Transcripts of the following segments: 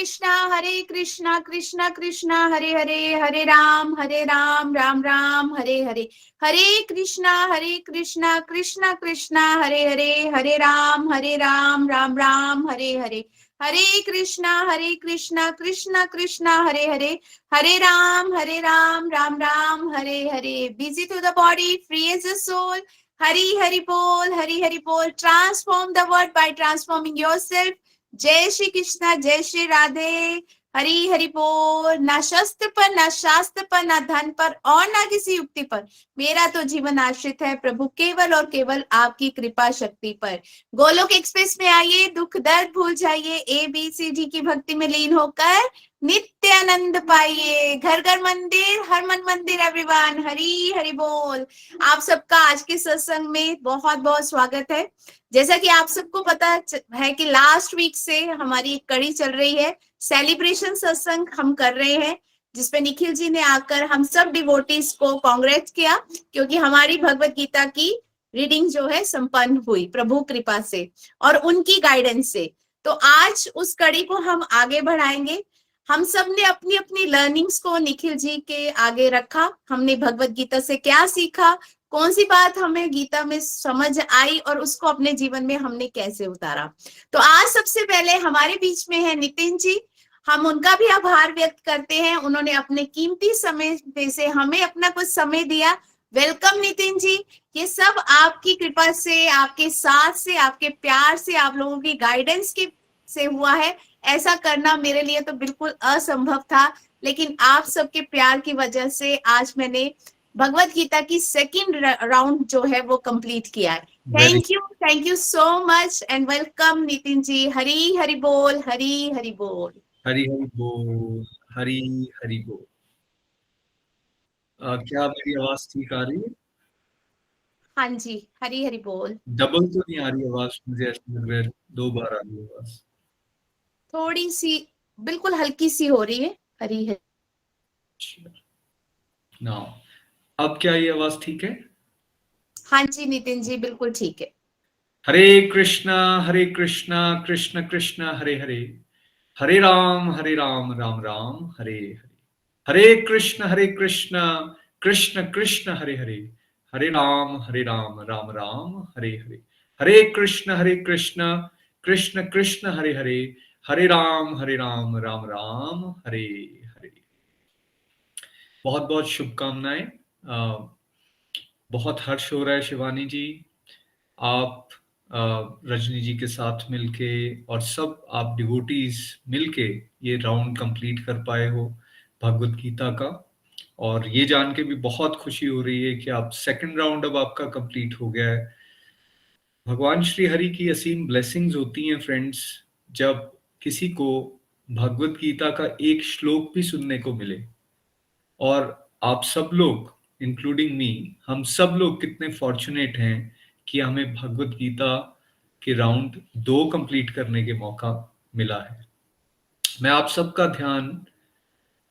Krishna Krishna Krishna Hare Hare, Hare Ram Ram Ram Hare Hare. Hare Krishna Krishna Krishna Hare Hare, Hare Ram Ram Ram Hare Hare. Hare Krishna Krishna Krishna Hare Hare, Hare Ram Ram Ram Hare Hare. Busy to the body, free as the soul. Hari Hari बोल। Transform the world by transforming yourself. जय श्री कृष्णा, जय श्री राधे। हरि बोल। ना शस्त्र पर, ना शास्त्र पर, ना धन पर और ना किसी युक्ति पर मेरा तो जीवन आश्रित है प्रभु, केवल और केवल आपकी कृपा शक्ति पर। गोलोक एक्सप्रेस में आइए, दुख दर्द भूल जाइए, ABCD की भक्ति में लीन होकर नित्य आनंद पाइए। घर घर मंदिर, हर मन मंदिर एवरीवन। हरि बोल। आप सबका आज के सत्संग में बहुत बहुत स्वागत है। जैसा कि आप सबको पता है कि लास्ट वीक से हमारी एक कड़ी चल रही है, सेलिब्रेशन सत्संग हम कर रहे हैं, जिसपे निखिल जी ने आकर हम सब डिवोटीज को कांग्रेट किया, क्योंकि हमारी भगवत गीता की रीडिंग जो है संपन्न हुई प्रभु कृपा से और उनकी गाइडेंस से। तो आज उस कड़ी को हम आगे बढ़ाएंगे। हम सब ने अपनी अपनी लर्निंग्स को निखिल जी के आगे रखा। हमने भगवत गीता से क्या सीखा, कौन सी बात हमें गीता में समझ आई और उसको अपने जीवन में हमने कैसे उतारा। तो आज सबसे पहले हमारे बीच में है नितिन जी। हम उनका भी आभार व्यक्त करते हैं, उन्होंने अपने कीमती समय में से हमें अपना कुछ समय दिया। वेलकम नितिन जी। ये सब आपकी कृपा से, आपके साथ से, आपके प्यार से, आप लोगों की गाइडेंस के से हुआ है। ऐसा करना मेरे लिए तो बिल्कुल असंभव था, लेकिन आप सबके प्यार की वजह से आज मैंने भगवत गीता की सेकंड राउंड जो है वो कंप्लीट किया है। Thank you so much and welcome Nitin ji. Hari बोल। हरि बोल। हरि बोल। हरि बोल। क्या मेरी आवाज ठीक आ रही है? हाँ जी, हरि बोल। डबल तो नहीं आ रही आवाज? मुझे ऐसा लग रहा है 2 बार आ रही है आवाज। थोड़ी सी, बिल्कुल हल्की सी हो रही है। हरि ना, अब क्या ये आवाज ठीक है? हाँ जी नितिन जी, बिल्कुल ठीक है। हरे कृष्णा कृष्ण कृष्ण हरे हरे, हरे राम राम राम हरे हरे। हरे कृष्ण कृष्ण कृष्ण हरे हरे, हरे राम राम राम हरे हरे। हरे कृष्ण कृष्ण कृष्ण हरे हरे, हरे राम राम राम हरे हरे। बहुत बहुत शुभकामनाएं। बहुत हर्ष हो रहा है शिवानी जी, आप रजनी जी के साथ मिलके और सब आप डिवोटीज मिलके ये राउंड कंप्लीट कर पाए हो भगवत गीता का। और ये जान के भी बहुत खुशी हो रही है कि आप सेकंड राउंड अब आपका कंप्लीट हो गया है। भगवान श्री हरि की असीम ब्लेसिंग्स होती हैं फ्रेंड्स, जब किसी को भगवत गीता का एक श्लोक भी सुनने को मिले। और आप सब लोग इंक्लूडिंग मी, हम सब लोग कितने फॉर्चुनेट हैं कि हमें भगवत गीता के राउंड 2 कंप्लीट करने के मौका मिला है। मैं आप सबका ध्यान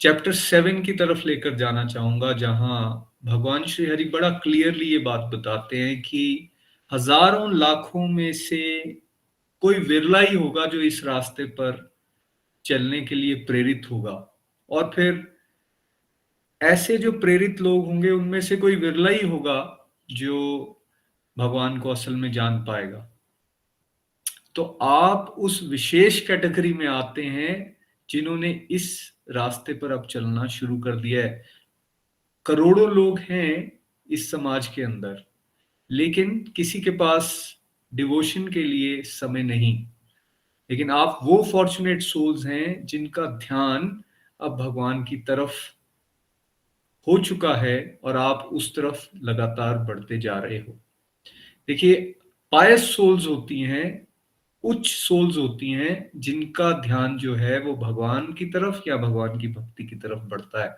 चैप्टर 7 की तरफ लेकर जाना चाहूंगा, जहां भगवान श्री हरि बड़ा क्लियरली ये बात बताते हैं कि हजारों लाखों में से कोई विरला ही होगा जो इस रास्ते पर चलने के लिए प्रेरित होगा। और फिर ऐसे जो प्रेरित लोग होंगे उनमें से कोई विरला ही होगा जो भगवान को असल में जान पाएगा। तो आप उस विशेष कैटेगरी में आते हैं जिन्होंने इस रास्ते पर अब चलना शुरू कर दिया है। करोड़ों लोग हैं इस समाज के अंदर, लेकिन किसी के पास डिवोशन के लिए समय नहीं। लेकिन आप वो फॉर्चुनेट सोल्स हैं जिनका ध्यान अब भगवान की तरफ हो चुका है और आप उस तरफ लगातार बढ़ते जा रहे हो। देखिए, पायस सोल्स होती हैं, उच्च सोल्स होती हैं जिनका ध्यान जो है वो भगवान की तरफ या भगवान की भक्ति की तरफ बढ़ता है,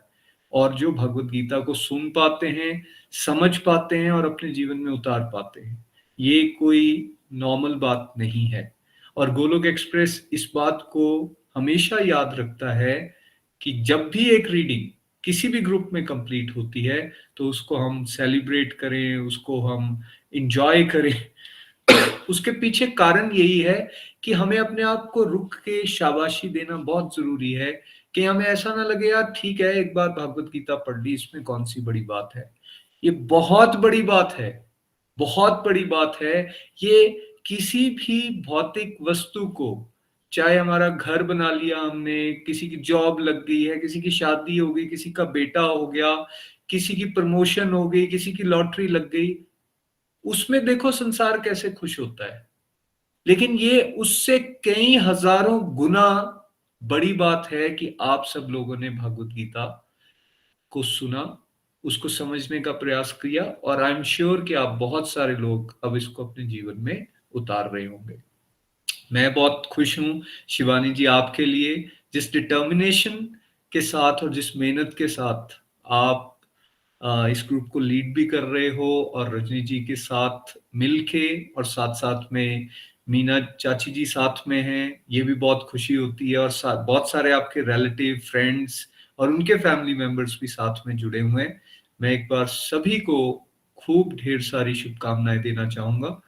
और जो भगवत गीता को सुन पाते हैं, समझ पाते हैं और अपने जीवन में उतार पाते हैं। ये कोई नॉर्मल बात नहीं है। और गोलोक एक्सप्रेस इस बात को हमेशा याद रखता है कि जब भी एक रीडिंग किसी भी ग्रुप में कंप्लीट होती है तो उसको हम सेलिब्रेट करें, उसको हम इंजॉय करें। उसके पीछे कारण यही है कि हमें अपने आप को रुक के शाबाशी देना बहुत जरूरी है, कि हमें ऐसा ना लगे यार ठीक है एक बार भागवत गीता पढ़ ली, इसमें कौन सी बड़ी बात है। ये बहुत बड़ी बात है, बहुत बड़ी बात है। ये किसी भी भौतिक वस्तु को, चाहे हमारा घर बना लिया हमने, किसी की जॉब लग गई है, किसी की शादी हो गई, किसी का बेटा हो गया, किसी की प्रमोशन हो गई, किसी की लॉटरी लग गई, उसमें देखो संसार कैसे खुश होता है। लेकिन ये उससे कई हजारों गुना बड़ी बात है कि आप सब लोगों ने भगवत गीता को सुना, उसको समझने का प्रयास किया, और आई एम श्योर कि आप बहुत सारे लोग अब इसको अपने जीवन में उतार रहे होंगे। मैं बहुत खुश हूं शिवानी जी आपके लिए, जिस डिटर्मिनेशन के साथ और जिस मेहनत के साथ आप इस ग्रुप को लीड भी कर रहे हो, और रजनी जी के साथ मिलके, और साथ साथ में मीना चाची जी साथ में हैं, ये भी बहुत खुशी होती है। और बहुत सारे आपके रिलेटिव, फ्रेंड्स और उनके फैमिली मेंबर्स भी साथ में जुड़े हुए हैं। मैं एक बार सभी को खूब ढेर सारी शुभकामनाएं देना चाहूंगा,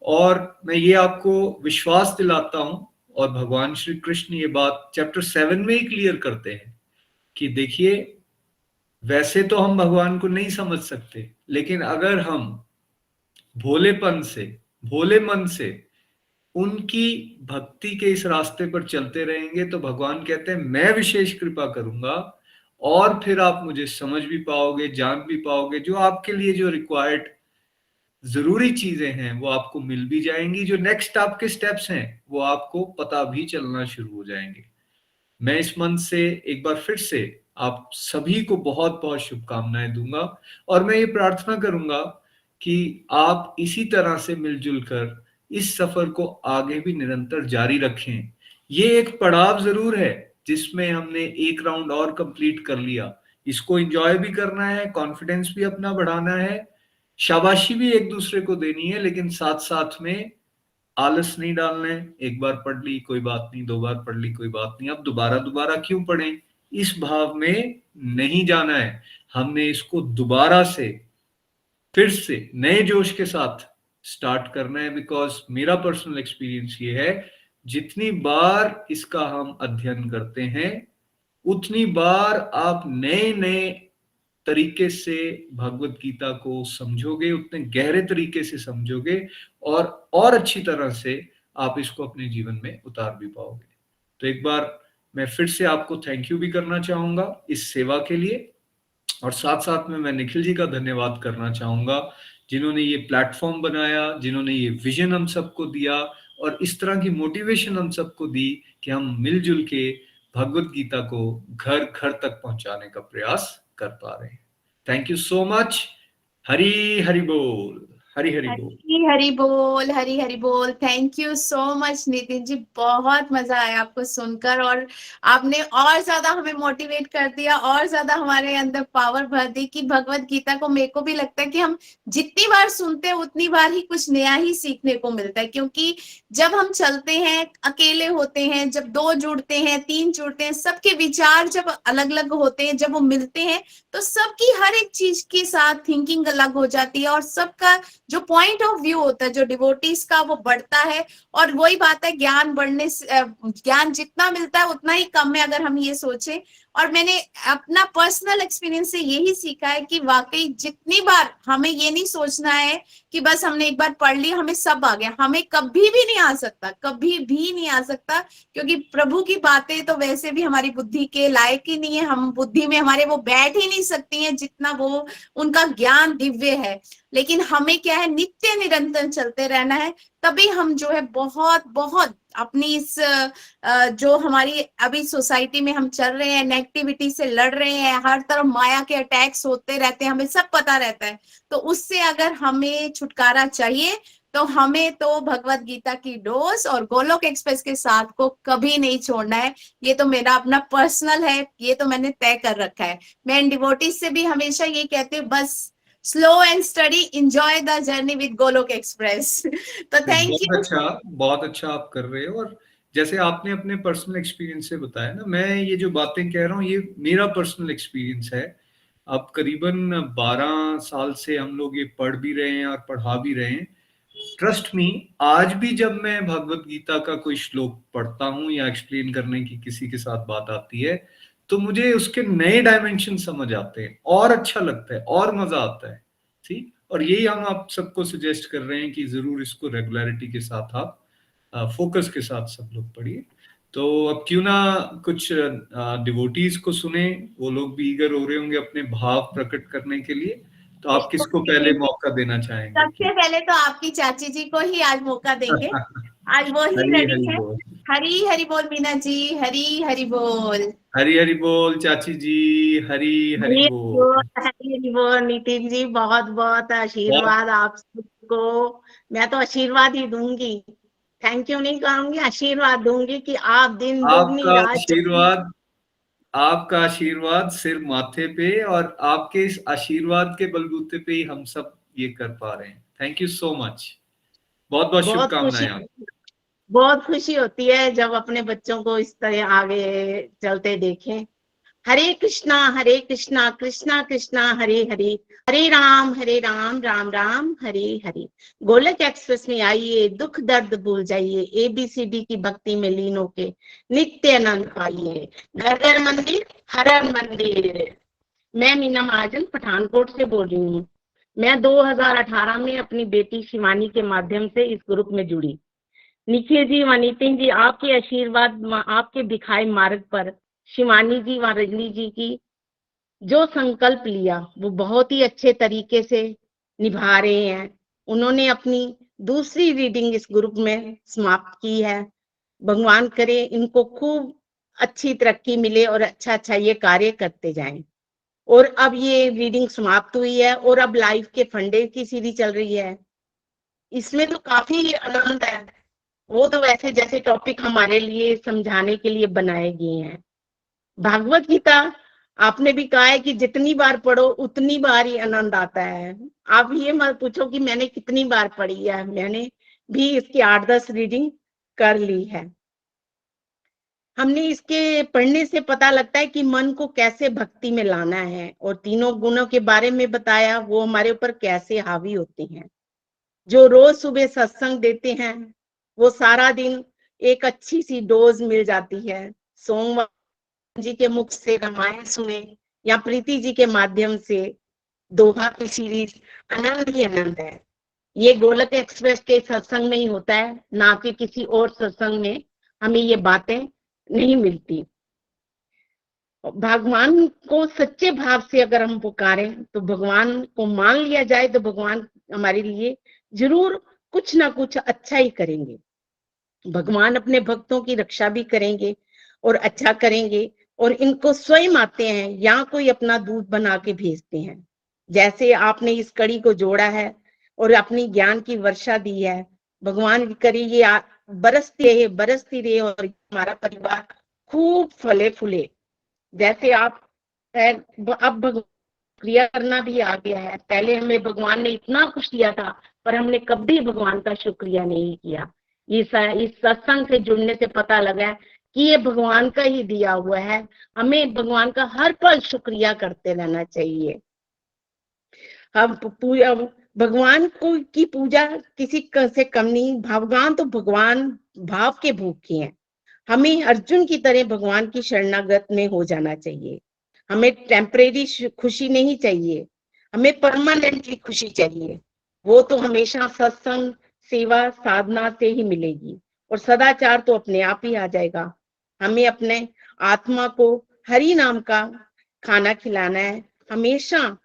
और मैं ये आपको विश्वास दिलाता हूं, और भगवान श्री कृष्ण ये बात चैप्टर 7 में ही क्लियर करते हैं कि देखिए, वैसे तो हम भगवान को नहीं समझ सकते, लेकिन अगर हम भोलेपन से, भोले मन से उनकी भक्ति के इस रास्ते पर चलते रहेंगे, तो भगवान कहते हैं मैं विशेष कृपा करूंगा, और फिर आप मुझे समझ भी पाओगे, जान भी पाओगे, जो आपके लिए जो रिक्वायर्ड जरूरी चीजें हैं वो आपको मिल भी जाएंगी, जो नेक्स्ट आपके स्टेप्स हैं वो आपको पता भी चलना शुरू हो जाएंगे। मैं इस मंच से एक बार फिर से आप सभी को बहुत बहुत शुभकामनाएं दूंगा, और मैं ये प्रार्थना करूंगा कि आप इसी तरह से मिलजुल कर इस सफर को आगे भी निरंतर जारी रखें। ये एक पड़ाव जरूर है जिसमें हमने एक राउंड और कंप्लीट कर लिया, इसको एंजॉय भी करना है, कॉन्फिडेंस भी अपना बढ़ाना है, शाबाशी भी एक दूसरे को देनी है, लेकिन साथ साथ में आलस नहीं डालना है। एक बार पढ़ ली कोई बात नहीं, दो बार पढ़ ली कोई बात नहीं, अब दोबारा दोबारा क्यों पढ़ें, इस भाव में नहीं जाना है। हमने इसको दोबारा से फिर से नए जोश के साथ स्टार्ट करना है, बिकॉज मेरा पर्सनल एक्सपीरियंस ये है, जितनी बार इसका हम अध्ययन करते हैं उतनी बार आप नए नए तरीके से भगवत गीता को समझोगे, उतने गहरे तरीके से समझोगे, और अच्छी तरह से आप इसको अपने जीवन में उतार भी पाओगे। तो एक बार मैं फिर से आपको थैंक यू भी करना चाहूंगा इस सेवा के लिए, और साथ साथ में मैं निखिल जी का धन्यवाद करना चाहूंगा, जिन्होंने ये प्लेटफॉर्म बनाया, जिन्होंने ये विजन हम सबको दिया, और इस तरह की मोटिवेशन हम सबको दी कि हम मिलजुल के भगवत गीता को घर घर तक पहुंचाने का प्रयास कर पा रहे हैं। Thank you so much. Hari Hari बोल, हरी हरि बोल। हरी हरी बोल, हरी हरी बोल। Thank you so much Nitin ji, बहुत मजा आया आपको सुनकर, और आपने और ज्यादा हमें मोटिवेट कर दिया, और ज्यादा हमारे अंदर पावर भर दी कि भगवत गीता को, मेरे को भी लगता है कि हम जितनी बार सुनते हैं उतनी बार ही कुछ नया ही सीखने को मिलता है। क्योंकि जब हम चलते हैं, अकेले होते हैं, जब दो जुड़ते हैं, तीन जुड़ते हैं, सबके विचार जब अलग अलग होते हैं, जब वो मिलते हैं तो सबकी हर एक चीज के साथ थिंकिंग अलग हो जाती है, और सबका जो पॉइंट ऑफ व्यू होता है जो डिवोटीज का, वो बढ़ता है। और वही बात है, ज्ञान बढ़ने से, ज्ञान जितना मिलता है उतना ही कम है, अगर हम ये सोचें। और मैंने अपना पर्सनल एक्सपीरियंस से यही सीखा है कि वाकई जितनी बार हमें ये नहीं सोचना है कि बस हमने एक बार पढ़ लिया हमें सब आ गया, हमें कभी भी नहीं आ सकता, कभी भी नहीं आ सकता। क्योंकि प्रभु की बातें तो वैसे भी हमारी बुद्धि के लायक ही नहीं है, हम बुद्धि में हमारे वो बैठ ही नहीं सकती हैं जितना वो उनका ज्ञान दिव्य है। लेकिन हमें क्या है, नित्य निरंतर चलते रहना है, तभी हम जो है बहुत बहुत अपनी इस जो हमारी अभी सोसाइटी में हम चल रहे हैं, नेगेटिविटी से लड़ रहे हैं, हर तरफ माया के अटैक्स होते रहते हैं, हमें सब पता रहता है। तो उससे अगर हमें छुटकारा चाहिए तो हमें तो भगवत गीता की डोज और गोलोक एक्सप्रेस के साथ को कभी नहीं छोड़ना है। ये तो मेरा अपना पर्सनल है, ये तो मैंने तय कर रखा है। मैं इन डिवोटीज से भी हमेशा ये कहती हूँ, बस slow and study, enjoy the journey with Golok express. तो थैंक बहुत यू। अच्छा, बहुत अच्छा आप कर रहे हो। और जैसे आपने अपने पर्सनल एक्सपीरियंस से बताया ना, मैं ये जो बातें कह रहा हूँ ये मेरा पर्सनल एक्सपीरियंस है। अब करीबन 12 साल से हम लोग ये पढ़ भी रहे हैं और पढ़ा भी रहे हैं। ट्रस्ट मी, आज भी जब मैं भगवत गीता का कोई श्लोक पढ़ता हूँ या एक्सप्लेन करने की किसी के साथ बात आती है, तो मुझे उसके नए डायमेंशन समझ आते हैं और अच्छा लगता है और मजा आता है। ठीक, और यही हम आप सबको सजेस्ट कर रहे हैं कि जरूर इसको रेगुलरिटी के साथ आप फोकस के साथ सब लोग पढ़िए। तो अब क्यों ना कुछ डिवोटीज को सुने, वो लोग भी ईगर हो रहे होंगे अपने भाव प्रकट करने के लिए। तो आप किसको पहले मौका देना चाहेंगे? सबसे पहले तो आपकी चाची जी को ही आज मौका देंगे, आज वो ही हरी रेडी हरी है। बोल, हरी हरी बोल मीना जी, हरी हरी बोल। हरी हरी बोल चाची जी, हरी हरी बोल। हरी बोल नितिन जी, बहुत बहुत बहुत आशीर्वाद आप सबको। मैं तो आशीर्वाद ही दूंगी, थैंक यू नहीं कहूंगी, आशीर्वाद दूंगी कि आप दिन दुगनी आपका रात चौगुनी। आशीर्वाद, आपका आशीर्वाद सिर माथे पे, और आपके इस आशीर्वाद के बलबूते पे ही हम सब ये कर पा रहे हैं। थैंक यू सो मच, बहुत बहुत बहुत खुशी, शुभकामनाएं आपको। बहुत खुशी होती है जब अपने बच्चों को इस तरह आगे चलते देखें। हरे कृष्णा कृष्णा कृष्णा हरे हरे, हरे राम राम राम हरे हरे। गोलक एक्सप्रेस में आइए, दुख दर्द भूल जाइए, ABCD की भक्ति में लीन होके नित्य आनंद पाइए। घर घर मंदिर, हर हर मंदिर। मैं मीना महाजन पठानकोट से बोल रही हूँ। मैं 2018 में अपनी बेटी शिवानी के माध्यम से इस ग्रुप में जुड़ी। निखिल जी व नितिन जी, आपके आशीर्वाद, आपके दिखाए मार्ग पर शिवानी जी व रजनी जी की जो संकल्प लिया वो बहुत ही अच्छे तरीके से निभा रहे हैं। उन्होंने अपनी दूसरी रीडिंग इस ग्रुप में समाप्त की है। भगवान करे इनको खूब अच्छी तरक्की मिले और अच्छा अच्छा ये कार्य करते जाएं। और अब ये रीडिंग समाप्त हुई है और अब लाइफ के फंडे की सीरीज चल रही है। इसमें तो काफी आनंद है। वो तो वैसे जैसे टॉपिक हमारे लिए समझाने के लिए बनाए गए हैं। भागवत गीता आपने भी कहा है कि जितनी बार पढ़ो उतनी बार ही आनंद आता है। आप ये मत पूछो कि मैंने कितनी बार पढ़ी है, मैंने भी इसकी 8-10 रीडिंग कर ली है। हमने इसके पढ़ने से पता लगता है कि मन को कैसे भक्ति में लाना है, और तीनों गुणों के बारे में बताया वो हमारे ऊपर कैसे हावी होते हैं। जो रोज सुबह सत्संग देते हैं वो सारा दिन एक अच्छी सी डोज मिल जाती है। सोमवार जी के मुख से रामायण सुने या प्रीति जी के माध्यम से दोहा की सीरीज, आनंद ही आनंद है। ये गोलक एक्सप्रेस के सत्संग में ही होता है, ना कि किसी और सत्संग में हमें ये बातें नहीं मिलती। भगवान को सच्चे भाव से अगर हम पुकारें तो भगवान को मान लिया जाए तो भगवान हमारे लिए जरूर कुछ ना कुछ अच्छा ही करेंगे। भगवान अपने भक्तों की रक्षा भी करेंगे और अच्छा करेंगे, और इनको स्वयं आते हैं या कोई अपना दूत बना के भेजते हैं। जैसे आपने इस कड़ी को जोड़ा है और अपनी ज्ञान की वर्षा दी है, भगवान करे ये बरसती रहे और हमारा परिवार खूब फले फूले। जैसे आप अब क्रिया करना भी आ गया है। पहले हमें भगवान ने इतना कुछ दिया था पर हमने कभी भगवान का शुक्रिया नहीं किया। इस सत्संग से जुड़ने से पता लगा कि ये भगवान का ही दिया हुआ है। हमें भगवान का हर पल शुक्रिया करते रहना चाहिए। हम भगवान को की पूजा किसी से कम नहीं। भगवान तो भगवान भाव के भूखे हैं। हमें अर्जुन की तरह भगवान की शरणागत में हो जाना चाहिए। हमें टेम्परेरी खुशी नहीं चाहिए, हमें परमानेंटली खुशी चाहिए। वो तो हमेशा सत्संग, सेवा, साधना से ही मिलेगी, और सदाचार तो अपने आप ही आ जाएगा। हमें अपने आत्मा को हरि नाम का खाना खिलाना है, हमेशा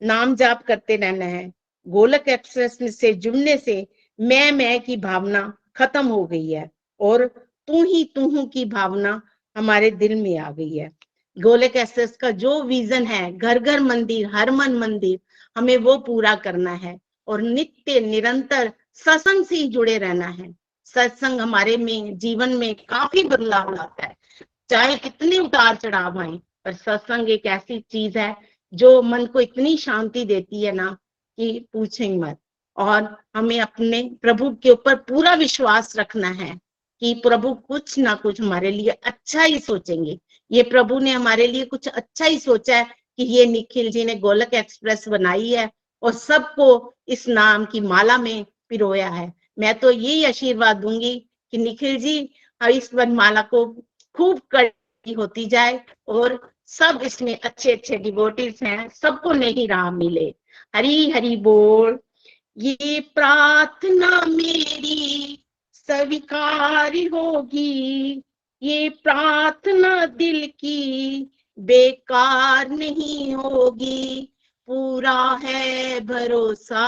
नाम जाप करते रहना है। गोलक एक्सप्रेस से जुड़ने से मैं की भावना खत्म हो गई है और तू हूं की भावना हमारे दिल में आ गई है। गोलक एक्सप्रेस का जो विजन है, घर घर मंदिर, हर मन मंदिर, हमें वो पूरा करना है और नित्य निरंतर सत्संग से ही जुड़े रहना है। सत्संग हमारे में जीवन में काफी बदलाव लाता है। चाहे कितने उतार चढ़ाव आए, पर सत्संग एक ऐसी चीज है जो मन को इतनी शांति देती है ना कि पूछे ही मत। और हमें अपने प्रभु के ऊपर पूरा विश्वास रखना है कि प्रभु कुछ ना कुछ हमारे लिए अच्छा ही सोचेंगे। ये प्रभु ने हमारे लिए कुछ अच्छा ही सोचा है कि ये निखिल जी ने गोलक एक्सप्रेस बनाई है और सबको इस नाम की माला में पिरोया है। मैं तो यही आशीर्वाद दूंगी कि निखिल जी इस वनमाला को खूब कड़ी होती जाए और सब इसमें अच्छे अच्छे डिवोटीज हैं, सबको नई राह मिले। हरी हरी बोल। ये प्रार्थना मेरी स्वीकार होगी, ये प्रार्थना दिल की बेकार नहीं होगी, पूरा है भरोसा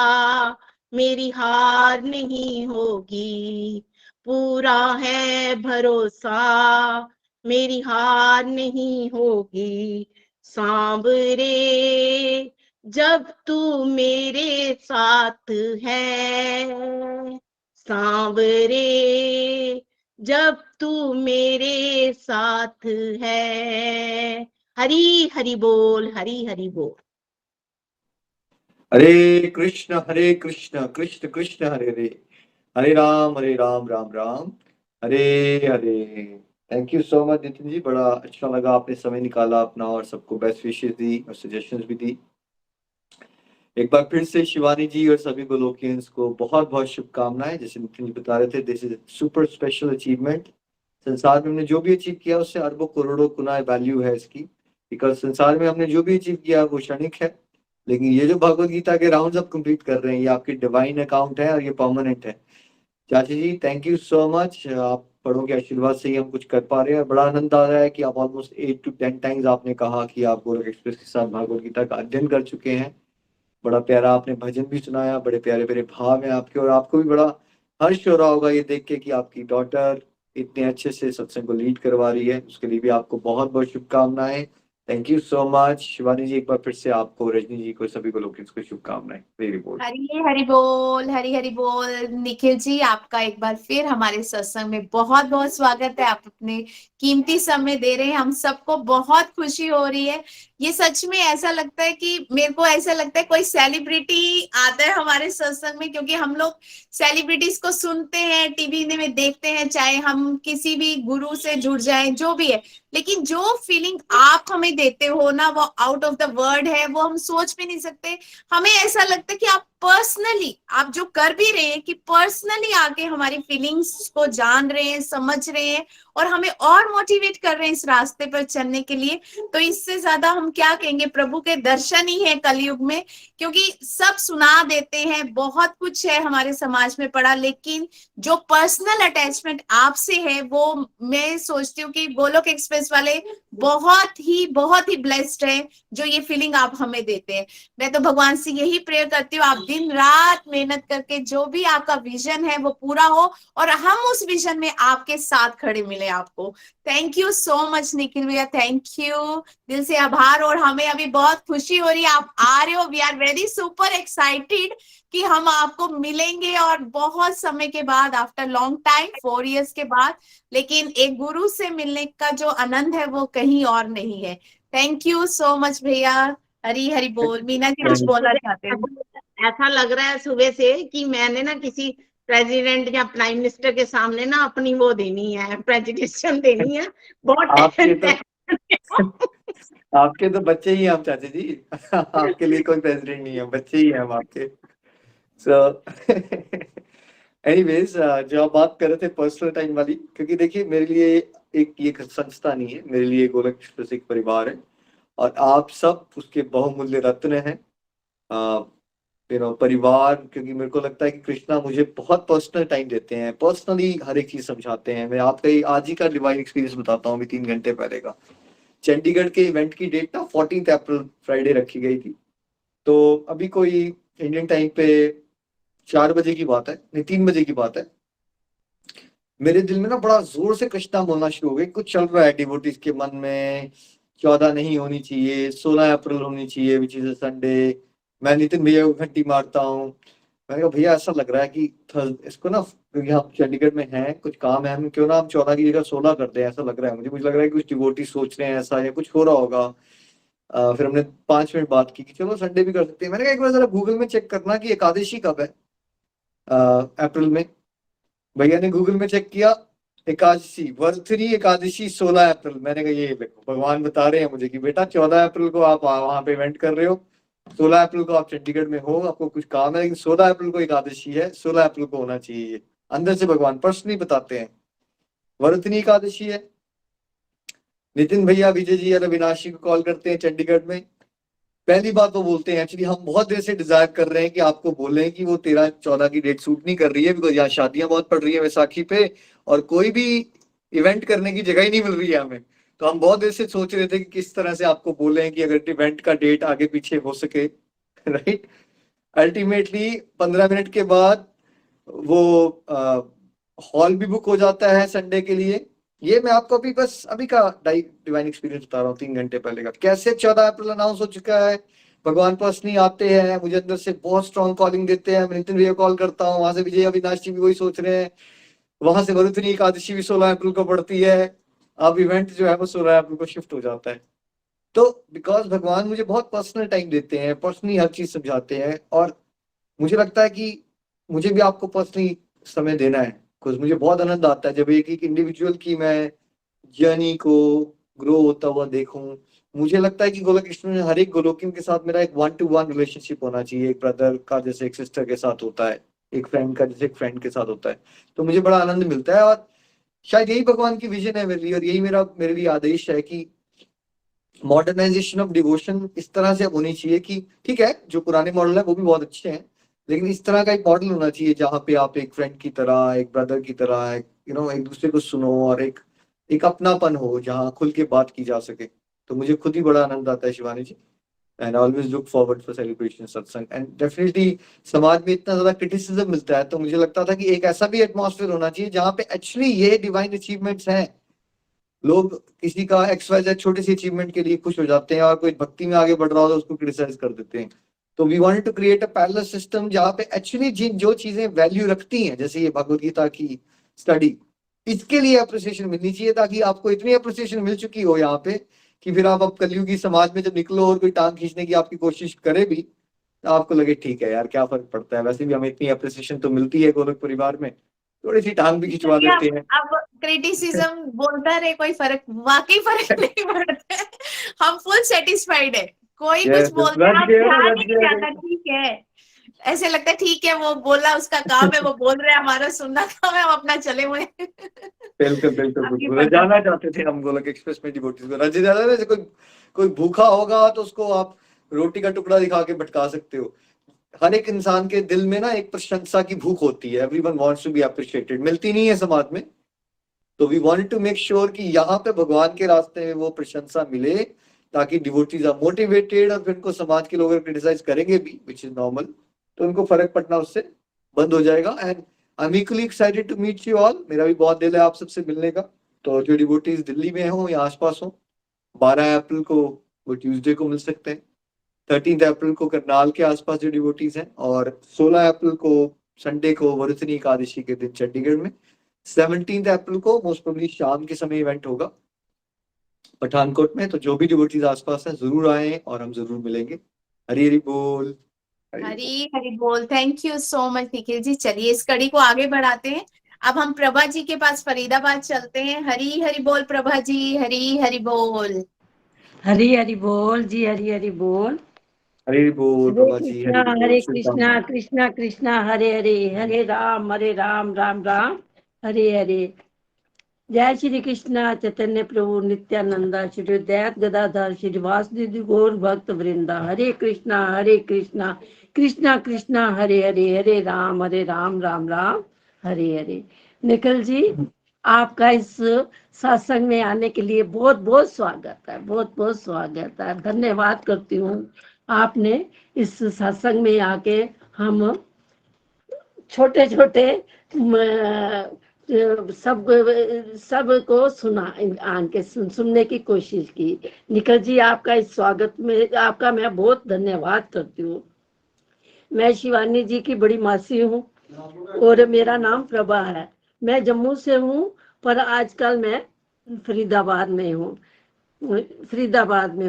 मेरी हार नहीं होगी, पूरा है भरोसा मेरी हार नहीं होगी। सांवरे जब तू मेरे साथ है, सांवरे जब तू मेरे साथ है। हरी हरि बोल, हरी हरि बोल। Hare Krishna Krishna Krishna Hare Hare, Hare Ram Ram Ram Hare Hare. Thank you so much Nitin ji, बड़ा अच्छा लगा, आपने समय निकाला अपना और सबको बेस्ट विशेस दी और सजेशंस भी दी। एक बार फिर से शिवानी जी और सभी गोलोकियंस को बहुत बहुत शुभकामनाएं। जैसे नितिन जी बता रहे थे, this is super special achievement. संसार में हमने जो भी अचीव किया उससे अरबों करोड़ों गुना वैल्यू है इसकी, बिकॉज संसार में हमने जो भी अचीव किया वो क्षणिक है, लेकिन ये जो भगवत गीता के राउंड्स आप कंप्लीट कर रहे हैं ये आपकी डिवाइन अकाउंट है और ये परमानेंट है। चाची जी थैंक यू सो मच, आप बड़ों के आशीर्वाद से ही हम कुछ कर पा रहे हैं और बड़ा आनंद आ रहा है कि आप ऑलमोस्ट 8 to 10 टाइम्स आपने कहा कि आप गोरख एक्सप्रेस के साथ भगवत गीता का अध्ययन कर चुके हैं। बड़ा प्यारा आपने भजन भी सुनाया, बड़े प्यारे प्यारे भाव हैं आपके, और आपको भी बड़ा हर्ष हो रहा होगा ये देख के कि आपकी डॉटर इतने अच्छे से सत्संग को लीड करवा रही है। उसके लिए भी आपको बहुत बहुत शुभकामनाएं। Thank you so much Shivani ji, एक बार फिर से आपको, रजनी जी को, सभी को लोग को शुभकामनाएं। Very good. हरी हरि बोल, हरी हरि बोल। निखिल जी आपका एक बार फिर हमारे सत्संग में बहुत बहुत स्वागत है। आप अपने कीमती समय दे रहे हैं, हम सबको बहुत खुशी हो रही है। ये सच में ऐसा लगता है कि मेरे को ऐसा लगता है कोई सेलिब्रिटी आता है हमारे सत्संग में, क्योंकि हम लोग सेलिब्रिटीज को सुनते हैं, टीवी में देखते हैं, चाहे हम किसी भी गुरु से जुड़ जाए जो भी है, लेकिन जो फीलिंग आप हमें देते हो ना वो आउट ऑफ द वर्ड है, वो हम सोच भी नहीं सकते। हमें ऐसा लगता है कि आप पर्सनली, आप जो कर भी रहे हैं कि पर्सनली आके हमारी फीलिंग्स को जान रहे हैं, समझ रहे हैं और हमें और मोटिवेट कर रहे हैं इस रास्ते पर चलने के लिए। तो इससे ज्यादा हम क्या कहेंगे, प्रभु के दर्शन ही है कलयुग में, क्योंकि सब सुना देते हैं, बहुत कुछ है हमारे समाज में पड़ा, लेकिन जो पर्सनल अटैचमेंट आपसे है वो मैं सोचती हूँ कि गोलोक एक्सप्रेस वाले बहुत ही ब्लेस्ड है जो ये फीलिंग आप हमें देते हैं। मैं तो भगवान से यही प्रेयर करती हूँ, आप दिन रात मेहनत करके जो भी आपका विजन है वो पूरा हो और हम उस विजन में आपके साथ खड़े मिले आपको। Thank you so much Nikhil भैया, थैंक यू, दिल से आभार। और हमें अभी बहुत खुशी हो रही है आप आ रहे हो, we are very super excited कि हम आपको मिलेंगे और बहुत समय के बाद, आफ्टर लॉन्ग टाइम 4 years के बाद, लेकिन एक गुरु से मिलने का जो आनंद है वो कहीं और नहीं है। थैंक यू सो मच भैया, हरी हरी बोल। मीना जी कुछ बोलना चाहते हैं? ऐसा लग रहा है सुबह से कि मैंने ना किसी प्रेसिडेंट या प्राइम मिनिस्टर के सामने ना अपनी वो देनी है, प्रेजेंटेशन देनी है। बहुत आपके तो बच्चे ही हैं हम चाचा जी आपके लिए कोई प्रेसिडेंट नहीं है, बच्चे ही हैं हम आपके। सो एनीवेज, जो आप बात कर रहे थे पर्सनल टाइम वाली, क्योंकि देखिए मेरे लिए एक ये संस्था नहीं है, मेरे लिए गोलोक एक्सप्रेस एक परिवार है और आप सब उसके बहुमूल्य रत्न हैं। परिवार, क्योंकि मेरे को लगता है कि कृष्णा मुझे बहुत पर्सनल टाइम देते हैं, पर्सनली हर एक चीज समझाते हैं। मैं आपका आज ही का डिवाइन एक्सपीरियंस बताता हूँ, अभी 3 घंटे पहले का। चंडीगढ़ के इवेंट की डेट ना 14 अप्रैल फ्राइडे रखी गई थी, तो अभी कोई इंडियन टाइम पे 4 बजे की बात है, नहीं 3 बजे की बात है, मेरे दिल में ना बड़ा जोर से कृष्णा बोलना शुरू हो गई। कुछ चल रहा है डिवोटीज के मन में, 14 नहीं होनी चाहिए, 16 अप्रैल होनी चाहिए, विच इज संडे। मैं नितिन भैया को घंटी मारता हूँ, मैंने कहा भैया ऐसा लग रहा है कि इसको ना, क्योंकि हम चंडीगढ़ में हैं, कुछ काम है, हम क्यों ना हम 14 की जगह 16 कर दें, ऐसा लग रहा है मुझे लग रहा है कि कुछ डिवोटी सोच रहे हैं ऐसा या कुछ हो रहा होगा। फिर हमने 5 मिनट बात की कि चलो संडे भी कर सकते हैं। मैंने कहा एक बार जरा गूगल में चेक करना कि एकादशी कब है अप्रैल में। भैया ने गूगल में चेक किया, एकादशी वर्तरी एकादशी 16 अप्रैल। मैंने कहा ये देखो भगवान बता रहे हैं मुझे कि बेटा 14 अप्रैल को आप वहां पे इवेंट कर रहे हो, 16 अप्रैल को आप चंडीगढ़ में हो, आपको कुछ काम है, लेकिन 16 अप्रैल को एकादशी है, 16 अप्रैल को होना चाहिए। अंदर से भगवान पर्सनली बताते हैं। वरुथनी एकादशी है। नितिन भैया, विजय जी और अविनाशी को कॉल करते हैं चंडीगढ़ में। पहली बात वो बोलते हैं, एक्चुअली हम बहुत देर से डिजायर कर रहे हैं कि आपको बोलें कि वो 13-14 की डेट सूट नहीं कर रही है, बिकॉज यहाँ शादियां बहुत पड़ रही है वैसाखी पे, और कोई भी इवेंट करने की जगह ही नहीं मिल रही है हमें। तो हम बहुत देर से सोच रहे थे कि किस तरह से आपको बोलें कि अगर इवेंट का डेट आगे पीछे हो सके, राइट। अल्टीमेटली 15 मिनट के बाद वो हॉल भी बुक हो जाता है संडे के लिए। ये मैं आपको अभी बस अभी का डिवाइन एक्सपीरियंस बता रहा हूँ, 3 घंटे पहले का, कैसे 14 अप्रैल अनाउंस हो चुका है। भगवान पर्सनली आते हैं, मुझे अंदर से बहुत स्ट्रॉन्ग कॉलिंग देते हैं। मैं नितिन भैया कॉल करता हूँ, वहां से विजय अविनाश जी भी वही सोच रहे हैं, वहां से वरुथनी एकादशी भी 16 अप्रैल को पड़ती है। अब इवेंट जो है वो 16 अप्रैल को शिफ्ट हो जाता है। तो बिकॉज भगवान मुझे बहुत पर्सनल टाइम देते हैं, पर्सनली हर चीज समझाते हैं, और मुझे लगता है कि मुझे भी आपको पर्सनली समय देना है, बिकॉज मुझे बहुत आनंद आता है जब एक एक इंडिविजुअल की मैं जर्नी को ग्रो होता हुआ देखूं। मुझे लगता है कि गोलक कृष्ण में हर एक गोलोकियन के साथ मेरा एक 1-to-1 रिलेशनशिप होना चाहिए, एक ब्रदर का जैसे एक सिस्टर के साथ होता है, एक फ्रेंड का जैसे एक फ्रेंड के साथ होता है। तो मुझे बड़ा आनंद मिलता है, और शायद यही भगवान की विजन है मेरे लिए, और यही मेरे लिए आदेश है कि मॉडर्नाइजेशन ऑफ डिवोशन इस तरह से होनी चाहिए कि ठीक है, जो पुराने मॉडल है वो भी बहुत अच्छे हैं, लेकिन इस तरह का एक मॉडल होना चाहिए जहाँ पे आप एक फ्रेंड की तरह, एक ब्रदर की तरह, एक दूसरे को सुनो, और एक अपनापन हो जहाँ खुल के बात की जा सके। तो मुझे खुद ही बड़ा आनंद आता है Shivani ji, and always look forward for celebration सत्संग। एंड डेफिनेटली समाज में इतना ज्यादा क्रिटिसिज्म मिलता है, तो मुझे लगता था कि एक ऐसा भी एटमॉस्फेयर होना चाहिए जहाँ पे एक्चुअली ये डिवाइन अचीवमेंट्स हैं। लोग किसी का XYZ छोटी सी अचीवमेंट के लिए खुश हो जाते हैं, और कोई भक्ति में आगे बढ़ रहा हो तो उसको क्रिटिसाइज कर देते हैं। तो we wanted to create a parallel system जहाँ पे एक्चुअली जो चीजें वैल्यू रखती हैं, जैसे ये भगवत गीता की स्टडी, इसके लिए अप्रिसिएशन मिलनी चाहिए, ताकि आपको इतनी अप्रिसिएशन मिल चुकी हो यहाँ पे कि फिर आप अब कलयुगी समाज में जब निकलो और कोई टांग खींचने की आपकी कोशिश करे भी, तो आपको लगे ठीक है यार, क्या फर्क पड़ता है, वैसे भी हमें इतनी अप्रिसिएशन तो मिलती है गोलक परिवार में, थोड़ी सी टांग भी खिंचवा देते हैं। अब क्रिटिसिज्म बोलता रहे, कोई फर्क, वाकई फर्क नहीं पड़ता है। हम फुल सेटिस्फाइड है, कोई कुछ बोल रहा है ध्यान नहीं जाता, ठीक है, ऐसे लगता है ठीक है, वो बोला, उसका काम है, वो बोल रहे हैं, हमारा सुनना काम है, हम अपना चले हुए। बिल्कुल बिल्कुल बिल्कुल, जाना चाहते थे हम गोलक एक्सप्रेस में डिवोटीज को। रंजित दादा, जैसे कोई भूखा होगा तो उसको आप रोटी का टुकड़ा दिखा के भटका सकते हो। हर एक इंसान के दिल में ना एक प्रशंसा की भूख होती है, everyone wants to be appreciated, मिलती नहीं है समाज में। तो we wanted to make sure कि यहाँ पे भगवान के रास्ते में वो प्रशंसा मिले, ताकि डिवोटीज आर मोटिवेटेड, और फिर उनको समाज के लोग क्रिटिसाइज करेंगे भी, विच इज नॉर्मल, तो उनको फर्क पड़ना उससे बंद हो जाएगा। And I am equally excited to meet you all. मेरा भी बहुत दिल है आप सबसे मिलने का। तो जो डिवोटीज दिल्ली में हो या आसपास हो, 12 अप्रैल को वो ट्यूसडे को मिल सकते हैं, 13 अप्रैल को करनाल के आसपास जो डिवोटीज हैं, और 16 अप्रैल को संडे को वरुथनी एकादशी के दिन चंडीगढ़ में, 17 अप्रैल को मोस्ट प्रोबेबली शाम के समय इवेंट होगा पठानकोट में। तो जो भी डिवोटीज आसपास हैं जरूर आए, और हम जरूर मिलेंगे। हरी हरी बोल, हरी हरी बोल। Thank you so much Nikhil ji. चलिए इस कड़ी को आगे बढ़ाते हैं। अब हम प्रभा जी के पास फरीदाबाद चलते हैं। हरी हरी बोल प्रभा जी, हरी हरी बोल। हरी हरी बोल जी, हरी हरी बोल। हरी बोल प्रभा जी, हरी बोल। हरे कृष्णा कृष्णा कृष्णा हरे हरे, हरे राम राम राम हरे हरे। जय श्री कृष्णा चैतन्य प्रभु नित्यानंदा, श्री दयात गदाधर श्री वासुदेव गौर भक्त वृंदा। हरे कृष्णा कृष्णा कृष्णा हरे हरे, हरे राम राम राम हरे हरे। निखिल जी, आपका इस सत्संग में आने के लिए बहुत बहुत स्वागत है, बहुत बहुत स्वागत है। धन्यवाद करती हूँ आपने इस सत्संग में आके हम छोटे छोटे सबको सुना, आके सुनने की कोशिश की। निखिल जी, आपका इस स्वागत में आपका मैं बहुत धन्यवाद करती हूँ। मैं शिवानी जी की बड़ी मासी हूँ, और मेरा नाम प्रभा है। मैं जम्मू से हूँ, पर आजकल मैं फरीदाबाद में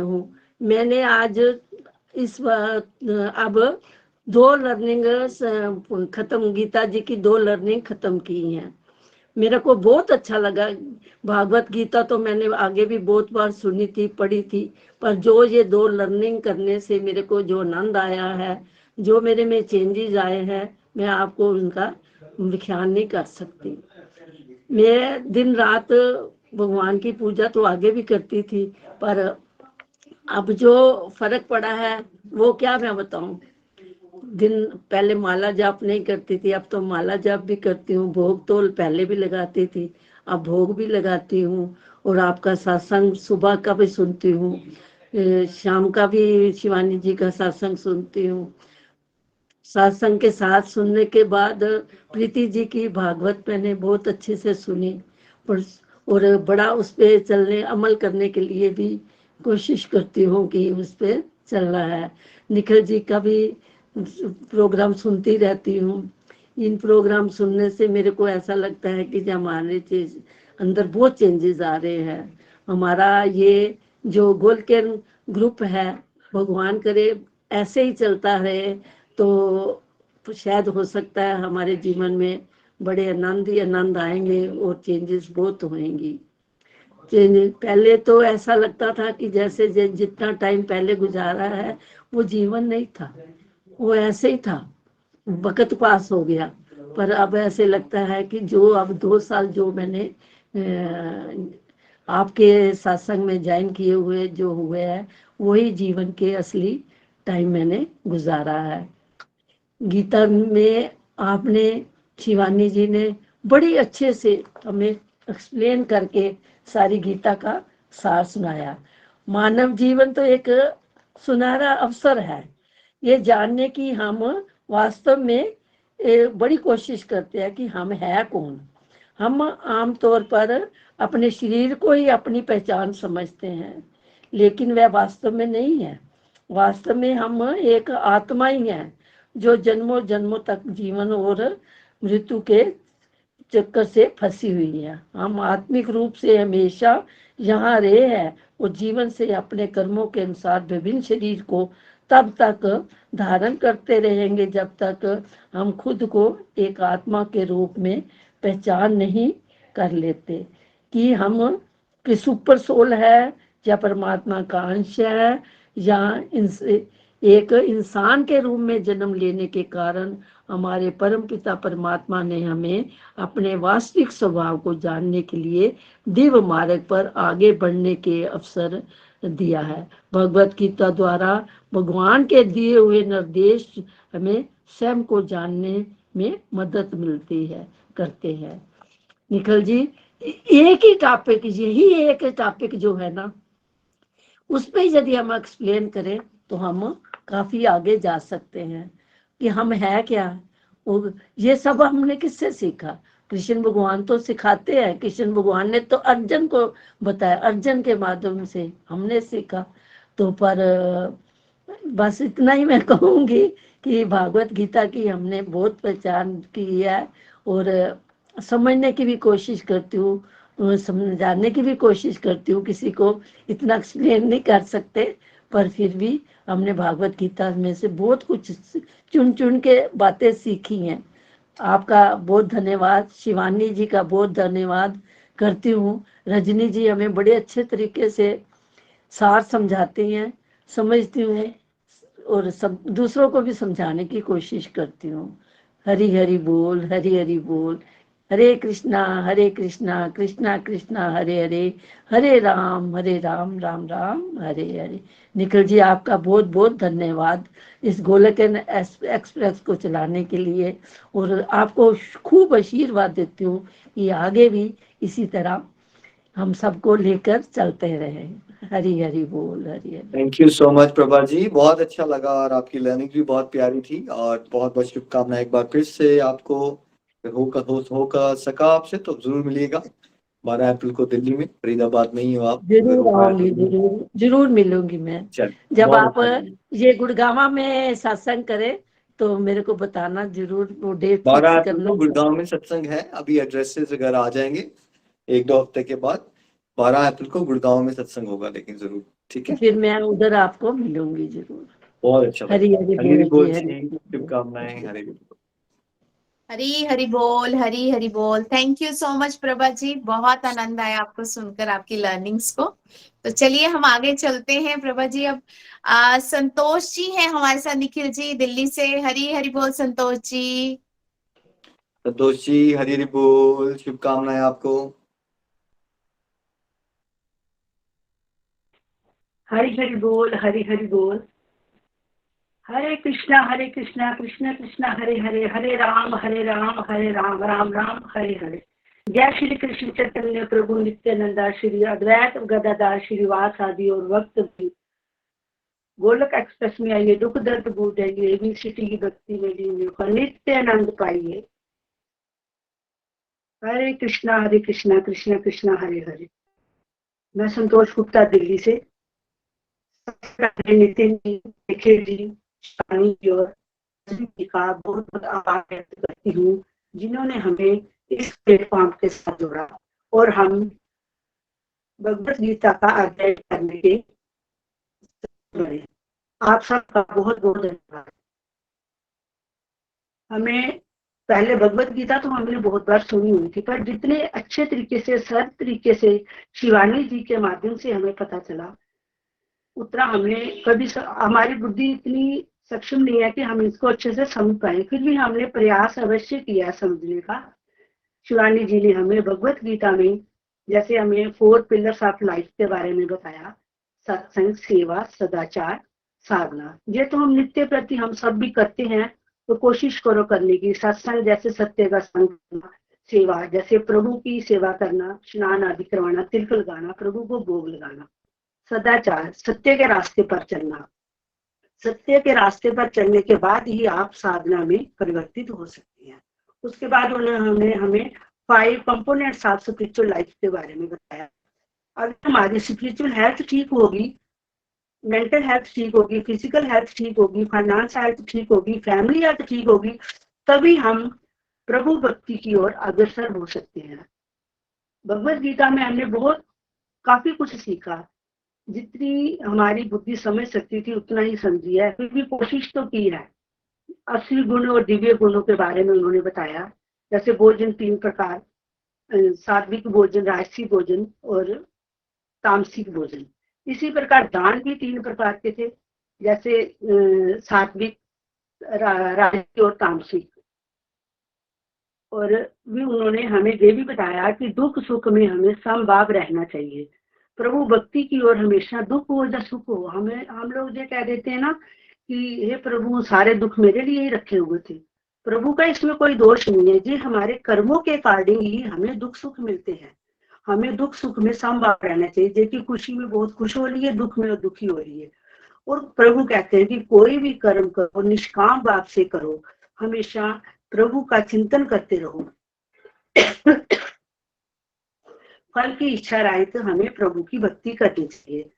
हूँ। मैंने आज इस अब 2 लर्निंग खत्म, गीता जी की 2 लर्निंग खत्म की हैं। मेरे को बहुत अच्छा लगा। भागवत गीता तो मैंने आगे भी बहुत बार सुनी थी, पढ़ी थी, पर जो ये 2 लर्निंग करने से मेरे को जो आनंद आया है, जो मेरे में चेंजेस आए हैं, मैं आपको उनका व्याख्यान नहीं कर सकती। मैं दिन रात भगवान की पूजा तो आगे भी करती थी, पर अब जो फर्क पड़ा है वो क्या मैं बताऊं। दिन पहले माला जाप नहीं करती थी, अब तो माला जाप भी करती हूँ। भोग तो पहले भी लगाती थी, अब भोग भी लगाती हूँ। और आपका सत्संग सुबह का भी सुनती हूँ, शाम का भी शिवानी जी का सत्संग सुनती हूँ। सत्संग के साथ सुनने के बाद प्रीति जी की भागवत मैंने बहुत अच्छे से सुनी, पर और बड़ा उस पे चलने अमल करने के लिए भी कोशिश करती हूँ कि उस पे चलना है। निखिल जी का भी प्रोग्राम सुनती रहती हूँ। इन प्रोग्राम सुनने से मेरे को ऐसा लगता है कि हमारे चीज अंदर बहुत चेंजेस आ रहे हैं। हमारा ये जो गोलकेन ग्रुप है, भगवान करे ऐसे ही चलता रहे तो शायद हो सकता है हमारे जीवन में बड़े आनंद ही आनंद आएंगे और चेंजेस बहुत होंगी। पहले तो ऐसा लगता था कि जैसे जितना टाइम पहले गुजारा है वो जीवन नहीं था, वो ऐसे ही था, वक्त पास हो गया। पर अब ऐसे लगता है कि जो अब 2 साल जो मैंने आपके सत्संग में ज्वाइन किए हुए जो हुए हैं, वही जीवन के असली टाइम मैंने गुजारा है। गीता में आपने, शिवानी जी ने बड़ी अच्छे से हमें एक्सप्लेन करके सारी गीता का सार सुनाया। मानव जीवन तो एक सुनहरा अवसर है, ये जानने की हम वास्तव में बड़ी कोशिश करते हैं कि हम है कौन। हम आमतौर पर अपने शरीर को ही अपनी पहचान समझते हैं, लेकिन वह वास्तव में नहीं है। वास्तव में हम एक आत्मा ही है जो जन्मों जन्मों तक जीवन और मृत्यु के चक्कर से फंसी हुई है। हम आत्मिक रूप से हमेशा यहाँ रहे हैं और जीवन से अपने कर्मों के अनुसार विभिन्न शरीर को तब तक धारण करते रहेंगे जब तक हम खुद को एक आत्मा के रूप में पहचान नहीं कर लेते कि हम कि सुपर सोल है या परमात्मा का अंश है, या एक इंसान के रूप में जन्म लेने के कारण हमारे परम पिता परमात्मा ने हमें अपने वास्तविक स्वभाव को जानने के लिए दिव्य मार्ग पर आगे बढ़ने के अवसर दिया है। भगवत गीता द्वारा भगवान के दिए हुए निर्देश हमें स्वयं को जानने में मदद मिलती है, करते हैं। निखिल जी, एक ही टॉपिक, यही एक टॉपिक जो है ना, उस पे यदि हम एक्सप्लेन करें तो हम काफी आगे जा सकते हैं कि हम है क्या। और ये सब हमने किससे सीखा? कृष्ण भगवान तो सिखाते हैं। कृष्ण भगवान ने तो अर्जुन को बताया, अर्जुन के माध्यम से हमने सीखा। तो पर बस इतना ही मैं कहूंगी कि भागवत गीता की हमने बहुत पहचान की है और समझने की भी कोशिश करती हूँ, समझाने की भी कोशिश करती हूँ। किसी को इतना एक्सप्लेन नहीं कर सकते, पर फिर भी हमने भागवत गीता में से बहुत कुछ चुन चुन के बातें सीखी हैं। आपका बहुत धन्यवाद, शिवानी जी का बहुत धन्यवाद करती हूँ। रजनी जी हमें बड़े अच्छे तरीके से सार समझाती हैं, समझती हूँ और सब दूसरों को भी समझाने की कोशिश करती हूँ। हरि हरि बोल, हरि हरि बोल। हरे कृष्णा कृष्णा कृष्णा हरे हरे, हरे राम राम राम हरे हरे। निखिल जी, आपका बहुत बहुत धन्यवाद इस गोलोकन एक्सप्रेस को चलाने के लिए, और आपको खूब आशीर्वाद देती हूँ कि आगे भी इसी तरह हम सबको लेकर चलते रहे। हरि हरि बोल, Hari Hari. Thank you so much Prabha ji, बहुत अच्छा लगा और आपकी लर्निंग भी बहुत प्यारी थी और बहुत बहुत शुभकामनाएं। एक बार फिर से आपको होकर सका आपसे तो जरूर मिलिएगा 12 अप्रैल को दिल्ली में, फरीदाबाद में ही हो आप। जरूर आऊंगी, जरूर मिलूंगी मैं। जब आप ये गुड़गांव में सत्संग करें तो मेरे को बताना जरूर, वो डेट 12 फिक्स अप्रैल करना। को गुड़गांव में सत्संग है, अभी एड्रेसेस वगैरह आ जाएंगे 1-2 हफ्ते के बाद। 12 अप्रैल को गुड़गांव में सत्संग होगा, लेकिन जरूर, ठीक है? फिर मैं उधर आपको मिलूंगी जरूर। बहुत अच्छा हरि लगा। हरि हरि बोल बोल जी, जी, हरि बोल। शुभकामनाएं। हरि बोल। हरी हरी बोल, हरी हरी बोल। Thank you so much Prabha ji, बहुत आनंद आया आपको सुनकर, आपकी लर्निंग्स को। तो चलिए हम आगे चलते हैं प्रभा जी। अब संतोष जी हैं हमारे साथ, निखिल जी दिल्ली से। हरी हरी बोल संतोष जी। संतोष जी हरी हरी बोल, शुभकामनाएं आपको। हरि हरि बोल, हरि हरि बोल। हरे कृष्णा कृष्णा कृष्णा हरे हरे, हरे राम राम राम हरे हरे। जय श्री कृष्ण चैतन्य प्रभु नित्यानंदा, श्री अद्वैत गदाधर श्रीवास आदि और भक्त भी गोलक एक्सप्रेस में आइए, दुख दर्द भूल जाइए, एबी सिटी की भक्ति में लीजिए और नित्यानंद पाइए। हरे कृष्णा कृष्णा कृष्णा हरे हरे। मैं संतोष गुप्ता दिल्ली से। नितिन जी, निखिल जी, शानी जी और का बहुत बहुत आभार व्यक्त करती हूँ, जिन्होंने हमें इस प्लेटफॉर्म के साथ जोड़ा और हम भगवत गीता का अध्ययन करने के जुड़े। आप सबका बहुत बहुत धन्यवाद। हमें पहले भगवत गीता तो हमने बहुत बार सुनी हुई थी, पर जितने अच्छे तरीके से, सरल तरीके से शिवानी जी के माध्यम से हमें पता चला, उतना हमने कभी हमारी बुद्धि इतनी सक्षम नहीं है कि हम इसको अच्छे से समझ पाए, फिर भी हमने प्रयास अवश्य किया समझने का। शिवानी जी ने हमें भगवत गीता में जैसे हमें 4 पिलर्स ऑफ लाइफ के बारे में बताया, सत्संग, सेवा, सदाचार, साधना। ये तो हम नित्य प्रति हम सब भी करते हैं, तो कोशिश करो करने की। सत्संग जैसे सत्य का संग करना, सेवा जैसे प्रभु की सेवा करना, स्नान आदि करवाना, तिलक लगाना, प्रभु को भोग लगाना। सदाचार सत्य के रास्ते पर चलना। सत्य के रास्ते पर चलने के बाद ही आप साधना में परिवर्तित हो सकते हैं। उसके बाद उन्होंने हमें 5 कंपोनेंट्स ऑफ स्पिरिचुअल लाइफ के बारे में बताया। अगर हमारी स्पिरिचुअल हेल्थ ठीक होगी, मेंटल हेल्थ ठीक होगी, फिजिकल हेल्थ ठीक होगी, फाइनेंस हेल्थ ठीक होगी, फैमिली हेल्थ ठीक होगी, तभी हम प्रभु भक्ति की ओर अग्रसर हो सकते हैं। भगवत गीता में हमने बहुत काफी कुछ सीखा। जितनी हमारी बुद्धि समझ सकती थी उतना ही समझी है, फिर भी कोशिश तो की है। असली गुण और दिव्य गुणों के बारे में उन्होंने बताया, जैसे भोजन 3 प्रकार, सात्विक भोजन, राजसी भोजन और तामसिक भोजन। इसी प्रकार दान भी 3 प्रकार के थे, जैसे सात्विक, राजसी और तामसिक। और भी उन्होंने हमें ये भी बताया कि दुख सुख में हमें समभाव रहना चाहिए। प्रभु भक्ति की ओर हमेशा दुख हो या सुख हो, हम लोग ये कह देते हैं ना कि हे प्रभु सारे दुख मेरे लिए ही रखे हुए थे। प्रभु का इसमें कोई दोष नहीं है जी, हमारे कर्मों के अकॉर्डिंग ही हमें दुख सुख मिलते हैं। हमें दुख सुख में समभाव रहना चाहिए, जैसे खुशी में बहुत खुश हो रही है, दुख में दुखी हो रही है। और प्रभु कहते हैं कि कोई भी कर्म करो निष्काम भाव से करो, हमेशा प्रभु का चिंतन करते रहो। फल की इच्छा रहे तो हमें प्रभु की भक्ति करनी चाहिए।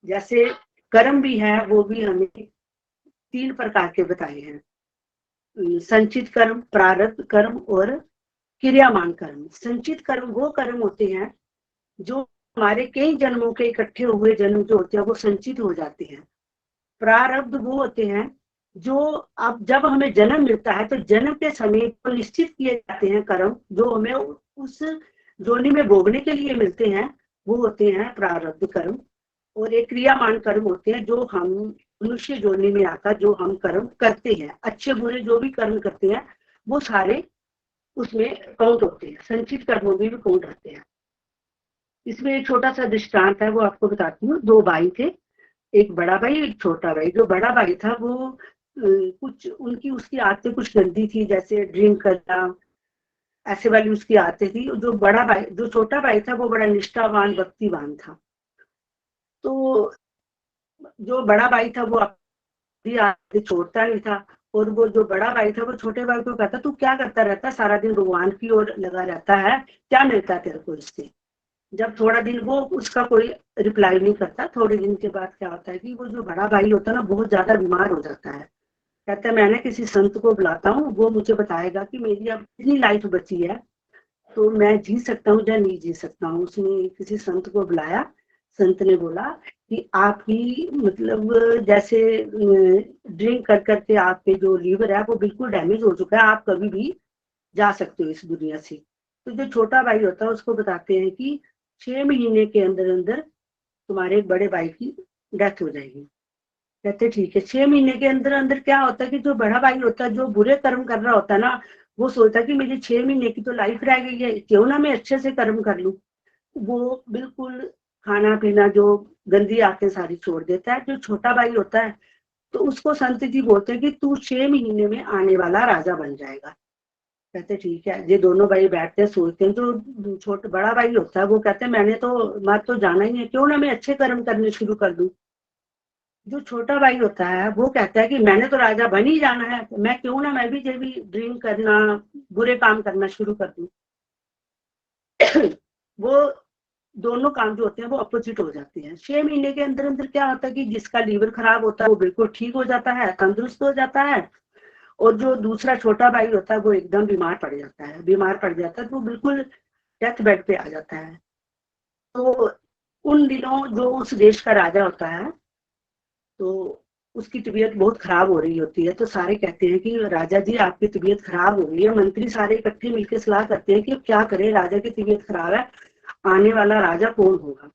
जैसे कर्म भी है, वो भी हमें 3 प्रकार के बताए हैं, संचित कर्म, प्रारब्ध कर्म और क्रियामान कर्म। संचित कर्म वो कर्म होते हैं जो हमारे कई जन्मों के इकट्ठे हुए जन्म जो होते हैं वो संचित हो जाते हैं। प्रारब्ध वो होते हैं जो अब जब हमें जन्म मिलता है तो जन्म के समय तो निश्चित किए जाते हैं कर्म, जो हमें उस जोनि में भोगने के लिए मिलते हैं, वो होते हैं प्रारब्ध कर्म। और एक क्रियामान कर्म होते हैं जो हम मनुष्य जोनि में आकर जो हम कर्म करते हैं, अच्छे बुरे जो भी कर्म करते हैं वो सारे उसमें काउंट होते हैं, संचित कर्मों में भी काउंट होते हैं। इसमें एक छोटा सा दृष्टांत है, वो आपको बताती हूँ। 2 भाई थे, एक बड़ा भाई एक छोटा भाई। जो बड़ा भाई था वो कुछ उसकी आदतें कुछ गंदी थी, जैसे ड्रिंक करना, ऐसे वाली उसकी आदतें थी। जो छोटा भाई था वो बड़ा निष्ठावान भक्तिवान था। तो जो बड़ा भाई था वो अपनी आदतें छोड़ता नहीं था, और वो जो बड़ा भाई था वो छोटे भाई को कहता, तू क्या करता रहता, सारा दिन भगवान की ओर लगा रहता है, क्या मिलता है तेरे को इससे। जब थोड़ा दिन वो उसका कोई रिप्लाई नहीं करता, थोड़े दिन के बाद क्या होता है कि वो जो बड़ा भाई होता है ना बहुत ज्यादा बीमार हो जाता है। कहता है मैंने किसी संत को बुलाता हूँ, वो मुझे बताएगा कि मेरी अब कितनी लाइफ बची है, तो मैं जी सकता हूँ या नहीं जी सकता हूँ। उसने किसी संत को बुलाया, संत ने बोला कि आपकी मतलब जैसे ड्रिंक कर करके आपके जो लीवर है वो बिल्कुल डैमेज हो चुका है, आप कभी भी जा सकते हो इस दुनिया से। तो जो छोटा भाई होता है उसको बताते हैं कि 6 महीने के अंदर अंदर तुम्हारे बड़े भाई की डेथ हो जाएगी। कहते ठीक है। 6 महीने के अंदर अंदर क्या होता है कि जो बड़ा भाई होता है, जो बुरे कर्म कर रहा होता है ना, वो सोचता है कि मेरी 6 महीने की तो लाइफ रह गई है, क्यों ना मैं अच्छे से कर्म कर लूं। वो बिल्कुल खाना पीना जो गंदी आदतें सारी छोड़ देता है। जो छोटा भाई होता है तो उसको संत जी बोलते हैं कि तू 6 महीने में आने वाला राजा बन जाएगा। कहते ठीक है। ये दोनों भाई बैठते हैं, सोचते हैं। जो छोटा बड़ा भाई होता है वो कहते हैं मैंने तो मर तो जाना ही है, क्यों ना मैं अच्छे कर्म करने शुरू कर दूं। जो छोटा भाई होता है वो कहता है कि मैंने तो राजा बन ही जाना है, तो मैं क्यों ना मैं भी जब भी ड्रिंक करना, बुरे काम करना शुरू कर दूं। वो दोनों काम जो होते हैं वो अपोजिट हो जाते हैं। 6 महीने के अंदर अंदर क्या होता है कि जिसका लीवर खराब होता है वो बिल्कुल ठीक हो जाता है, तंदुरुस्त हो जाता है। और जो दूसरा छोटा भाई होता है वो एकदम बीमार पड़ जाता है। बीमार पड़ जाता है तो वो बिल्कुल डेथ बेड पे आ जाता है। तो उन दिनों जो उस देश का राजा होता है तो उसकी तबीयत बहुत खराब हो रही होती है। तो सारे कहते हैं कि राजा जी आपकी तबीयत खराब हो रही है। मंत्री सारे इकट्ठे मिलकर सलाह करते हैं कि क्या करें, राजा की तबीयत खराब है, आने वाला राजा कौन होगा।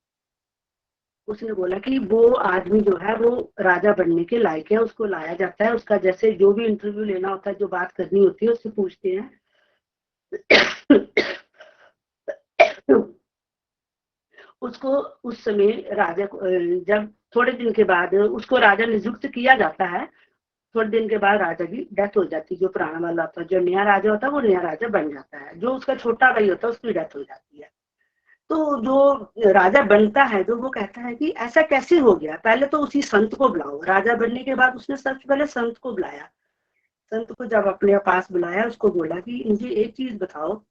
उसने बोला कि वो आदमी जो है वो राजा बनने के लायक है, उसको लाया जाता है। उसका जैसे जो भी इंटरव्यू लेना होता है, जो बात करनी होती है उससे पूछते हैं। उसको उस समय राजा को जब थोड़े दिन के बाद उसको राजा नियुक्त किया जाता है, थोड़े दिन के बाद राजा की डेथ हो जाती है। जो पुराना वाला होता है, जो नया राजा होता है वो नया राजा बन जाता है। जो उसका छोटा भाई होता है उसकी डेथ हो जाती है। तो जो राजा बनता है जो वो कहता है कि ऐसा कैसे हो गया। पहले तो उसी संत को बुलाओ। राजा बनने के बाद उसने सबसे पहले संत को बुलाया। संत को जब अपने पास बुलाया उसको बोला कि मुझे एक चीज बताओ,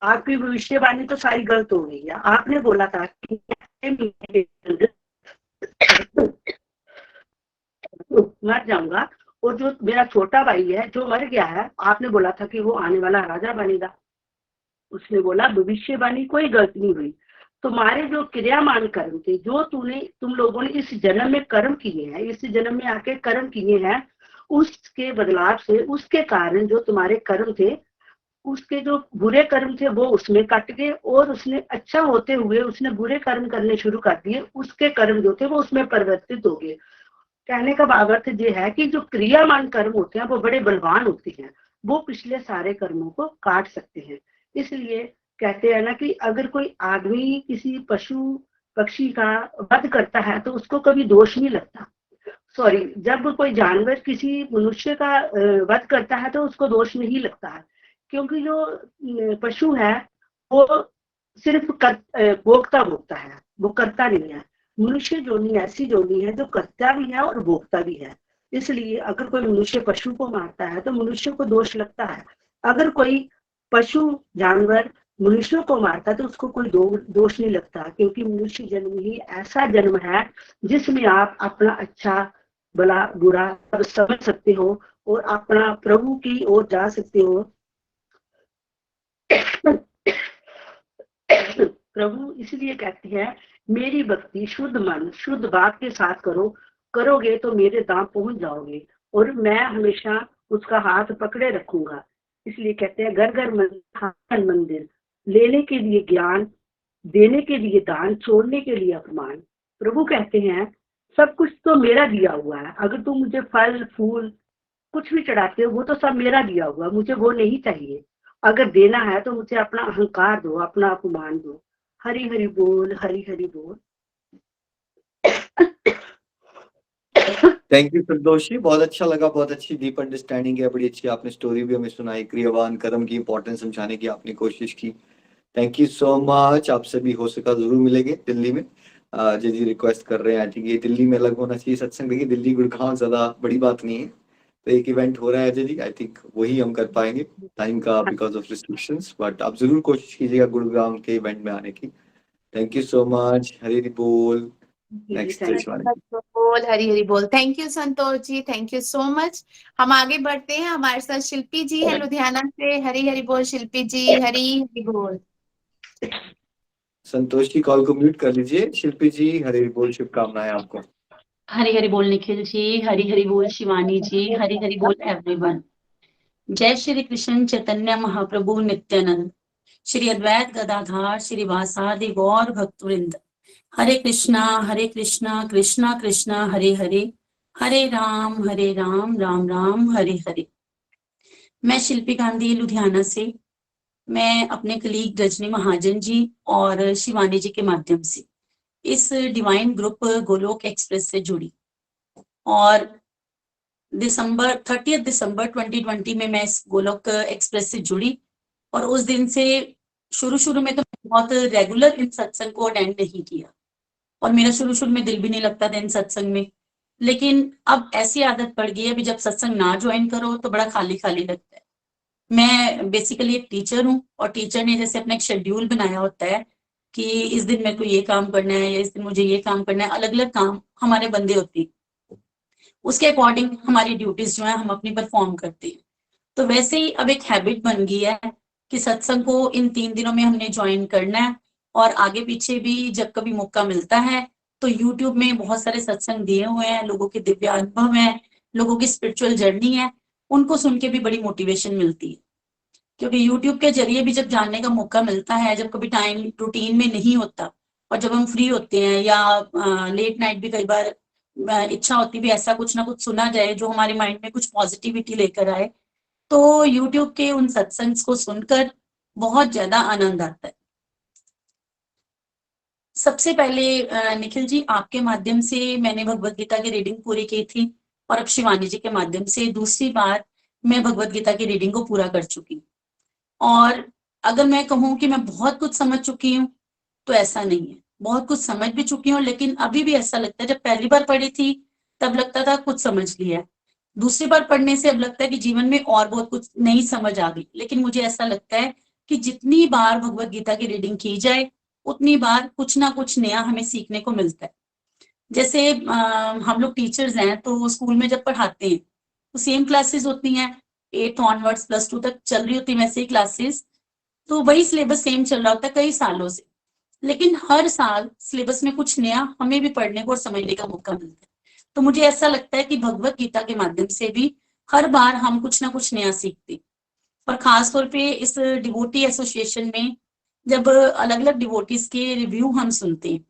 आपकी भविष्यवाणी तो सारी गलत हो गई है। आपने बोला था कि मर जाऊंगा, और जो मेरा छोटा भाई है जो मर गया है, आपने बोला था कि वो आने वाला राजा बनेगा। उसने बोला भविष्यवाणी कोई गलत नहीं हुई, तुम्हारे जो क्रियामान कर्म थे, जो तुम लोगों ने इस जन्म में कर्म किए हैं, इस जन्म में आके कर्म किए हैं, उसके बदलाव से, उसके कारण जो तुम्हारे कर्म थे, उसके जो बुरे कर्म थे वो उसमें कट गए, और उसने अच्छा होते हुए उसने बुरे कर्म करने शुरू कर दिए, उसके कर्म जो थे वो उसमें परिवर्तित हो गए। कहने का भावार्थ ये है कि जो क्रियामान कर्म होते हैं वो बड़े बलवान होते हैं, वो पिछले सारे कर्मों को काट सकते हैं। इसलिए कहते हैं ना कि अगर कोई आदमी किसी पशु पक्षी का वध करता है तो उसको कभी दोष नहीं लगता। सॉरी, जब कोई जानवर किसी मनुष्य का वध करता है तो उसको दोष नहीं लगता है, क्योंकि जो पशु है वो सिर्फ भोगता भोगता है, वो करता नहीं है। मनुष्य जोनी ऐसी जोनी है जो करता भी है और भोगता भी है। इसलिए अगर कोई मनुष्य पशु को मारता है तो मनुष्य को दोष लगता है। अगर कोई पशु जानवर मनुष्यों को मारता है तो उसको कोई दोष नहीं लगता, क्योंकि मनुष्य जन्म ही ऐसा जन्म है जिसमें आप अपना अच्छा भला बुरा सब समझ सकते हो और अपना प्रभु की ओर जा सकते हो। प्रभु इसलिए कहते हैं मेरी भक्ति शुद्ध मन शुद्ध बात के साथ करो, करोगे तो मेरे धाम पहुंच जाओगे, और मैं हमेशा उसका हाथ पकड़े रखूंगा। इसलिए कहते हैं घर घर मंदिर, लेने के लिए ज्ञान, देने के लिए दान, छोड़ने के लिए अपमान। प्रभु कहते हैं सब कुछ तो मेरा दिया हुआ है, अगर तुम मुझे फल फूल कुछ भी चढ़ाते हो वो तो सब मेरा दिया हुआ, मुझे वो नहीं चाहिए। अगर देना है तो मुझे अपना अहंकार दो, अपना अपमान दो। हरि हरि बोल, हरि हरि बोल। थैंक यू संतोष जी, बहुत अच्छा लगा, बहुत अच्छी डीप अंडरस्टैंडिंग है, बड़ी अच्छी आपने स्टोरी भी हमें सुनाई, क्रियावान कर्म की इंपॉर्टेंस समझाने की आपने कोशिश की। Thank you so much. आपसे भी हो सका जरूर मिलेंगे दिल्ली में। जय जी रिक्वेस्ट कर रहे हैं, आई थिंक ये दिल्ली में अलग होना चाहिए सत्संग। देखिए दिल्ली गुड़गांव ज्यादा बड़ी बात नहीं है, तो एक इवेंट हो रहा है अजय जी, आई थिंक वही हम कर पाएंगे टाइम का बिकॉज ऑफ रिस्ट्रिक्शंस, बट आप जरूर कोशिश कीजिएगा गुड़गांव के इवेंट में आने की। Thank you so much. Hari Hari बोल। नेक्स्ट बोल, हरी हरी बोल। Thank you Santosh ji, thank you so much. हम आगे बढ़ते हैं, हमारे साथ शिल्पी जी है लुधियाना से। हरी हरी बोल शिल्पी जी, हरी हरी बोल। संतोष जी कॉल को म्यूट कर लीजिए। शिल्पी जी हरे हरि बोल, शुभकामनाएं आपको। हरी हरी बोल निखिल जी, हरी हरी बोल शिवानी जी, हरी हरी बोल एवरीवन। जय श्री कृष्ण चैतन्य महाप्रभु नित्यानंद, श्री अद्वैत गदाधार श्री वासादि गौर भक्तवृंद। हरे कृष्णा कृष्णा कृष्णा हरे हरे, हरे राम राम राम हरे हरे। मैं शिल्पी गांधी लुधियाना से, मैं अपने कलीग रजनी महाजन जी और शिवानी जी के माध्यम से इस डिवाइन ग्रुप गोलोक एक्सप्रेस से जुड़ी, और 30 दिसंबर 2020 में मैं इस गोलोक एक्सप्रेस से जुड़ी। और उस दिन से शुरू में तो बहुत रेगुलर इन सत्संग को अटेंड नहीं किया, और मेरा शुरू में दिल भी नहीं लगता था इन सत्संग में। लेकिन अब ऐसी आदत पड़ गई है, अभी जब सत्संग ना ज्वाइन करो तो बड़ा खाली खाली लगता है। मैं बेसिकली एक टीचर हूँ, और टीचर ने जैसे अपना एक शेड्यूल बनाया होता है कि इस दिन मेरे को ये काम करना है या इस दिन मुझे ये काम करना है, अलग अलग काम हमारे बंदे होती है, उसके अकॉर्डिंग हमारी ड्यूटीज जो है हम अपनी परफॉर्म करते हैं। तो वैसे ही अब एक हैबिट बन गई है कि सत्संग को इन 3 दिनों में हमने ज्वाइन करना है, और आगे पीछे भी जब कभी मौका मिलता है तो यूट्यूब में बहुत सारे सत्संग दिए हुए हैं, लोगों के दिव्य अनुभव है, लोगों की स्पिरिचुअल जर्नी है, उनको सुन के भी बड़ी मोटिवेशन मिलती है। क्योंकि यूट्यूब के जरिए भी जब जानने का मौका मिलता है, जब कभी टाइम रूटीन में नहीं होता और जब हम फ्री होते हैं, या लेट नाइट भी कई बार इच्छा होती भी ऐसा कुछ ना कुछ सुना जाए जो हमारे माइंड में कुछ पॉजिटिविटी लेकर आए, तो यूट्यूब के उन सत्संग को सुनकर बहुत ज्यादा आनंद आता है। सबसे पहले निखिल जी आपके माध्यम से मैंने भगवत गीता की रीडिंग पूरी की थी, और अब शिवानी जी के माध्यम से दूसरी बार मैं भगवत गीता की रीडिंग को पूरा कर चुकी। और अगर मैं कहूँ कि मैं बहुत कुछ समझ चुकी हूँ तो ऐसा नहीं है, बहुत कुछ समझ भी चुकी हूँ, लेकिन अभी भी ऐसा लगता है, जब पहली बार पढ़ी थी तब लगता था कुछ समझ लिया, दूसरी बार पढ़ने से अब लगता है कि जीवन में और बहुत कुछ नहीं समझ आ गई। लेकिन मुझे ऐसा लगता है कि जितनी बार भगवत गीता की रीडिंग की जाए उतनी बार कुछ ना कुछ नया हमें सीखने को मिलता है। जैसे हम लोग टीचर्स हैं तो स्कूल में जब पढ़ाते हैं तो सेम क्लासेस होती हैं, 8 ऑनवर्ड्स +2 तक चल रही होती है वैसे ही क्लासेस, तो वही सिलेबस सेम चल रहा होता है कई सालों से, लेकिन हर साल सिलेबस में कुछ नया हमें भी पढ़ने को और समझने का मौका मिलता है। तो मुझे ऐसा लगता है कि भगवत गीता के माध्यम से भी हर बार हम कुछ ना कुछ नया सीखते हैं। और खासतौर पे इस डिवोटी एसोसिएशन में जब अलग अलग डिवोटीज के रिव्यू हम सुनते हैं,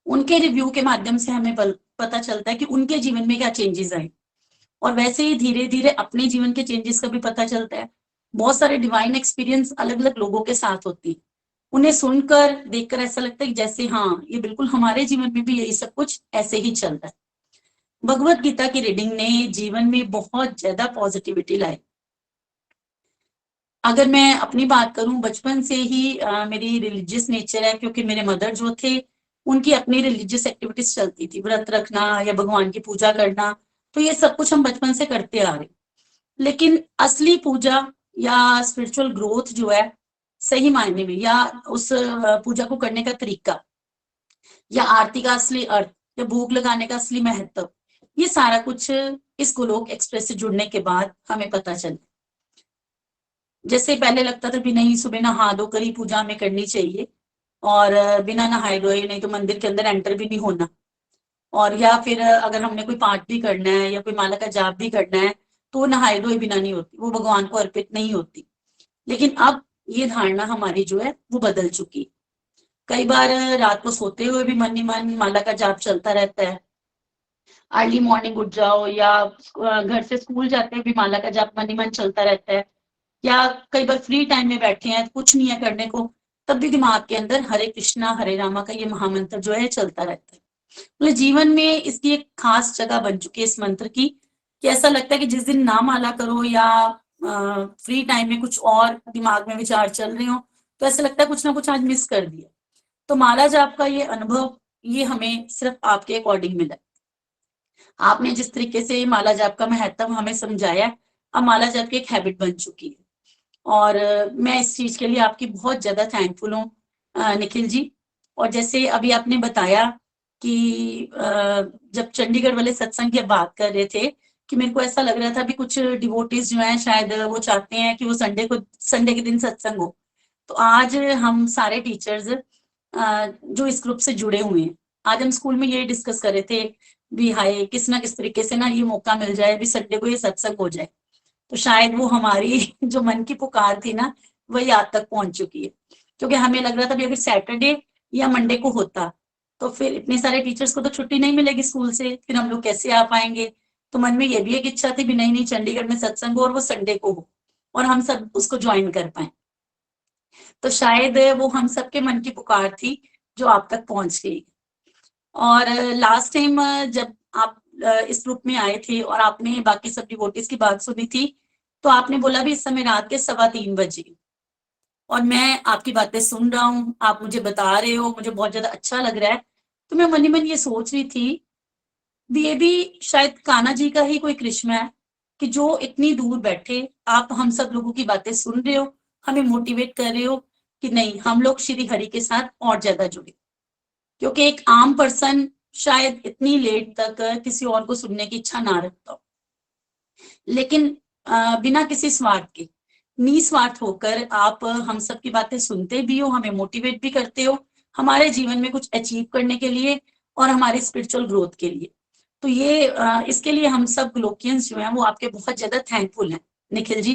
उनके रिव्यू के माध्यम से हमें पता चलता है कि उनके जीवन में क्या चेंजेस आए, और वैसे ही धीरे धीरे अपने जीवन के चेंजेस का भी पता चलता है। बहुत सारे डिवाइन एक्सपीरियंस अलग अलग लोगों के साथ होती है, उन्हें सुनकर देखकर ऐसा लगता है कि जैसे हाँ ये बिल्कुल हमारे जीवन में भी यही सब कुछ ऐसे ही चल रहा है। भगवत गीता की रीडिंग ने जीवन में बहुत ज्यादा पॉजिटिविटी लाई। अगर मैं अपनी बात करूं, बचपन से ही मेरी रिलीजियस नेचर है, क्योंकि मेरे मदर जो थे उनकी अपनी रिलीजियस एक्टिविटीज चलती थी, व्रत रखना या भगवान की पूजा करना, तो ये सब कुछ हम बचपन से करते आ रहे। लेकिन असली पूजा या स्पिरिचुअल ग्रोथ जो है सही मायने में, या उस पूजा को करने का तरीका, या आरती का असली अर्थ, या भोग लगाने का असली महत्व, ये सारा कुछ इस गोलोक एक्सप्रेस से जुड़ने के बाद हमें पता चला। जैसे पहले लगता था भी नहीं सुबह नहा धो कर ही पूजा हमें करनी चाहिए, और बिना नहाए धोए नहीं तो मंदिर के अंदर एंटर भी नहीं होना, और या फिर अगर हमने कोई पाठ भी करना है या कोई माला का जाप भी करना है तो नहाए धोए बिना नहीं होती, वो भगवान को अर्पित नहीं होती। लेकिन अब ये धारणा हमारी जो है वो बदल चुकी। कई बार रात को सोते हुए भी मन ही मन माला का जाप चलता रहता है, अर्ली मॉर्निंग उठ जाओ या घर से स्कूल जाते हुए भी माला का जाप मन ही मन चलता रहता है, या कई बार फ्री टाइम में बैठे हैं कुछ नहीं है करने को, तब भी दिमाग के अंदर हरे कृष्णा हरे रामा का ये महामंत्र जो है चलता रहता है। मतलब जीवन में इसकी एक खास जगह बन चुकी है इस मंत्र की, कि ऐसा लगता है कि जिस दिन ना माला करो या फ्री टाइम में कुछ और दिमाग में विचार चल रहे हो तो ऐसा लगता है कुछ ना कुछ आज मिस कर दिया। तो माला जाप का ये अनुभव ये हमें सिर्फ आपके अकॉर्डिंग मिला। आपने जिस तरीके से माला जाप का महत्व हमें समझाया, अब माला जाप की एक हैबिट बन चुकी है, और मैं इस चीज के लिए आपकी बहुत ज्यादा थैंकफुल हूँ निखिल जी। और जैसे अभी आपने बताया कि जब चंडीगढ़ वाले सत्संग की बात कर रहे थे कि मेरे को ऐसा लग रहा था भी कुछ डिवोटीज जो हैं शायद वो चाहते हैं कि वो संडे के दिन सत्संग हो, तो आज हम सारे टीचर्स जो इस ग्रुप से जुड़े हुए हैं। आज हम स्कूल में ये डिस्कस कर रहे थे भी हाय किस ना किस तरीके से ना ये मौका मिल जाए भी संडे को ये सत्संग हो जाए, तो शायद वो हमारी जो मन की पुकार थी ना वही आज तक पहुंच चुकी है। क्योंकि हमें लग रहा था भी अगर सैटरडे या मंडे को होता तो फिर इतने सारे टीचर्स को तो छुट्टी नहीं मिलेगी स्कूल से, फिर हम लोग कैसे आ पाएंगे। तो मन में ये भी एक इच्छा थी भी नहीं चंडीगढ़ में सत्संग हो और वो संडे को हो और हम सब उसको ज्वाइन कर पाए। तो शायद वो हम सबके मन की पुकार थी जो आप तक पहुंच गई। और लास्ट टाइम जब आप इस ग्रुप में आए थे और आपने बाकी सब डिवोटीज की बात सुनी थी तो आपने बोला भी इस समय रात के 3:15 बजे और मैं आपकी बातें सुन रहा हूँ, आप मुझे बता रहे हो, मुझे बहुत ज्यादा अच्छा लग रहा है। तो मैं मन ही मन ये सोच रही थी ये भी शायद कान्हा जी का ही कोई करिश्मा है कि जो इतनी दूर बैठे आप हम सब लोगों की बातें सुन रहे हो, हमें मोटिवेट कर रहे हो कि नहीं हम लोग श्री हरि के साथ और ज्यादा जुड़े। क्योंकि एक आम पर्सन शायद इतनी लेट तक किसी और को सुनने की इच्छा ना रखता हो, लेकिन बिना किसी स्वार्थ के निस्वार्थ होकर आप हम सब की बातें सुनते भी हो, हमें मोटिवेट भी करते हो हमारे जीवन में कुछ अचीव करने के लिए और हमारे स्पिरिचुअल ग्रोथ के लिए। तो ये इसके लिए हम सब ग्लोकियंस जो हैं वो आपके बहुत ज्यादा थैंकफुल हैं निखिल जी,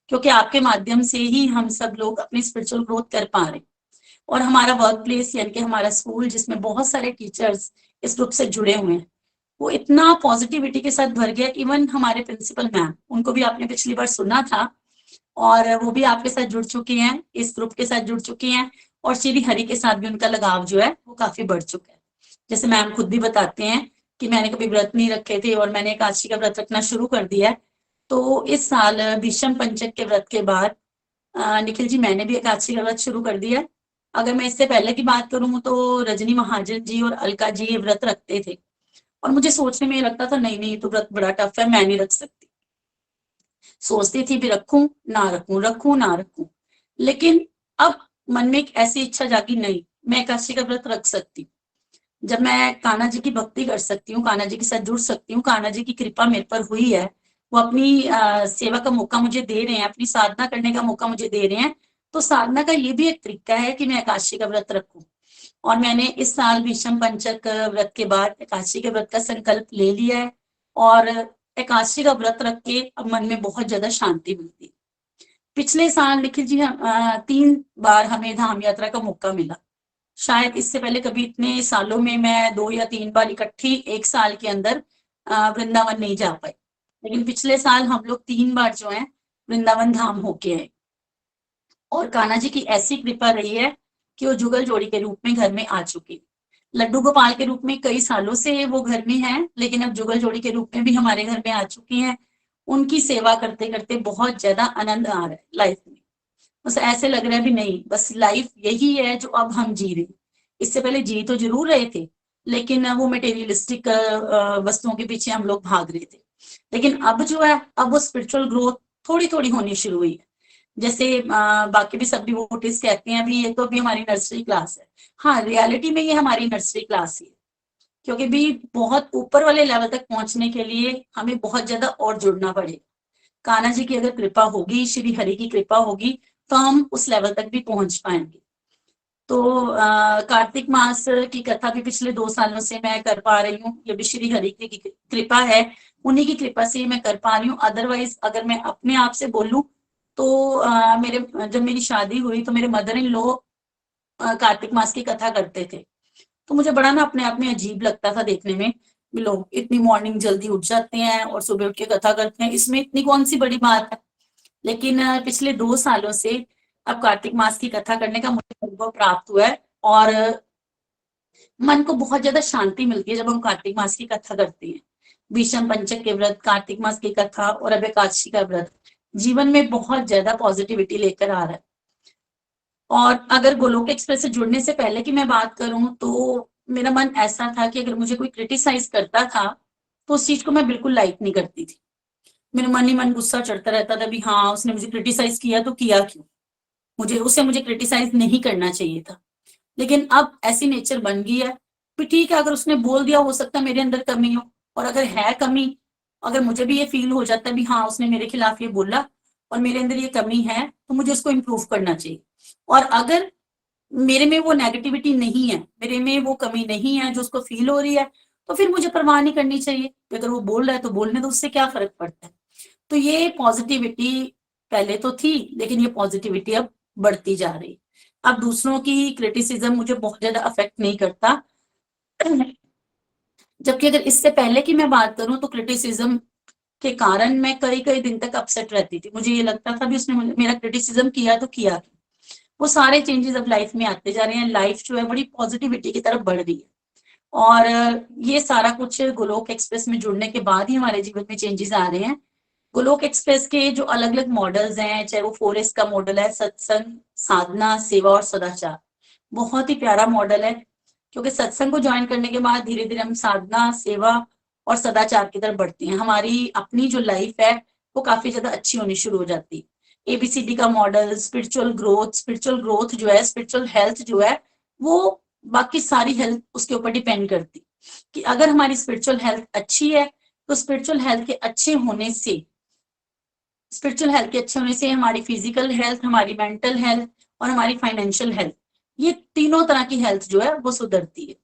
क्योंकि आपके माध्यम से ही हम सब लोग अपनी स्पिरिचुअल ग्रोथ कर पा रहे हैं। और हमारा वर्क प्लेस यानी कि हमारा स्कूल जिसमें बहुत सारे टीचर्स इस ग्रुप से जुड़े हुए हैं वो इतना पॉजिटिविटी के साथ भर गया। इवन हमारे प्रिंसिपल मैम, उनको भी आपने पिछली बार सुना था और वो भी आपके साथ जुड़ चुकी हैं, इस ग्रुप के साथ जुड़ चुकी हैं और श्री हरि के साथ भी उनका लगाव जो है वो काफी बढ़ चुका है। जैसे मैम खुद भी बताते हैं कि मैंने कभी व्रत नहीं रखे थे और मैंने एकादशी का व्रत रखना शुरू कर दिया है। तो इस साल भीष्म पंचक के व्रत के बाद निखिल जी मैंने भी एकादशी का व्रत शुरू कर दिया है। अगर मैं इससे पहले की बात करूं तो रजनी महाजन जी और अलका जी ये व्रत रखते थे और मुझे सोचने में लगता था नहीं तो व्रत बड़ा टफ है, मैं नहीं रख सकती। सोचती थी भी रखूं ना रखूं, रखूं ना रखूं, लेकिन अब मन में एक ऐसी इच्छा जागी नहीं मैं एकादशी का व्रत रख सकती। जब मैं कान्हा जी की भक्ति कर सकती हूँ, कान्हा जी के साथ जुड़ सकती हूँ, कान्हा जी की कृपा मेरे पर हुई है, वो अपनी सेवा का मौका मुझे दे रहे हैं, अपनी साधना करने का मौका मुझे दे रहे हैं, तो साधना का ये भी एक तरीका है कि मैं एकादशी का व्रत रखूं। और मैंने इस साल भीष्म पंचक व्रत के बाद एकादशी के व्रत का संकल्प ले लिया है और एकादशी का व्रत रख के अब मन में बहुत ज्यादा शांति मिलती है। पिछले साल निखिल जी 3 बार हमें धाम यात्रा का मौका मिला। शायद इससे पहले कभी इतने सालों में मैं 2 या 3 बार इकट्ठी एक साल के अंदर वृंदावन नहीं जा पाई, लेकिन पिछले साल हम लोग 3 बार जो है वृंदावन धाम होके आए और कान्हा जी की ऐसी कृपा रही है कि वो जुगल जोड़ी के रूप में घर में आ चुकी। लड्डू गोपाल के रूप में कई सालों से वो घर में है, लेकिन अब जुगल जोड़ी के रूप में भी हमारे घर में आ चुकी हैं। उनकी सेवा करते करते बहुत ज्यादा आनंद आ रहा है लाइफ में। बस ऐसे लग रहा है भी नहीं बस लाइफ यही है जो अब हम जी रहे हैं। इससे पहले जी तो जरूर रहे थे लेकिन वो मटेरियलिस्टिक वस्तुओं के पीछे हम लोग भाग रहे थे, लेकिन अब जो है अब वो स्पिरिचुअल ग्रोथ थोड़ी थोड़ी होनी शुरू हुई है। जैसे बाकी भी सब डिवोटीज कहते हैं अभी ये तो अभी हमारी नर्सरी क्लास है। हाँ, रियलिटी में ये हमारी नर्सरी क्लास ही है, क्योंकि भी बहुत ऊपर वाले लेवल तक पहुंचने के लिए हमें बहुत ज्यादा और जुड़ना पड़ेगा। कान्हा जी की अगर कृपा होगी, श्री हरि की कृपा होगी तो हम उस लेवल तक भी पहुंच पाएंगे। तो कार्तिक मास की कथा भी पिछले 2 सालों से मैं कर पा रही हूँ, ये भी श्री हरि की कृपा है, उन्हीं की कृपा से मैं कर पा रही हूँ। अदरवाइज अगर मैं अपने आप से बोलूं तो जब मेरी शादी हुई तो मेरे मदर इन लॉ कार्तिक मास की कथा करते थे, तो मुझे बड़ा ना अपने आप में अजीब लगता था देखने में, लोग इतनी मॉर्निंग जल्दी उठ जाते हैं और सुबह उठ के कथा करते हैं, इसमें इतनी कौन सी बड़ी बात है। लेकिन पिछले 2 सालों से अब कार्तिक मास की कथा करने का मुझे अनुभव प्राप्त हुआ है और मन को बहुत ज्यादा शांति मिलती है जब हम कार्तिक मास की कथा करते हैं। भीष्म पंचक के व्रत, कार्तिक मास की कथा और अब एकादशी का व्रत जीवन में बहुत ज्यादा पॉजिटिविटी लेकर आ रहा है। और अगर गोलोक एक्सप्रेस से जुड़ने से पहले की मैं बात करूं तो मेरा मन ऐसा था कि अगर मुझे कोई क्रिटिसाइज करता था तो उस चीज को मैं बिल्कुल लाइक नहीं करती थी। मेरे मन ही मन गुस्सा चढ़ता रहता था भी हाँ उसने मुझे क्रिटिसाइज किया तो किया क्यों, मुझे क्रिटिसाइज नहीं करना चाहिए था। लेकिन अब ऐसी नेचर बन गई है भी ठीक है, अगर उसने बोल दिया हो सकता है मेरे अंदर कमी हो, और अगर है कमी, अगर मुझे भी ये फील हो जाता है भी हाँ उसने मेरे खिलाफ ये बोला और मेरे अंदर ये कमी है तो मुझे उसको इम्प्रूव करना चाहिए। और अगर मेरे में वो नेगेटिविटी नहीं है, मेरे में वो कमी नहीं है जो उसको फील हो रही है, तो फिर मुझे परवाह नहीं करनी चाहिए। अगर वो बोल रहा है तो बोलने दो, उससे क्या फर्क पड़ता है। तो ये पॉजिटिविटी पहले तो थी, लेकिन ये पॉजिटिविटी अब बढ़ती जा रही। अब दूसरों की क्रिटिसिज्म मुझे बहुत ज्यादा अफेक्ट नहीं करता, जबकि अगर इससे पहले की मैं बात करूं तो क्रिटिसिज्म के कारण मैं कई कई दिन तक अपसेट रहती थी। मुझे ये लगता था भी उसने मेरा क्रिटिसिज्म किया तो किया क्या। वो सारे चेंजेस अब लाइफ में आते जा रहे हैं, लाइफ जो है बड़ी पॉजिटिविटी की तरफ बढ़ रही है। और ये सारा कुछ गोलोक एक्सप्रेस में जुड़ने के बाद ही हमारे जीवन में चेंजेस आ रहे हैं। गोलोक एक्सप्रेस के जो अलग अलग मॉडल्स हैं, चाहे वो 4S का मॉडल है, सत्संग, साधना, सेवा और सदाचार, बहुत ही प्यारा मॉडल है। क्योंकि सत्संग को ज्वाइन करने के बाद धीरे धीरे हम साधना, सेवा और सदाचार की तरफ बढ़ते हैं। हमारी अपनी जो लाइफ है वो काफी ज्यादा अच्छी होनी शुरू हो जाती है। ABCD का मॉडल, स्पिरिचुअल ग्रोथ जो है, स्पिरिचुअल हेल्थ जो है, वो बाकी सारी हेल्थ उसके ऊपर डिपेंड करती कि अगर हमारी स्पिरिचुअल हेल्थ अच्छी है तो स्पिरिचुअल हेल्थ के अच्छे होने से हमारी फिजिकल हेल्थ, हमारी मेंटल हेल्थ और हमारी फाइनेंशियल हेल्थ, ये तीनों तरह की हेल्थ जो है वो सुधरती है।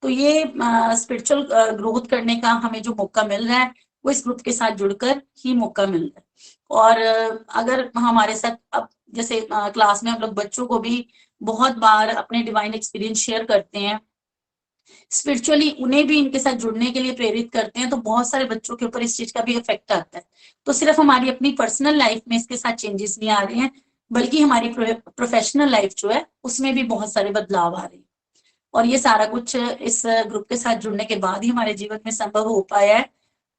तो ये स्पिरिचुअल ग्रोथ करने का हमें जो मौका मिल रहा है वो इस ग्रुप के साथ जुड़कर ही मौका मिल रहा है। और अगर हमारे साथ अब जैसे क्लास में हम लोग बच्चों को भी बहुत बार अपने डिवाइन एक्सपीरियंस शेयर करते हैं, स्पिरिचुअली उन्हें भी इनके साथ जुड़ने के लिए प्रेरित करते हैं, तो बहुत सारे बच्चों के ऊपर इस चीज का भी इफेक्ट आता है। तो सिर्फ हमारी अपनी पर्सनल लाइफ में इसके साथ चेंजेस नहीं आ रहे हैं, बल्कि हमारी प्रोफेशनल लाइफ जो है उसमें भी बहुत सारे बदलाव आ रहे हैं। और ये सारा कुछ इस ग्रुप के साथ जुड़ने के बाद ही हमारे जीवन में संभव हो पाया है।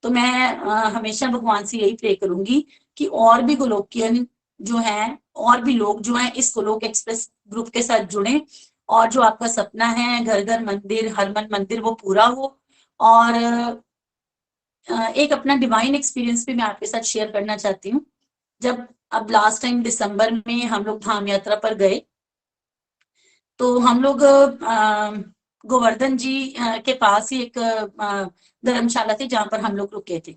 तो मैं हमेशा भगवान से यही प्रे करूंगी कि और भी गोलोकियन जो हैं, और भी लोग जो हैं इस गोलोक एक्सप्रेस ग्रुप के साथ जुड़े, और जो आपका सपना है घर घर मंदिर, हर मन मंदिर, वो पूरा हो। और एक अपना डिवाइन एक्सपीरियंस भी मैं आपके साथ शेयर करना चाहती हूँ। जब अब लास्ट टाइम दिसंबर में हम लोग धाम यात्रा पर गए, तो हम लोग गोवर्धन जी के पास ही एक धर्मशाला थी जहां पर हम लोग रुके थे।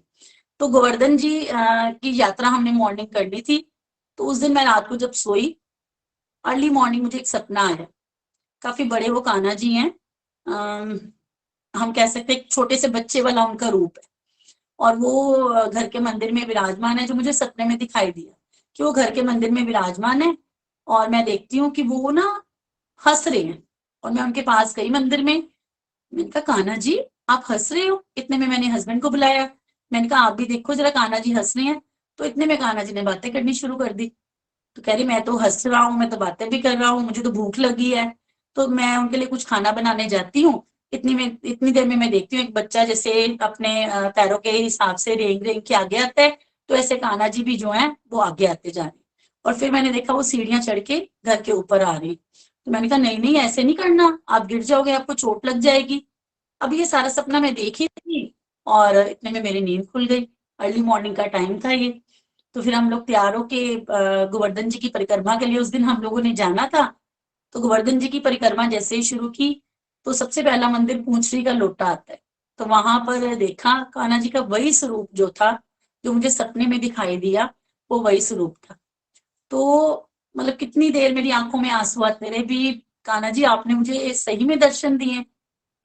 तो गोवर्धन जी की यात्रा हमने मॉर्निंग करनी थी। तो उस दिन मैं रात को जब सोई, अर्ली मॉर्निंग मुझे एक सपना आया। काफी बड़े वो कान्हा जी हैं, हम कह सकते हैं छोटे से बच्चे वाला उनका रूप है, और वो घर के मंदिर में विराजमान है। जो मुझे सपने में दिखाई दिया कि वो घर के मंदिर में विराजमान है, और मैं देखती हूँ कि वो ना हंस रहे हैं। और मैं उनके पास गई मंदिर में, मैंने कहा कान्हा जी आप हंस रहे हो। इतने में मैंने हस्बैंड को बुलाया, मैंने कहा आप भी देखो जरा कान्हा जी हंस रहे हैं। तो इतने में कान्हा जी ने बातें करनी शुरू कर दी। तो कह रही मैं तो हंस रहा हूँ, मैं तो बातें भी कर रहा हूँ, मुझे तो भूख लगी है। तो मैं उनके लिए कुछ खाना बनाने जाती हूँ। इतनी देर में मैं देखती हूँ एक बच्चा जैसे अपने पैरों के हिसाब से रेंग रेंग के आगे आता है, तो ऐसे कान्हा जी भी जो है वो आगे आते जा रहे। और फिर मैंने देखा वो सीढ़ियां चढ़ के घर के ऊपर आ रही। तो मैंने कहा नहीं नहीं ऐसे नहीं करना, आप गिर जाओगे, आपको चोट लग जाएगी। अब ये सारा सपना मैं देखी थी, और इतने में मेरी नींद खुल गई। अर्ली मॉर्निंग का टाइम था ये। तो फिर हम लोग तैयार होके गोवर्धन जी की परिक्रमा के लिए उस दिन हम लोगों ने जाना था। तो गोवर्धन जी की परिक्रमा जैसे ही शुरू की, तो सबसे पहला मंदिर पूंछरी का लोटा आता है। तो वहां पर देखा कान्हा जी का वही स्वरूप जो था, जो मुझे सपने में दिखाई दिया, वो वही स्वरूप था। तो मतलब कितनी देर मेरी आंखों में आंसू आते रहे भी, कान्हा जी आपने मुझे सही में दर्शन दिए।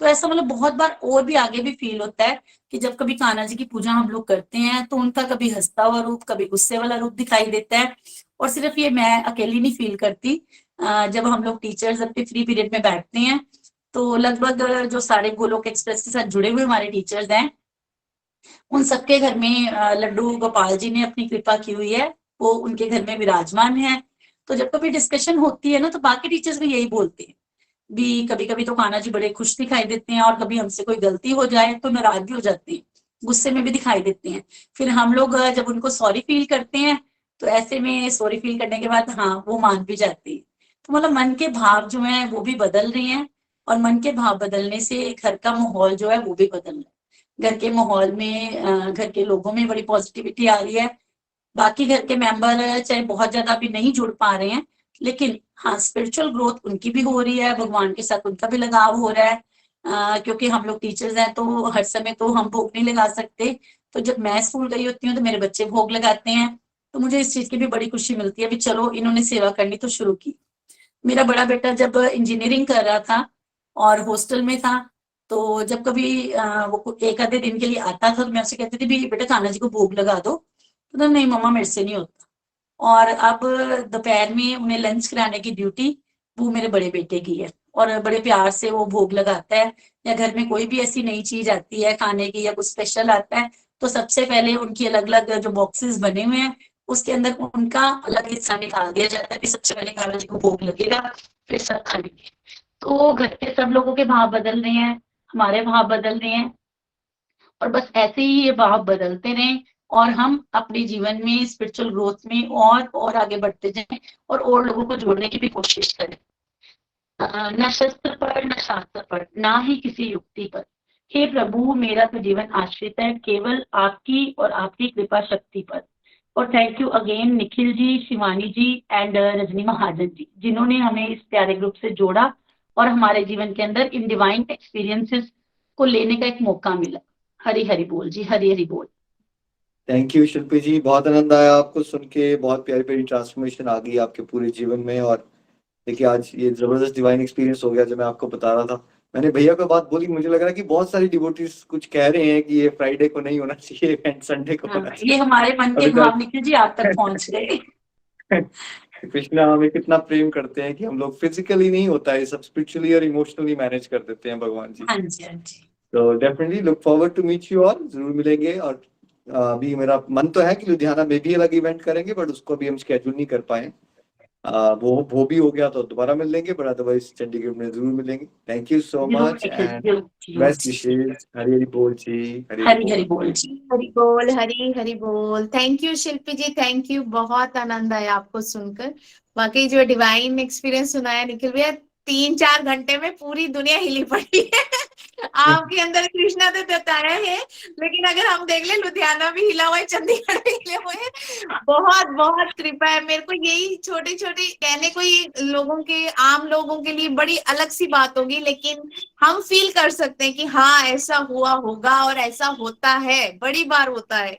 तो ऐसा मतलब बहुत बार और भी आगे भी फील होता है कि जब कभी कान्हा जी की पूजा हम लोग करते हैं तो उनका कभी हंसता हुआ रूप, कभी गुस्से वाला रूप दिखाई देता है। और सिर्फ ये मैं अकेली नहीं फील करती, जब हम लोग टीचर्स अपने फ्री पीरियड में बैठते हैं, तो लगभग जो सारे गोलोक एक्सप्रेस के साथ जुड़े हुए हमारे टीचर्स हैं, उन सबके घर में लड्डू गोपाल जी ने अपनी कृपा की हुई है, वो उनके घर में विराजमान है। तो जब कभी डिस्कशन होती है ना, तो बाकी टीचर्स भी यही बोलते हैं भी, कभी कभी तो कान्हा जी बड़े खुश दिखाई देते हैं, और कभी हमसे कोई गलती हो जाए तो नाराज भी हो जाते हैं, गुस्से में भी दिखाई देते हैं। फिर हम लोग जब उनको सॉरी फील करते हैं, तो ऐसे में सॉरी फील करने के बाद हाँ वो मान भी जाती है। तो मतलब मन के भाव जो है वो भी बदल रहे हैं, और मन के भाव बदलने से घर का माहौल जो है वो भी बदल रहा है। घर के माहौल में घर के लोगों में बड़ी पॉजिटिविटी आ रही है। बाकी घर के मेंबर चाहे बहुत ज्यादा भी नहीं जुड़ पा रहे हैं, लेकिन हाँ स्पिरिचुअल ग्रोथ उनकी भी हो रही है, भगवान के साथ उनका भी लगाव हो रहा है। क्योंकि हम लोग टीचर्स हैं तो हर समय तो हम भोग नहीं लगा सकते। तो जब मैं स्कूल गई होती हूँ तो मेरे बच्चे भोग लगाते हैं, तो मुझे इस चीज की भी बड़ी खुशी मिलती है भी चलो इन्होंने सेवा करनी तो शुरू की। मेरा बड़ा बेटा जब इंजीनियरिंग कर रहा था और हॉस्टल में था, तो जब कभी वो एक आधे दिन के लिए आता था तो मैं उसे कहती थी भी बेटा कान्हा जी को भोग लगा दो, तो नहीं मम्मा मेरे से नहीं होता। और अब दोपहर में उन्हें लंच कराने की ड्यूटी वो मेरे बड़े बेटे की है, और बड़े प्यार से वो भोग लगाता है। या घर में कोई भी ऐसी नई चीज आती है खाने की या कुछ स्पेशल आता है, तो सबसे पहले उनकी अलग अलग जो बॉक्सेस बने हुए हैं उसके अंदर उनका अलग हिस्सा निकाल दिया जाता है कि सबसे पहले कान्हा जी को भोग लगेगा, फिर सब खाएंगे। तो घर के सब लोगों के भाव बदल रहे हैं, हमारे भाव बदल रहे हैं, और बस ऐसे ही ये भाव बदलते रहें और हम अपने जीवन में स्पिरिचुअल ग्रोथ में और आगे बढ़ते जाएं और लोगों को जोड़ने की भी कोशिश करें। न शस्त्र पर, न शास्त्र पर, ना ही किसी युक्ति पर। हे प्रभु, मेरा तो जीवन आश्रित है केवल आपकी और आपकी कृपा शक्ति पर। और thank you again Nikhil ji, Shivani ji and Rajni Mahajan ji, जिन्होंने हमें इस प्यारे ग्रुप से जोड़ा और हमारे जीवन के अंदर इन डिवाइन एक्सपीरियंसेस को लेने का एक मौका मिला। हरि हरि बोल जी, हरि हरि बोल। थैंक यू शिल्पी जी, बहुत आनंद आया आपको सुन के, बहुत प्यारी प्यारी ट्रांसफॉर्मेशन आ गई आपके पूरे जीवन में। और देखिए आज ये जबरदस्त डिवाइन एक्सपीरियंस हो गया जो मैं आपको बता रहा था। मैंने भैया को बात बोली, मुझे लग रहा है कि बहुत सारी डिवोटीज कुछ कह रहे हैं कि ये फ्राइडे को नहीं होना चाहिए इवेंट, संडे को होना चाहिए। ये हमारे मन के अभी तक भाव निखिल जी आप तक पहुंच गए। कृष्णा हमें कितना प्रेम करते हैं कि हम लोग फिजिकली नहीं होता है सब, स्पिरिचुअली और इमोशनली मैनेज कर देते हैं भगवान जी। हाँ जी, हाँ जी। तो definitely look forward to meet you all, जरूर मिलेंगे। और अभी मेरा मन तो है कि लुधियाना में भी अलग इवेंट करेंगे, बट उसको अभी हम स्केड्यूल नहीं कर पाए। वो भी हो गया तो दोबारा मिल लेंगे, बट अदरवाइज चंडीगढ़ में जरूर मिलेंगे। थैंक यू सो जरूर much Nikhil and ji, best wishes. Hari Hari बोल जी, हरि हरि हरि बोल जी। हरि बोल, हरि हरि बोल। Thank you Shilpi ji, thank you, बहुत आनंद आया आपको सुनकर। वाकई जो डिवाइन एक्सपीरियंस सुनाया निखिल भैया, 3-4 घंटे में पूरी दुनिया हिली पड़ी है। आपके अंदर कृष्णा तो बताया है, लेकिन अगर हम देख ले लुधियाना भी हिला हुआ है, चंडीगढ़ भी हिले हुए हैं। बहुत बहुत कृपा है। मेरे को यही छोटे छोटे कहने को ये लोगों के, आम लोगों के लिए बड़ी अलग सी बात होगी, लेकिन हम फील कर सकते हैं कि हाँ ऐसा हुआ होगा और ऐसा होता है, बड़ी बार होता है।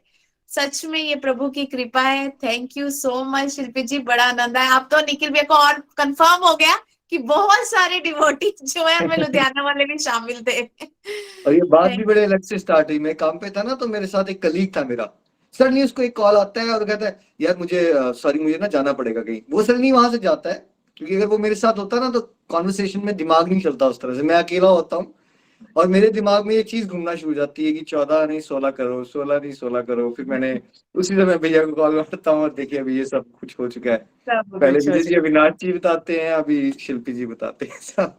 सच में ये प्रभु की कृपा है। थैंक यू सो मच शिल्पी जी, बड़ा आनंद आया। अब तो निखिल भैया को और कंफर्म हो गया कि बहुत सारे डिवोटी जो है हमें लुधियाना वाले भी शामिल थे। और ये बात भी बड़े अलग से स्टार्ट हुई। मैं काम पे था ना, तो मेरे साथ एक कलीग था मेरा, सडनली उसको एक कॉल आता है और कहता है यार मुझे सॉरी मुझे ना जाना पड़ेगा कहीं। वो सडनली वहां से जाता है, क्योंकि अगर वो मेरे साथ होता ना तो कॉन्वर्सेशन में दिमाग नहीं चलता उस तरह से। मैं अकेला होता हूँ और मेरे दिमाग में ये चीज घूमना शुरू हो जाती है कि 14 नहीं 16 करो, 16 नहीं 16 करो। फिर मैंने उसी समय भैया को कॉल करता हूँ और देखिए अभी ये सब कुछ हो चुका है। पहले विजय जी, अविनाश जी बताते हैं, अभी शिल्पी जी बताते हैं। सब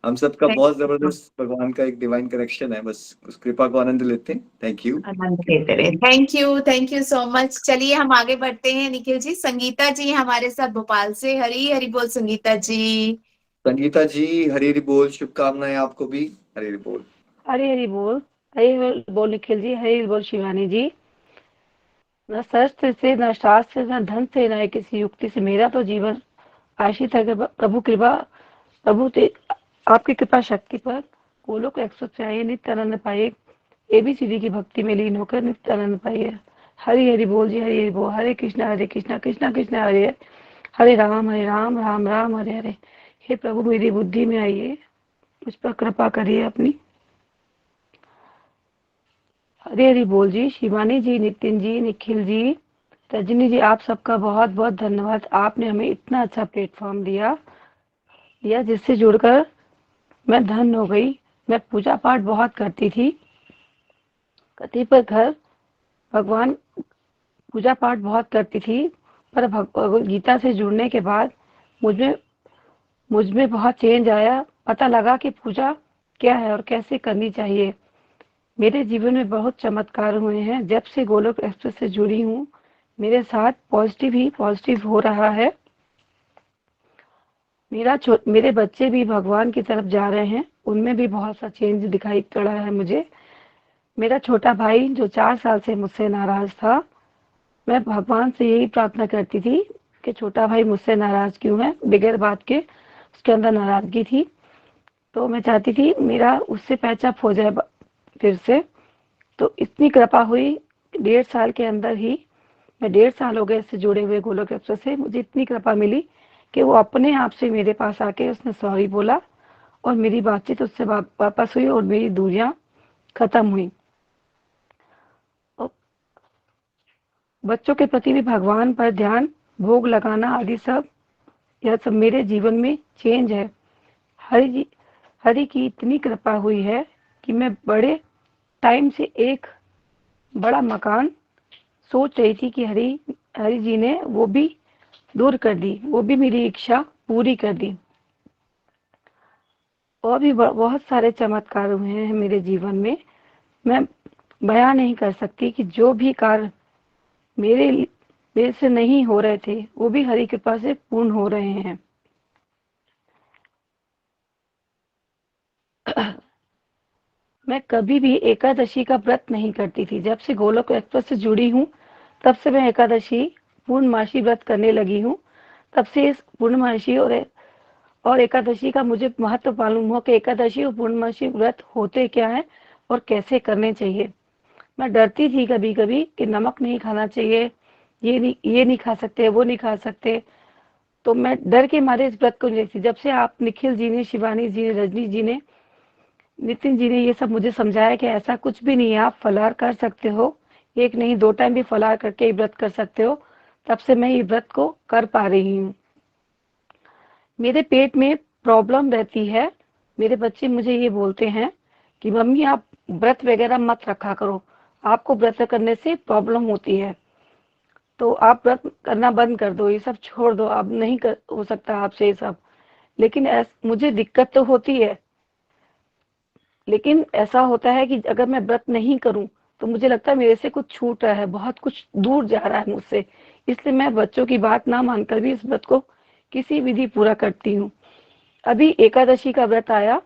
हम सबका बहुत जबरदस्त भगवान का एक डिवाइन कनेक्शन है, बस उस कृपा को आनंद लेते हैं। थैंक यू, आनंद लेते रहे। Thank you so much. चलिए हम आगे बढ़ते हैं निखिल जी। संगीता जी हमारे साथ भोपाल से। हरी हरी बोल संगीता जी। संगीता जी हरी हरी बोल, शुभकामनाएं आपको भी। हरी हरी बोल। हरी हरी बोल, हरी हरी बोल निखिल जी, हरी हरी बोल शिवानी जी। न शस्त्र से, न शास्त्र से, न धन से, न किसी युक्ति से मेरा तो जीवन आश्रित है प्रभु कृपा, आपकी कृपा शक्ति पर। गोलोक एक्सप्रेस चाहिए नित्य आनंद पाइए, एबीसीडी की भक्ति में लीन होकर नित्य आनंद पाइए। हरि हरि बोल जी, हरि हरि बोल। हरे कृष्णा कृष्णा कृष्णा हरे हरे, हरे राम राम राम हरे हरे। हे प्रभु मेरी बुद्धि में आइए, मुझ पर कृपा करिए अपनी। हरे हरि बोल जी। शिवानी जी, नितिन जी, निखिल जी, रजनी जी, आप सबका बहुत बहुत धन्यवाद। आपने हमें इतना अच्छा प्लेटफॉर्म दिया जिससे जुड़कर मैं धन्य हो गई। मैं पूजा पाठ बहुत करती थी, कतिपय घर भगवान पूजा पाठ बहुत करती थी, पर भगवद गीता से जुड़ने के बाद मुझ में बहुत चेंज आया। पता लगा कि पूजा क्या है और कैसे करनी चाहिए। मेरे जीवन में बहुत चमत्कार हुए हैं। जब से गोलोक एक्सप्रेस से जुड़ी हूँ, मेरे साथ पॉजिटिव हो रहा है। मेरे बच्चे भी भगवान की तरफ जा रहे हैं, उनमें भी बहुत सा चेंज दिखाई पड़ा है मुझे। मेरा छोटा भाई जो 4 साल से मुझसे नाराज था, मैं भगवान से यही प्रार्थना करती थी कि छोटा भाई मुझसे नाराज क्यों है, बगैर बात के उसके अंदर नाराजगी थी। तो मैं चाहती थी मेरा उससे पैचअप हो जाए फिर से। तो इतनी कृपा हुई 1.5 साल के अंदर ही, मैं 1.5 साल हो गए इससे जुड़े हुए गोलोक एक्सप्रेस से, मुझे इतनी कृपा मिली कि वो अपने आप से मेरे पास आके उसने सॉरी बोला और मेरी बातचीत उससे वापस हुई और मेरी दूरियां खत्म हुई। और बच्चों के प्रति भी भगवान पर ध्यान, भोग लगाना आदि सब, यह सब मेरे जीवन में चेंज है। हरि की इतनी कृपा हुई है कि मैं बड़े टाइम से एक बड़ा मकान सोच रही थी कि हरि जी ने वो भी दूर कर दी, वो भी मेरी इच्छा पूरी कर दी। और भी बहुत सारे चमत्कार हुए हैं मेरे जीवन में। मैं बयां नहीं कर सकती कि जो भी कार्य मेरे से नहीं हो रहे थे वो भी हरि कृपा से पूर्ण हो रहे हैं। मैं कभी भी एकादशी का व्रत नहीं करती थी। जब से गोलोक एक्सप्रेस से जुड़ी हूँ तब से मैं एकादशी पूर्णमासी व्रत करने लगी हूँ। तब से इस पूर्णमासी और एकादशी का मुझे महत्व मालूम हुआ कि एकादशी और पूर्णमासी व्रत होते क्या है और कैसे करने चाहिए। मैं डरती थी कभी कभी कि नमक नहीं खाना चाहिए, ये नहीं खा सकते, वो नहीं खा सकते, तो मैं डर के मारे इस व्रत को नहीं थी। जब से आप निखिल जी ने, शिवानी जी ने, रजनी जी ने, नितिन जी ने ये सब मुझे समझाया कि ऐसा कुछ भी नहीं है, आप फलाहार कर सकते हो, एक नहीं 2 टाइम भी फलाहार करके ये व्रत कर सकते हो, तब से मैं ये व्रत को कर पा रही हूँ। मेरे पेट में प्रॉब्लम रहती है। मेरे बच्चे मुझे ये बोलते हैं कि मम्मी आप व्रत वगैरह मत रखा करो, आपको व्रत करने से प्रॉब्लम होती है, तो आप व्रत करना बंद कर दो, ये सब छोड़ दो, अब नहीं हो सकता आपसे ये सब। लेकिन मुझे दिक्कत तो होती है, लेकिन ऐसा होता है कि अगर मैं व्रत नहीं करूं तो मुझे लगता है मेरे से कुछ छूट रहा है, बहुत कुछ दूर जा रहा है मुझसे। इसलिए मैं बच्चों की बात ना मानकर भी इस व्रत को किसी विधि पूरा करती हूँ। अभी एकादशी का व्रत आया,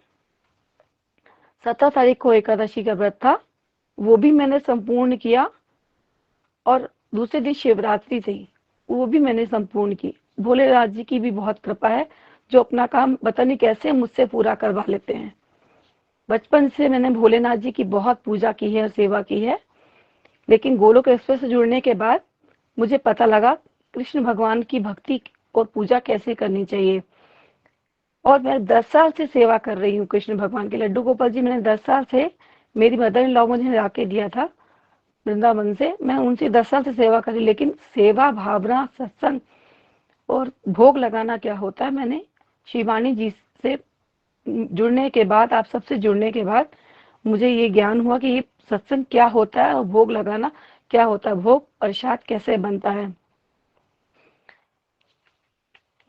17 तारीख को एकादशी का व्रत था, वो भी मैंने संपूर्ण किया। और दूसरे दिन शिवरात्रि थी, वो भी मैंने संपूर्ण की। भोलेनाथ जी की भी बहुत कृपा है, जो अपना काम पता नहीं कैसे मुझसे पूरा करवा लेते हैं। बचपन से मैंने भोलेनाथ जी की बहुत पूजा की है और सेवा की है, लेकिन गोलोक एक्सप्रेस से जुड़ने के बाद मुझे पता लगा कृष्ण भगवान की भक्ति और पूजा कैसे करनी चाहिए। और मैं 10 साल से सेवा कर रही हूँ कृष्ण भगवान के। लड्डू गोपाल जी मैंने 10 साल से, मेरी मदर इन लॉ मुझे लाके दिया था वृंदावन से, मैं उनसे 10 साल से सेवा करी। लेकिन सेवा भावना, सत्संग और भोग लगाना क्या होता है, मैंने शिवानी जी से जुड़ने के बाद, आप सबसे जुड़ने के बाद मुझे ये ज्ञान हुआ कि ये सत्संग क्या होता है और भोग लगाना क्या होता है, भोग प्रसाद कैसे बनता है।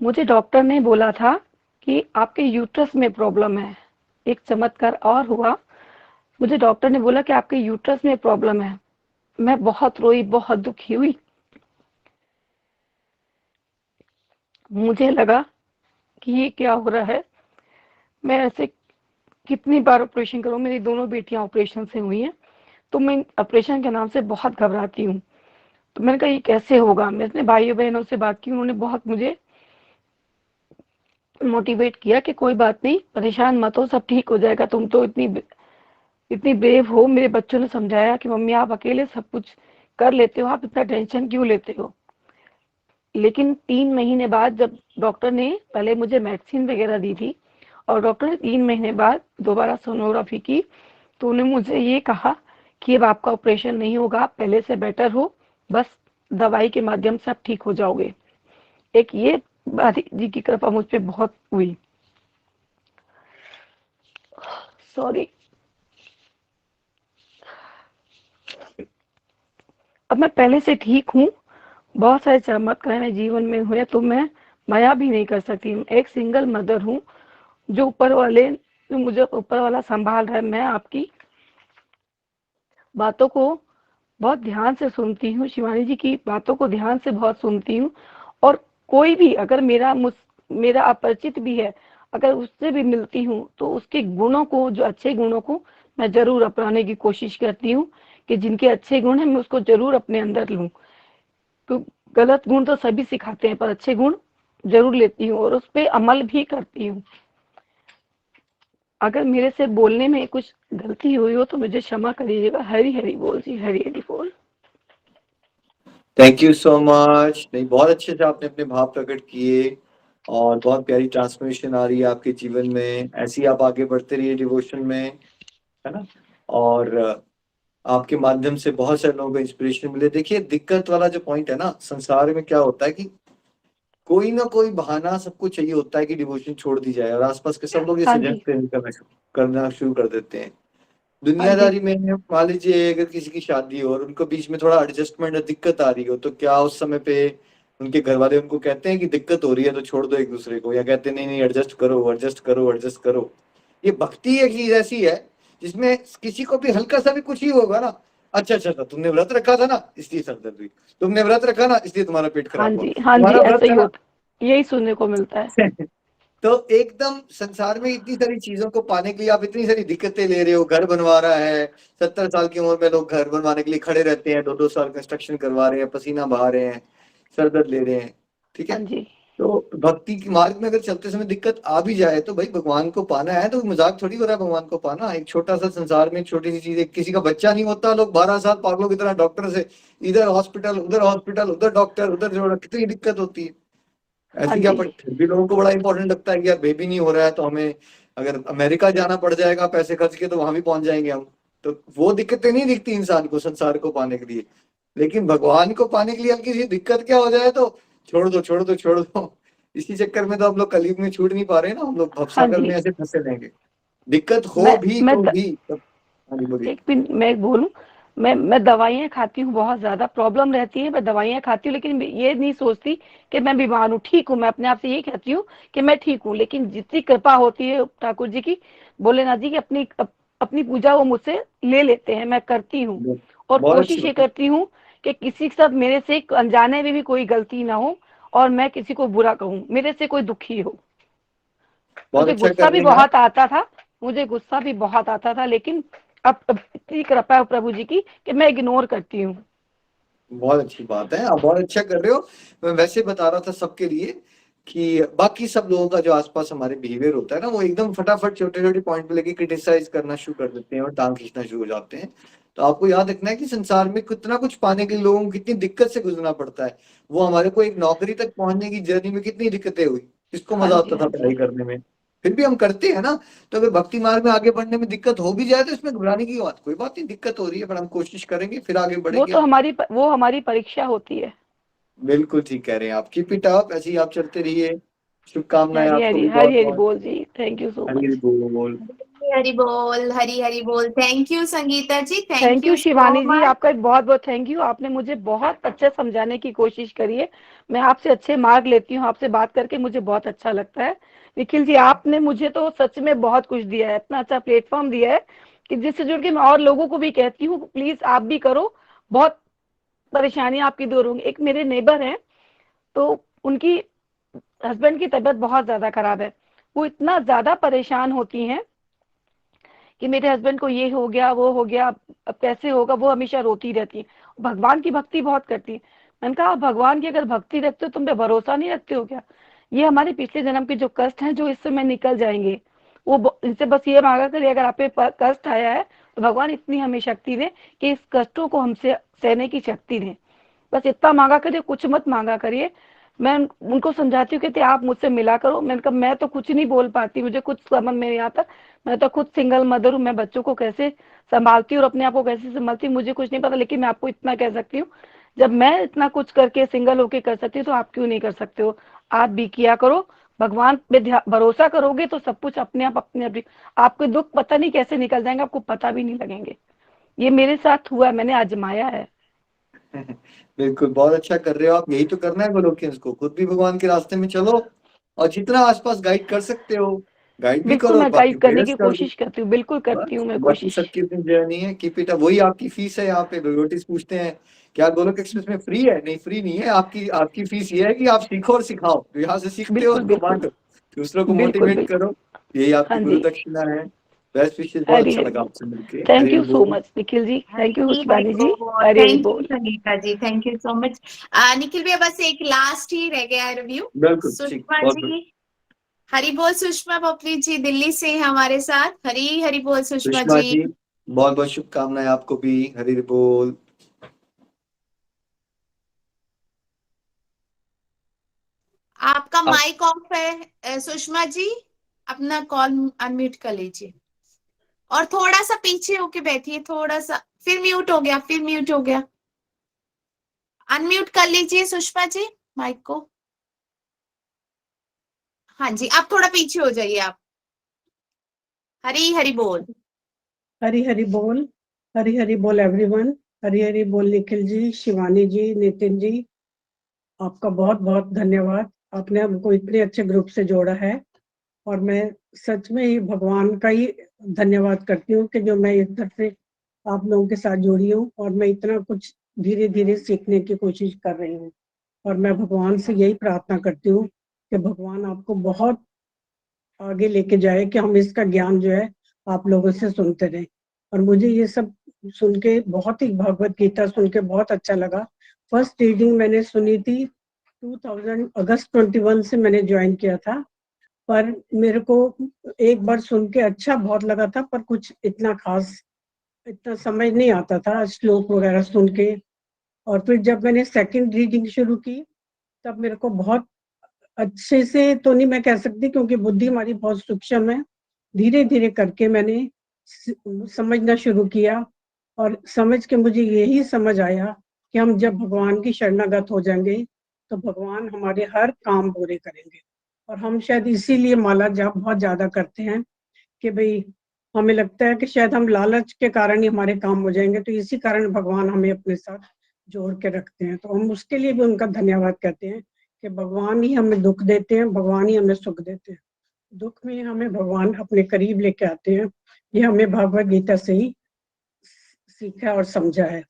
मुझे डॉक्टर ने बोला था कि आपके यूट्रस में प्रॉब्लम है। एक चमत्कार और हुआ, मुझे डॉक्टर ने बोला कि आपके यूट्रस में प्रॉब्लम है। मैं बहुत रोई, बहुत दुखी हुई। मुझे लगा कि ये क्या हो रहा है, मैं ऐसे कितनी बार ऑपरेशन करूं। मेरी दोनों बेटियां ऑपरेशन से हुई हैं, तो मैं ऑपरेशन के नाम से बहुत घबराती हूँ। तो मैंने कहा ये कैसे होगा। मैं अपने भाइयों बहनों से बात की, उन्होंने बहुत मुझे मोटिवेट किया कि कोई बात नहीं, परेशान मत हो, सब ठीक हो जाएगा, तुम तो इतनी ब्रेव हो। मेरे बच्चों ने समझाया कि मम्मी आप अकेले सब कुछ कर लेते हो, आप इतना टेंशन क्यों लेते हो। लेकिन 3 महीने बाद जब डॉक्टर ने पहले मुझे मेडिसिन वगैरह दी थी और डॉक्टर ने 3 महीने बाद दोबारा सोनोग्राफी की, तो उन्होंने मुझे ये कहा कि अब आपका ऑपरेशन नहीं होगा, आप पहले से बेटर हो, बस दवाई के माध्यम से आप ठीक हो जाओगे। एक ये बाधी जी की कृपा मुझ पे बहुत हुई। सॉरी। अब मैं पहले से ठीक हूँ। बहुत सारे चमत्कार मेरे जीवन में हुए, तो मैं बयां भी नहीं कर सकती। एक सिंगल मदर हूँ, जो मुझे ऊपर वाला संभाल रहा है। मैं आपकी बातों को बहुत ध्यान से सुनती हूँ, शिवानी जी की बातों को ध्यान से बहुत सुनती हूँ। और कोई भी अगर मेरा अपरिचित भी है, अगर उससे भी मिलती हूँ तो उसके गुणों को, जो अच्छे गुणों को मैं जरूर अपनाने की कोशिश करती हूँ कि जिनके अच्छे गुण हैं मैं उसको जरूर अपने अंदर लूं। तो गलत गुण तो सभी सिखाते हैं, पर अच्छे गुण जरूर लेती हूँ और उस पर अमल भी करती हूँ। अगर मेरे से बोलने में कुछ गलती हुई हो तो मुझे क्षमा करिएगा। हरी हरी बोल जी, हरी हरी बोल। Thank you so much. नहीं, बहुत अच्छे से आपने अपने भाव प्रकट किए और बहुत प्यारी ट्रांसफॉर्मेशन आ रही है आपके जीवन में। ऐसे ही आप आगे बढ़ते रहिए डिवोशन में, है ना। और आपके माध्यम से बहुत सारे लोगों को इंस्पिरेशन मिले। देखिए दिक्कत वाला जो पॉइंट है ना, संसार में क्या होता है कि कोई ना कोई बहाना सबको चाहिए होता है कि डिवोशन छोड़ दी जाए, और आसपास के सब लोग ये हाँ सजेस्ट जी। करना शुरू कर देते हैं। हाँ जी। दुनियादारी में मान लीजिए अगर किसी की शादी हो और उनको बीच में थोड़ा एडजस्टमेंट या दिक्कत आ रही हो, तो क्या उस समय पे उनके घर वाले उनको कहते हैं कि दिक्कत हो रही है तो छोड़ दो एक दूसरे को, या कहते हैं नहीं नहीं एडजस्ट करो एडजस्ट करो एडजस्ट करो। ये भक्ति एक चीज ऐसी है जिसमें किसी को भी हल्का सा भी कुछ ही होगा ना, अच्छा अच्छा अच्छा, तुमने व्रत रखा था ना इसलिए सर दर्द हुई, तुमने व्रत रखा ना इसलिए तुम्हारा पेट हाँ खराब हुआ, जी। हाँ जी, तुम्हारा ऐसा व्रत ही है ना। होता, यही सुनने को मिलता है। तो एकदम संसार में इतनी सारी चीजों को पाने के लिए आप इतनी सारी दिक्कतें ले रहे हो। घर बनवा रहा है, 70 साल की उम्र में लोग घर बनवाने के लिए खड़े रहते हैं, 2-2 साल कंस्ट्रक्शन करवा रहे हैं, पसीना बहा रहे हैं, सर दर्द ले रहे हैं, ठीक है। हाँ जी। तो भक्ति की मार्ग में अगर चलते समय दिक्कत आ भी जाए तो भाई भगवान को पाना है तो मजाक थोड़ी हो रहा है भगवान को पाना। एक छोटा सा संसार में एक छोटी सी चीज, किसी का बच्चा नहीं होता, लोग 12 साल पागलों की तरह डॉक्टर से इधर हॉस्पिटल उधर डॉक्टर उधर जो, कितनी दिक्कत होती है। हाँ ऐसी क्या, जी। पर फिर भी लोगों को बड़ा इंपॉर्टेंट लगता है कि यार बेबी नहीं हो रहा है तो हमें अगर अमेरिका जाना पड़ जाएगा पैसे खर्च के तो वहां भी पहुंच जाएंगे हम। तो वो दिक्कतें नहीं दिखती इंसान को संसार को पाने के लिए, लेकिन भगवान को पाने के लिए हल्की सी दिक्कत क्या हो जाए तो छोड़ दो छोड़ दो छोड़ दो। इसी चक्कर में तो हम लोग कलयुग में छूट नहीं पा रहे ना, हम लोग हाँ भवसागर जी। में ऐसे फंसे रहेंगे। दिक्कत हो मैं भी मैं तो द, भी तब। हाँ जी बोलिए। एक मिनट मैं बोलूं। मैं दवाइयाँ खाती हूँ, बहुत ज्यादा प्रॉब्लम रहती है, मैं दवाइयाँ खाती हूँ, लेकिन ये नहीं सोचती कि मैं बीमार हूँ। ठीक हूँ, मैं अपने आप से यही कहती हूँ कि मैं ठीक हूँ, लेकिन जितनी कृपा होती है ठाकुर जी की, भोलेनाथ जी की, अपनी पूजा वो मुझसे ले लेते हैं, मैं करती हूँ। और बहुत अच्छी कोशिश ये बात है। करती हूँ कि किसी के साथ मेरे से अनजाने में भी कोई गलती ना हो, और मैं किसी को बुरा कहूँ, मेरे से कोई दुखी हो। बहुत मुझे अच्छा गुस्सा कर भी रहे हैं आप। बहुत आता था, लेकिन अब इतनी कृपा है प्रभु जी की कि मैं इग्नोर करती हूँ। बहुत अच्छी बात है, आप बहुत अच्छा कर रहे हो। मैं वैसे बता रहा था सबके लिए कि बाकी सब लोगों का जो आसपास हमारे बिहेवियर होता है ना, वो एकदम फटाफट छोटे छोटे पॉइंट पे लेके क्रिटिसाइज करना शुरू कर देते हैं और टांग खींचना शुरू हो जाते हैं। तो आपको याद रखना है कि संसार में कितना कुछ पाने के लिए लोगों को कितनी दिक्कत से गुजरना पड़ता है। वो हमारे को एक नौकरी तक पहुंचने की जर्नी में कितनी दिक्कतें हुई, किसको हाँ मजा जी। आता था हाँ पढ़ाई जी। करने में, फिर भी हम करते हैं ना। तो अगर भक्ति मार्ग में आगे बढ़ने में दिक्कत हो भी जाए तो इसमें घबराने की बात कोई बात नहीं, दिक्कत हो रही है पर हम कोशिश करेंगे फिर आगे बढ़ेंगे हम। वो हमारी परीक्षा होती है। बिल्कुल ठीक कह रहे हैं आप, कीप इट अप, ऐसे ही आप चलते रहिए। शुभकामनाएं हरी आपको हरी भी हरी बहुत हरी बहुत। बोल जी, thank you so Hari Hari much. बोल। हरि बोल, हरि हरि बोल। Thank you Sangeeta ji, thank thank you you so Shivani ji, much. आपका बहुत बहुत थैंक यू। आपने मुझे बहुत अच्छे समझाने की कोशिश करी है। मैं आपसे अच्छे मार्क लेती हूँ, आपसे बात करके मुझे बहुत अच्छा लगता है। निखिल जी, आपने मुझे तो सच में बहुत कुछ दिया है, इतना अच्छा प्लेटफॉर्म दिया है कि जिससे जुड़ के मैं और लोगों को भी कहती हूँ प्लीज आप भी करो। बहुत परेशानी आपकी दूर होंगी। एक मेरे नेबर हैं, तो उनकी हस्बैंड की तबीयत बहुत ज्यादा खराब है। वो इतना ज्यादा परेशान होती हैं कि मेरे हस्बैंड को ये हो गया वो हो गया, अब कैसे होगा। वो हमेशा रोती रहती है। भगवान की भक्ति बहुत करती है। मैंने कहा आप भगवान की अगर भक्ति रखते हो, तुम पे भरोसा नहीं रखते हो क्या? ये हमारे पिछले जन्म के जो कष्ट हैं जो इस समय निकल जाएंगे। वो इनसे बस ये मांगा करिए, अगर आप पे कष्ट आया है तो भगवान इतनी हमें शक्ति दे कि इस कष्टों को हमसे सहने की शक्ति दे। बस इतना मांगा करिए, कुछ मत मांगा करिए। मैं उनको समझाती हूँ, कहते आप मुझसे मिला करो। मैंने कहा मैं तो कुछ नहीं बोल पाती, मुझे कुछ समझ में नहीं आता। मैं तो खुद सिंगल मदर हूँ, मैं बच्चों को कैसे संभालती हूँ और अपने आप को कैसे संभालती हूँ मुझे कुछ नहीं पता। लेकिन मैं आपको इतना कह सकती हूँ, जब मैं इतना कुछ करके सिंगल होके कर सकती हूँ तो आप क्यों नहीं कर सकते हो? आप भी किया करो। भगवान पे भरोसा करोगे तो सब कुछ अपने आप आपके दुख पता नहीं कैसे निकल जाएंगे, आपको पता भी नहीं लगेंगे। ये मेरे साथ हुआ है, मैंने आजमाया है। बिल्कुल बहुत अच्छा कर रहे हो आप, यही तो करना है गोलोकियंस को, खुद भी भगवान के रास्ते में चलो और जितना आसपास गाइड कर सकते हो गाइड भी बिल्कुल करो और मैं बाकी गाइड करने प्रेयर्स की कर दो। कोशिश करती हूँ, बिल्कुल करती बस हूँ मैं बाकी कोशिश। सबकी अपनी जर्नी है, कीप इट अप। वही आपकी फीस है यहाँ पे। डिवोटीज पूछते हैं क्या गोलोक एक्सप्रेस में फ्री है? नहीं फ्री नहीं है। आपकी आपकी फीस ये है कि आप सीखो और सिखाओ, जो यहाँ से सीखते हो बिल्कुल उसको बिल्कुल। बांटो, दूसरों को बिल्कुल मोटिवेट बिल्कुल। करो। यही आपकी हाँ गुरु जी। दक्षिणा है। बेस्ट विशेष, बहुत हरी अच्छा हरी लगा बोल। आपसे मिलके। Thank Hari you Hari so बोल। Much Nikhil ji, thank you Hari Hari Shivani ji. बोल, हरी हरी थैंक यू बोल। Sangeeta ji, thank you so much. Nikhil भैया बस एक लास्ट ही रह गया रिव्यू। बिल्कुल ठीक, सुषमा बहुत जी, हरि बोल। सुषमा पपली जी दिल्ली से हैं हमारे साथ। हरी हरि बोल सुषमा सुषमा जी। जी बहुत बहुत शुभकामनाएं आपको भी। हरि हरि बोल। आपका आप- माइक ऑफ है सुषमा जी, अपना कॉल अनम्यूट कर लीजिए और थोड़ा सा पीछे होके बैठिए, थोड़ा सा, फिर म्यूट हो गया, फिर म्यूट हो गया। अनम्यूट कर लीजिए सुषमा जी माइक को। हाँ जी, आप थोड़ा पीछे हो जाइए आप। हरी हरी बोल। हरी हरी बोल, हरी हरी बोल एवरीवन। हरी हरी बोल निखिल जी, शिवानी जी, नितिन जी, आपका बहुत बहुत धन्यवाद। आपने हमको इतने अच्छे ग्रुप से जोड़ा है और मैं सच में ही भगवान का ही धन्यवाद करती हूँ कि जो मैं इधर से आप लोगों के साथ जुड़ी हूँ और मैं इतना कुछ धीरे धीरे सीखने की कोशिश कर रही हूँ। और मैं भगवान से यही प्रार्थना करती हूँ कि भगवान आपको बहुत आगे लेके जाए, कि हम इसका ज्ञान जो है आप लोगों से सुनते रहें। और मुझे ये सब सुन के बहुत ही, भगवत गीता सुन के बहुत अच्छा लगा। फर्स्ट रीडिंग मैंने सुनी थी 2000 अगस्त 21 से मैंने ज्वाइन किया था, पर मेरे को एक बार सुन के अच्छा बहुत लगा था, पर कुछ इतना खास, इतना समझ नहीं आता था श्लोक वगैरह सुन के। और फिर जब मैंने सेकंड रीडिंग शुरू की तब मेरे को बहुत अच्छे से तो नहीं मैं कह सकती, क्योंकि बुद्धि हमारी बहुत सूक्ष्म है। धीरे धीरे करके मैंने समझना शुरू किया और समझ के मुझे यही समझ आया कि हम जब भगवान की शरणागत हो जाएंगे तो भगवान हमारे हर काम पूरे करेंगे। और हम शायद इसीलिए माला जाप बहुत ज्यादा करते हैं कि भाई हमें लगता है कि शायद हम लालच के कारण ही हमारे काम हो जाएंगे, तो इसी कारण भगवान हमें अपने साथ जोड़ के रखते हैं। तो हम उसके लिए भी उनका धन्यवाद कहते हैं कि भगवान ही हमें दुख देते हैं, भगवान ही हमें सुख देते हैं। दुख में हमें भगवान अपने करीब लेके आते हैं। ये हमें भागवत गीता से ही सीखा और समझा है।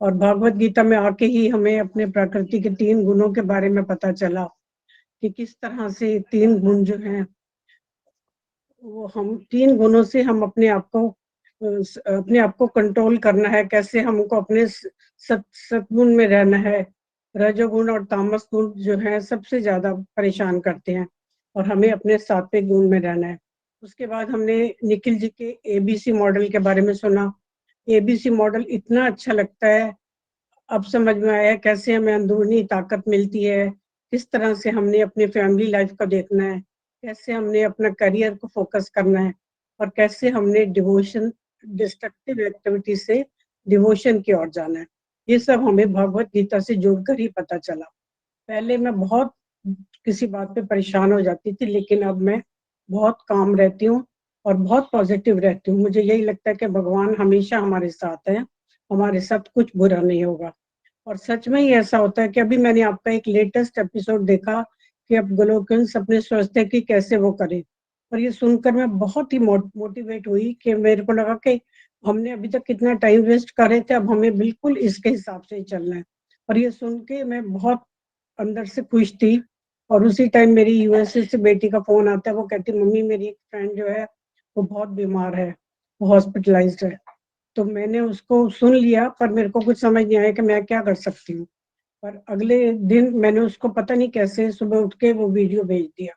और भागवत गीता में आके ही हमें अपने प्रकृति के 3 गुणों के बारे में पता चला कि किस तरह से 3 गुण जो हैं वो हम 3 गुणों से हम अपने आप को कंट्रोल करना है, कैसे हमको अपने सतगुण में रहना है। रजोगुण और तामस गुण जो है सबसे ज्यादा परेशान करते हैं और हमें अपने सात्विक गुण में रहना है। उसके बाद हमने निखिल जी के एबीसी मॉडल के बारे में सुना। एबीसी मॉडल इतना अच्छा लगता है, अब समझ में आया कैसे हमें अंदरूनी ताकत मिलती है, किस तरह से हमने अपनी फैमिली लाइफ को देखना है, कैसे हमने अपना करियर को फोकस करना है और कैसे हमने डिवोशन, डिस्ट्रक्टिव एक्टिविटी से डिवोशन की ओर जाना है। ये सब हमें भगवत गीता से जुड़कर ही पता चला। पहले मैं बहुत किसी बात पे परेशान हो जाती थी, लेकिन अब मैं बहुत काम रहती हूँ और बहुत पॉजिटिव रहती हूँ। मुझे यही लगता है कि भगवान हमेशा हमारे साथ है, हमारे साथ कुछ बुरा नहीं होगा। और सच में ही ऐसा होता है कि अभी मैंने आपका एक लेटेस्ट एपिसोड देखा कि अब गोलोकंस अपने स्वास्थ्य की कैसे वो करें, और ये सुनकर मैं बहुत ही मोटिवेट हुई कि मेरे को लगा कि हमने अभी तक कितना टाइम वेस्ट कर रहे थे, अब हमें बिल्कुल इसके हिसाब से ही चलना है। और ये सुन के मैं बहुत अंदर से खुश थी। और उसी टाइम मेरी यूएसए से बेटी का फोन आता है, वो कहती मम्मी मेरी एक फ्रेंड जो है वो बहुत बीमार है, वो हॉस्पिटलाइज्ड है। तो मैंने उसको सुन लिया, पर मेरे को कुछ समझ नहीं आया कि मैं क्या कर सकती हूँ। पर अगले दिन मैंने उसको पता नहीं कैसे सुबह उठ के वो वीडियो भेज दिया।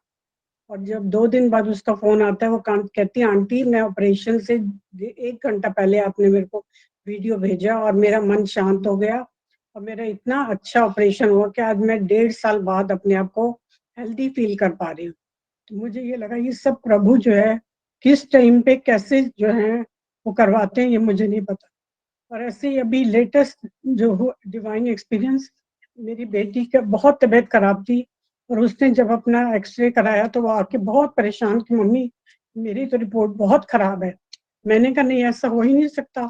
और जब 2 दिन बाद उसका फोन आता है, वो कहती है आंटी मैं ऑपरेशन से 1 घंटा पहले आपने मेरे को वीडियो भेजा और मेरा मन शांत हो गया और मेरा इतना अच्छा ऑपरेशन हुआ कि आज मैं 1.5 साल बाद अपने आप को हेल्दी फील कर पा रही हूँ। तो मुझे ये लगा ये सब प्रभु जो है किस टाइम पे कैसे जो है वो करवाते हैं, ये मुझे नहीं पता। और ऐसे ही अभी लेटेस्ट जो डिवाइन एक्सपीरियंस, मेरी बेटी का बहुत तबीयत खराब थी और उसने जब अपना एक्सरे कराया तो वो आके बहुत परेशान कि मम्मी मेरी तो रिपोर्ट बहुत खराब है। मैंने कहा नहीं ऐसा हो ही नहीं सकता,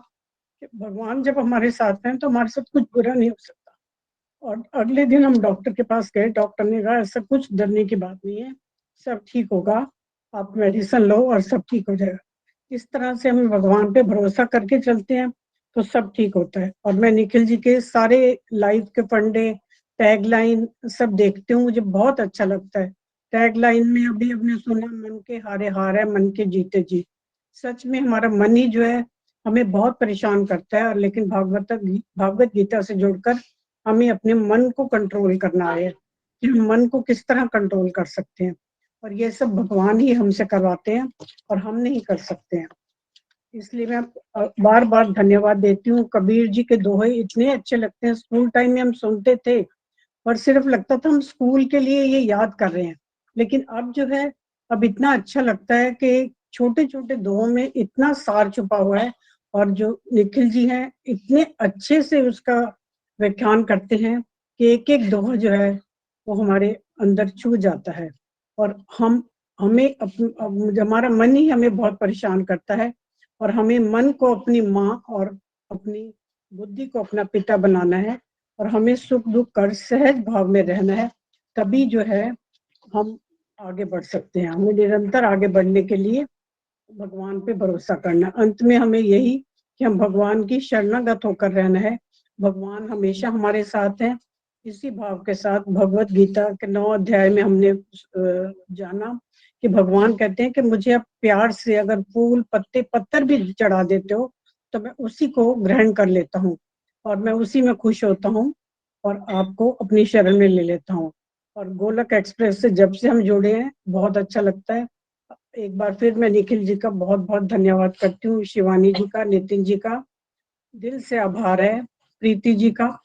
कि भगवान जब हमारे साथ हैं तो हमारे साथ कुछ बुरा नहीं हो सकता। और अगले दिन हम डॉक्टर के पास गए, डॉक्टर ने कहा ऐसा कुछ डरने की बात नहीं है, सब ठीक होगा, आप मेडिसिन लो और सब ठीक हो जाएगा। इस तरह से हम भगवान पे भरोसा करके चलते हैं तो सब ठीक होता है। और मैं निखिल जी के सारे लाइफ के फंडे, टैगलाइन सब देखती हूँ, मुझे बहुत अच्छा लगता है। टैगलाइन में अभी हमने सुना मन के हारे हार है, मन के जीते जीत। सच में हमारा मन ही जो है हमें बहुत परेशान करता है, और लेकिन भागवत गीता से जुड़कर हमें अपने मन को कंट्रोल करना है कि हम मन को किस तरह कंट्रोल कर सकते हैं। और ये सब भगवान ही हमसे करवाते हैं और हम नहीं कर सकते हैं। इसलिए मैं बार बार धन्यवाद देती हूँ। कबीर जी के दोहे इतने अच्छे लगते हैं, स्कूल टाइम में हम सुनते थे और सिर्फ लगता था हम स्कूल के लिए ये याद कर रहे हैं, लेकिन अब जो है अब इतना अच्छा लगता है कि छोटे छोटे दोहों में इतना सार छुपा हुआ है, और जो निखिल जी हैं इतने अच्छे से उसका व्याख्यान करते हैं कि एक एक दोहा जो है वो हमारे अंदर छू जाता है, और हमें हमारा मन ही हमें बहुत परेशान करता है, और हमें मन को अपनी माँ और अपनी बुद्धि को अपना पिता बनाना है, और हमें सुख दुख कर सहज भाव में रहना है, तभी जो है हम आगे बढ़ सकते हैं। हमें निरंतर आगे बढ़ने के लिए भगवान पे भरोसा करना, अंत में हमें यही कि हम भगवान की शरणागत होकर रहना है। भगवान हमेशा हमारे साथ हैं। इसी भाव के साथ भगवत गीता के 9 अध्याय में हमने जाना कि भगवान कहते हैं कि मुझे अब प्यार से अगर फूल पत्ते पत्थर भी चढ़ा देते हो तो मैं उसी को ग्रहण कर लेता हूँ, और मैं उसी में खुश होता हूँ, और आपको अपनी शरण में ले लेता हूँ। और गोलक एक्सप्रेस से जब से हम जुड़े हैं बहुत अच्छा लगता है। एक बार फिर मैं निखिल जी का बहुत बहुत धन्यवाद करती हूँ, शिवानी जी का, नितिन जी का दिल से आभार है, प्रीति जी का,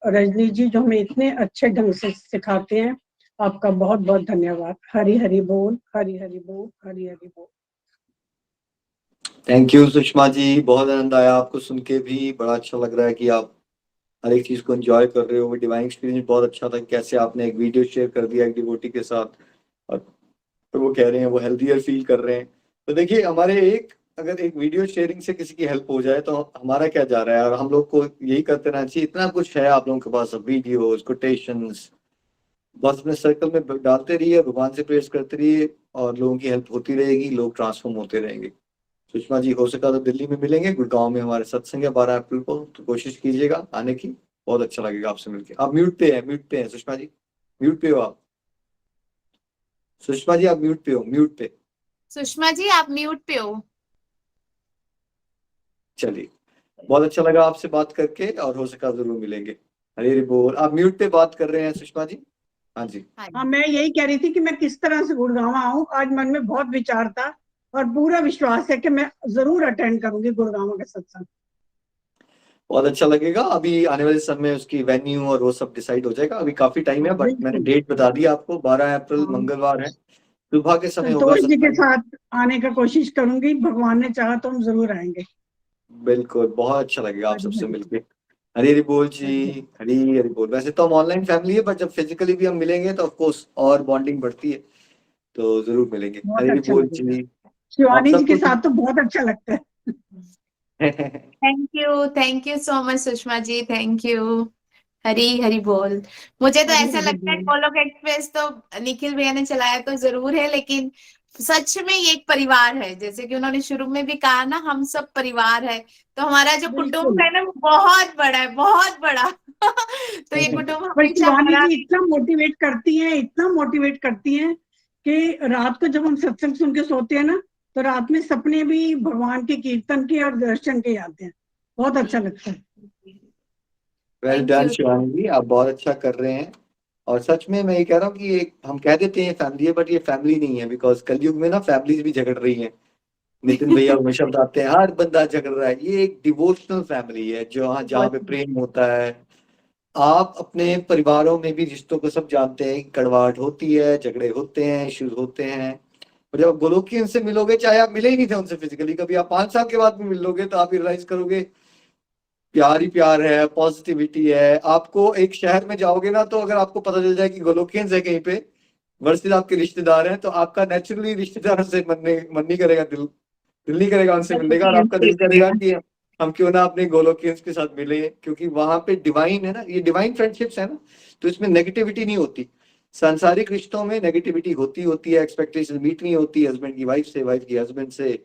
रजनी जी जो हमें इतने अच्छे ढंग से सिखाते हैं, आपका बहुत बहुत धन्यवाद। हरि हरि बोल, हरि हरि बोल, हरि हरि बोल। थैंक यू सुषमा जी, बहुत आनंद आया आपको सुन के भी। बड़ा अच्छा लग रहा है कि आप हर एक चीज को एंजॉय कर रहे हो। वो डिवाइन एक्सपीरियंस बहुत अच्छा था, कैसे आपने एक वीडियो शेयर कर दिया एक डिवोटी के साथ, और तो वो कह रहे हैं वो हेल्थियर फील कर रहे हैं। तो देखिए हमारे अगर एक वीडियो शेयरिंग से किसी की हेल्प हो जाए तो हमारा क्या जा रहा है, और हम लोग को यही करते रहना चाहिए। इतना कुछ है आप लोगों के पास, वीडियोस, कोटेशंस, बस अपने सर्कल में डालते रहिए, भगवान से प्रेयर्स करते रहिए, और लोगों की हेल्प होती रहेगी, लोग ट्रांसफॉर्म होते रहेंगे। सुषमा जी हो सका तो दिल्ली में मिलेंगे, गुड़गांव में हमारे सत्संग है 12 अप्रैल को, तो कोशिश कीजिएगा आने की, बहुत अच्छा लगेगा आपसे मिलके। आप म्यूट पे हैं सुषमा जी, म्यूट पे हो आप। सुषमा जी आप म्यूट पे हो, म्यूट पे। सुषमा जी आप म्यूट पे हो। चलिए, बहुत अच्छा लगा आपसे बात करके, और हो सका जरूर मिलेंगे। हरी हरी बोल। आप म्यूट पे बात कर रहे हैं सुषमा जी। हाँ जी। हाँ, मैं यही कह रही थी कि मैं किस तरह से गुड़गांव आऊँ। आज मन में बहुत विचार था, और पूरा विश्वास है कि मैं जरूर अटेंड करूंगी गुड़गांव का सत्संग। बहुत अच्छा लगेगा। अभी आने वाले समय में उसकी वेन्यू और वो सब डिसाइड हो जाएगा, अभी काफी टाइम है, बट मैंने डेट बता दी आपको, 12 अप्रैल मंगलवार है, सुबह के समय होगा संतोष जी के सत्संग। साथ आने का कोशिश करूंगी, भगवान ने चाहा तो हम जरूर आएंगे। बिल्कुल, बहुत अच्छा लगेगा आप हरि सबसे हरि मिलके। हरी हरी बोल जी, हरि हरी हरी बोल। वैसे तो हम ऑनलाइन फैमिली है, बट जब फिजिकली भी हम मिलेंगे तो ऑफ कोर्स और बॉन्डिंग बढ़ती है, तो जरूर मिलेंगे। बहुत हरी हरी अच्छा बोल लगेगा। जी। आप शिवानी जी के सबको साथ तो बहुत अच्छा लगता है। Thank you so much Sushma ji, thank you. Hari Hari बोल। मुझे तो हरि ऐसा हरि लगता है बोल। गोलोक एक्सप्रेस तो निखिल भैया ने चलाया तो जरूर है, लेकिन सच में ये एक परिवार है, जैसे कि उन्होंने शुरू में भी कहा ना, हम सब परिवार है। तो हमारा जो कुटुंब बिल्कुल। है ना वो बहुत बड़ा है, बहुत बड़ा। तो ये कुटुंब पर हमेशा शिवानी बड़ा। जी इतना मोटिवेट करती हैं, इतना मोटिवेट करती हैं कि रात को जब हम सत्संग सुन के सोते हैं ना, तो रात में सपने भी भगवान के कीर्तन के और दर्शन के आते हैं। बहुत अच्छा लगता है। Well thank done you. Shivani ji, आप बहुत अच्छा कर रहे हैं। और सच में मैं ये कह रहा हूँ कि एक हम कह देते हैं फैमिली है, बट ये फैमिली नहीं है, बिकॉज कलयुग में ना फैमिलीज भी झगड़ रही हैं। नितिन भैया में शब्द आते हैं, हर बंदा झगड़ रहा है। ये एक डिवोशनल फैमिली है, जहाँ पे प्रेम होता है। आप अपने परिवारों में भी रिश्तों को सब जानते हैं, कड़वाहट होती है, झगड़े होते हैं, इश्यूज होते हैं। और जब गोलोकियन से मिलोगे, चाहे आप मिले ही नहीं थे उनसे फिजिकली, कभी आप 5 साल के बाद भी मिलोगे, तो आप रियलाइज करोगे प्यार ही प्यार है, पॉजिटिविटी है। आपको एक शहर में जाओगे ना, तो अगर आपको पता चल जाए कि गोलोकियंस है कहीं पे वर्सेस आपके रिश्तेदार हैं, तो आपका नेचुरली रिश्तेदारों से मन नहीं करेगा, दिल नहीं करेगा उनसे मिलने का, और आपका दिल करेगा कि हम क्यों ना अपने गोलोकियंस के साथ मिले, क्योंकि वहां पे डिवाइन है ना, ये डिवाइन फ्रेंडशिप्स है ना, तो इसमें नेगेटिविटी नहीं होती। सांसारिक रिश्तों में नेगेटिविटी होती है, एक्सपेक्टेशन मीट नहीं होती, हस्बैंड की वाइफ से, वाइफ की हस्बैंड से,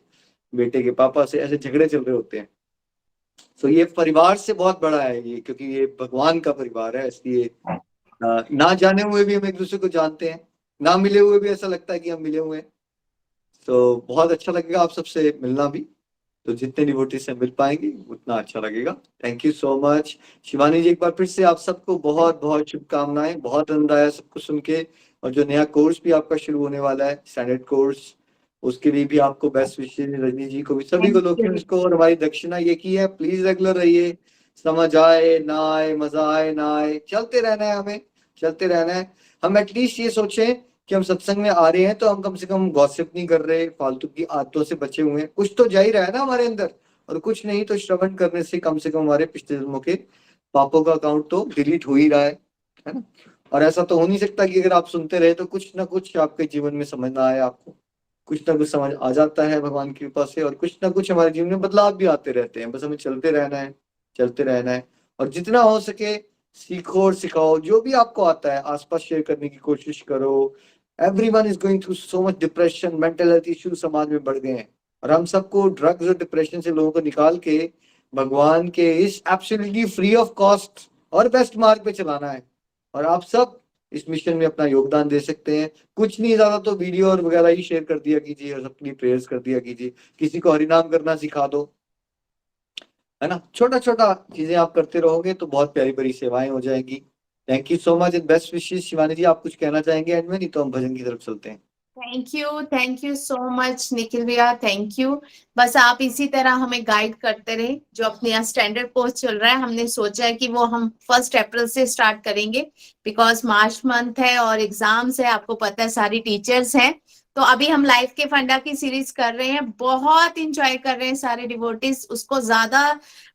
बेटे के पापा से, ऐसे झगड़े चल रहे होते हैं। तो ये परिवार से बहुत बड़ा है ये, क्योंकि ये भगवान का परिवार है, इसलिए ना जाने हुए भी हम एक दूसरे को जानते हैं, ना मिले हुए भी ऐसा लगता है कि हम मिले हुए हैं। तो बहुत अच्छा लगेगा आप सबसे मिलना भी, तो जितने डिवोटी से मिल पाएंगे उतना अच्छा लगेगा। Thank you so much Shivani ji, एक बार फिर से आप सबको बहुत बहुत शुभकामनाएं। बहुत आनंद आया सबको सुन के, और जो नया कोर्स भी आपका शुरू होने वाला है, स्टैंडर्ड कोर्स, उसके लिए भी आपको बेस्ट विशेष। रजनी जी को भी, सभी को, लोकेश को, और हमारी दक्षिणा ये की है, प्लीज रेगुलर रहिए। समझ आए ना आए, मजा आए ना आए, चलते रहना है हमें, चलते रहना है। हम एटलीस्ट ये सोचें कि हम सत्संग में आ रहे हैं तो हम कम से कम गॉसिप नहीं कर रहे, फालतू की आदतों से बचे हुए हैं, कुछ तो जा ही रहा है ना हमारे अंदर, और कुछ नहीं तो श्रवण करने से कम से कम हमारे पिछले जन्मों के पापों का अकाउंट तो डिलीट हो ही रहा है ना। और ऐसा तो हो नहीं सकता कि अगर आप सुनते रहे तो कुछ ना कुछ आपके जीवन में समझ ना आए, आपको कुछ ना कुछ समझ आ जाता है भगवान की कृपा से, और कुछ ना कुछ हमारे जीवन में बदलाव भी आते रहते हैं। बस हमें चलते रहना है, चलते रहना है, और जितना हो सके सीखो और सिखाओ, जो भी आपको आता है आसपास शेयर करने की कोशिश करो। Everyone is going through so much depression, mental health issues समाज में बढ़ गए हैं, और हम सबको ड्रग्स और डिप्रेशन से लोगों को निकाल के भगवान के इस एब्सोल्युटली फ्री ऑफ कॉस्ट और बेस्ट मार्ग पे चलाना है। और आप सब इस मिशन में अपना योगदान दे सकते हैं। कुछ नहीं ज्यादा तो वीडियो और वगैरह ही शेयर कर दिया कीजिए और अपनी प्रेयर्स कर दिया कीजिए, किसी को हरिनाम करना सिखा दो, है ना। छोटा छोटा चीजें आप करते रहोगे तो बहुत प्यारी प्यारी सेवाएं हो जाएंगी। Thank you so much and best wishes. Shivani ji आप कुछ कहना चाहेंगे एंड में, नहीं तो हम भजन की तरफ चलते हैं। Thank you so much Nikhil भैया, थैंक यू। बस आप इसी तरह हमें गाइड करते रहे। जो अपने यहाँ स्टैंडर्ड कोर्स चल रहा है, हमने सोचा है कि वो हम 1 अप्रैल से स्टार्ट करेंगे, बिकॉज मार्च मंथ है और एग्जाम्स है, आपको पता है सारी टीचर्स हैं। तो अभी हम लाइफ के फंडा की सीरीज कर रहे हैं, बहुत इंजॉय कर रहे हैं सारे डिवोटीज उसको। ज्यादा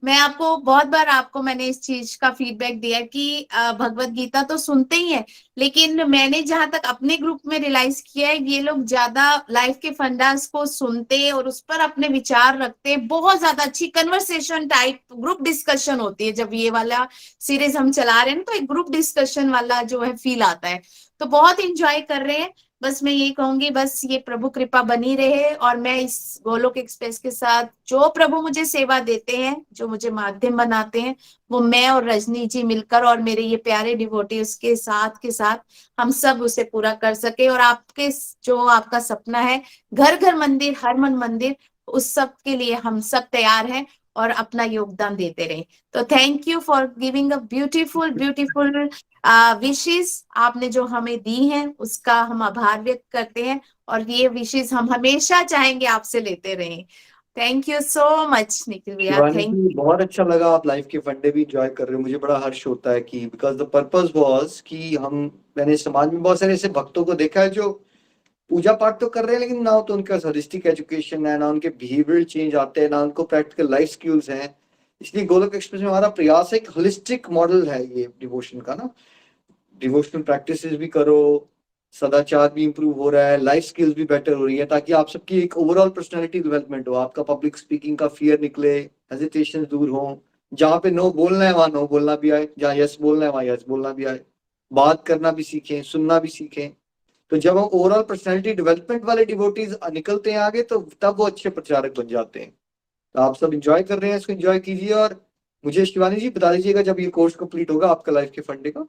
मैं आपको बहुत बार मैंने इस चीज का फीडबैक दिया कि भगवत गीता तो सुनते ही है, लेकिन मैंने जहां तक अपने ग्रुप में रियलाइज किया है, ये लोग ज्यादा लाइफ के फंडास को सुनते और उस पर अपने विचार रखते। बहुत ज्यादा अच्छी कन्वर्सेशन टाइप ग्रुप डिस्कशन होती है। जब ये वाला सीरीज हम चला रहे हैं तो एक ग्रुप डिस्कशन वाला जो है फील आता है, तो बहुत इंजॉय कर रहे हैं। बस मैं यही कहूंगी, बस ये प्रभु कृपा बनी रहे, और मैं इस गोलोक एक्सप्रेस के साथ जो प्रभु मुझे सेवा देते हैं, जो मुझे माध्यम बनाते हैं, वो मैं और रजनी जी मिलकर और मेरे ये प्यारे डिवोटी उसके साथ हम सब उसे पूरा कर सके। और आपके जो आपका सपना है घर घर मंदिर, हर मन मंदिर, उस सब के लिए हम सब तैयार हैं और अपना योगदान देते रहे। तो thank you for giving a beautiful beautiful wishes आपने जो हमें दी हैं, उसका हम आभार व्यक्त करते हैं, और ये विशेस हम हमेशा चाहेंगे आपसे लेते रहें। Thank you so much Nikhil भैया, शिवानी थैंक जी बहुत अच्छा लगा, आप लाइफ के फंडे भी एंजॉय कर रहे हो, मुझे बड़ा हर्ष होता है कि बिकॉज द पर्पस वाज कि मैंने समाज में बहुत सारे ऐसे भक्तों को देखा है जो पूजा पाठ तो कर रहे हैं लेकिन ना तो उनके पास होलिस्टिक एजुकेशन है, ना उनके बिहेवियरल चेंज आते हैं, ना उनको प्रैक्टिकल लाइफ स्किल्स हैं। इसलिए गोलोक एक्सप्रेस में हमारा प्रयास है, एक होलिस्टिक मॉडल है ये डिवोशन का ना। डिवोशनल प्रैक्टिसेस भी करो, सदाचार भी इंप्रूव हो रहा है, लाइफ स्किल्स भी बेटर हो रही है, ताकि आप सबकी एक ओवरऑल पर्सनालिटी डेवलपमेंट हो, आपका पब्लिक स्पीकिंग का फियर निकले, हेजिटेशन दूर हो, जहाँ पे नो बोलना है वहां नो बोलना भी आए, जहाँ यस बोलना है वहां यस बोलना भी आए, बात करना भी सीखें, सुनना भी सीखें। तो जब हम ओवरऑल पर्सनालिटी डेवलपमेंट वाले डिवोटीज निकलते हैं आगे, तो तब वो अच्छे प्रचारक बन जाते हैं। तो आप सब इंजॉय कर रहे हैं, इसको इंजॉय कीजिए। और मुझे शिवानी जी बता दीजिएगा जब ये कोर्स कंप्लीट होगा आपका लाइफ के फंडे का,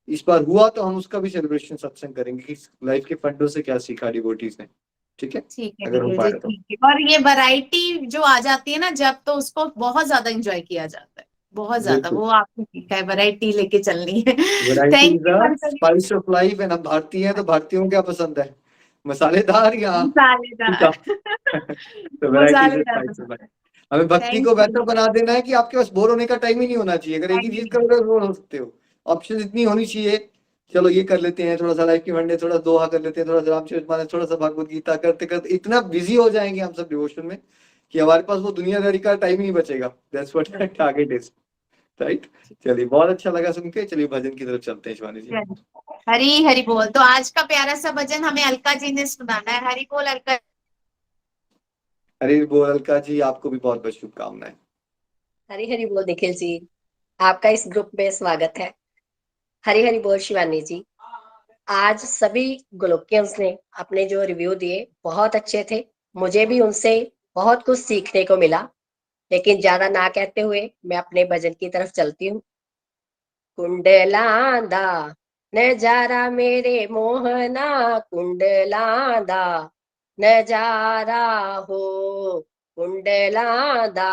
इस बार हुआ तो हम उसका भी सेलिब्रेशन सत्संग करेंगे कि लाइफ के फंडों से क्या सीखा डिवोटीज ने। ठीक है, ठीक है अगर हो निखिल जी, पाए तो। ठीक है। और ये वैरायटी जो आ जाती है ना जब, तो उसको बहुत ज्यादा एंजॉय किया जाता है, बहुत ज्यादा। बिल्कुल, वो आपने सीखा है, वैरायटी लेके चलनी है। Variety thank is you the ones again. Spice of life. And हम भारतीय हैं तो भारतीयों को क्या पसंद है, मसालेदार या फीका? मसालेदार। तो वैरायटी इज द मसालेदार स्पाइस ऑफ पसंद लाइफ। है। हमें भक्ति थैंक को यू। बेहतर बना देना है कि आपके पास बोर होने का टाइम ही नहीं होना चाहिए। अगर एक ही चीज करोगे तो बोर हो सकते हो। ऑप्शन इतनी होनी चाहिए, चलो ये कर लेते हैं, थोड़ा सा लाइफ की वनडे, थोड़ा दोहा कर लेते हैं, थोड़ा सा रामचरितमानस, थोड़ा सा भगवत गीता, करते करते इतना बिजी हो जाएंगे हम सब डिवोशन में कि हमारे पास वो दुनियादारी का टाइम ही नहीं बचेगा। That's what target is, right. चलिए बहुत अच्छा लगा सुन के, चलिए भजन की तरफ चलते हैं शिवानी जी। हरी हरी बोल। तो आज का प्यारा सा भजन हमें अलका जी ने सुनाना है। हरी बोल अलका। हरी बोल अलका जी, आपको भी बहुत बहुत शुभकामनाएं। हरी हरी बोल निखिल जी, आपका इस ग्रुप में स्वागत है। हरी हरी बोल शिवानी जी। आज सभी गोलोकियंस ने अपने जो रिव्यू दिए बहुत अच्छे थे, मुझे भी उनसे बहुत कुछ सीखने को मिला। लेकिन ज्यादा ना कहते हुए मैं अपने भजन की तरफ चलती हूँ। कुंडलांदा नजारा मेरे मोहना, कुंडलांदा नजारा हो, कुंडलांदा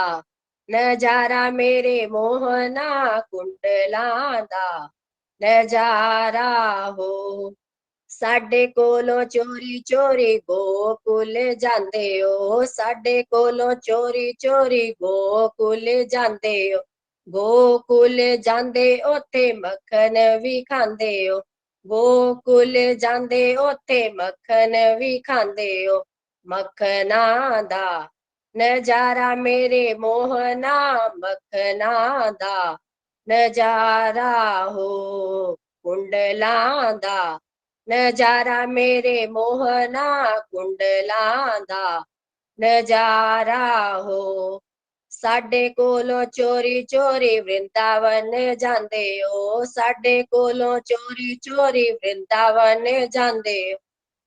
नजारा मेरे मोहना, कुंडलांदा नजारा हो। साडे कोलों चोरी चोरी गोकुल जांदे हो, साडे कोलों चोरी चोरी गोकुल जांदे हो। ਗੋਕੁਲ ਜਾਂਦੇ ਉੱਥੇ ਮੱਖਣ ਵੀ ਖਾਂਦੇ ਹੋ, ਗੋਕੁਲ ਜਾਂਦੇ ਉੱਥੇ ਮੱਖਣ ਵੀ ਖਾਂਦੇ ਹੋ, ਮੱਖਣਾ ਦਾ ਨਜ਼ਾਰਾ ਮੇਰੇ ਮੋਹਨਾ, ਮੱਖਣਾ ਦਾ ਨਜ਼ਾਰਾ ਹੋ, ਕੁੰਡਲਾਂ ਦਾ ਨਜ਼ਾਰਾ ਮੇਰੇ ਮੋਹਨਾ, ਕੁੰਡਲਾਂ ਦਾ ਨਜ਼ਾਰਾ ਹੋ। ਸਾਡੇ ਕੋਲੋਂ ਚੋਰੀ ਚੋਰੀ ਵਰਿੰਦਾਵਨ ਜਾਂਦੇ ਹੋ, ਸਾਡੇ ਕੋਲੋਂ ਚੋਰੀ ਚੋਰੀ ਵਰਿੰਦਾਵਨ ਜਾਂਦੇ ਹੋ,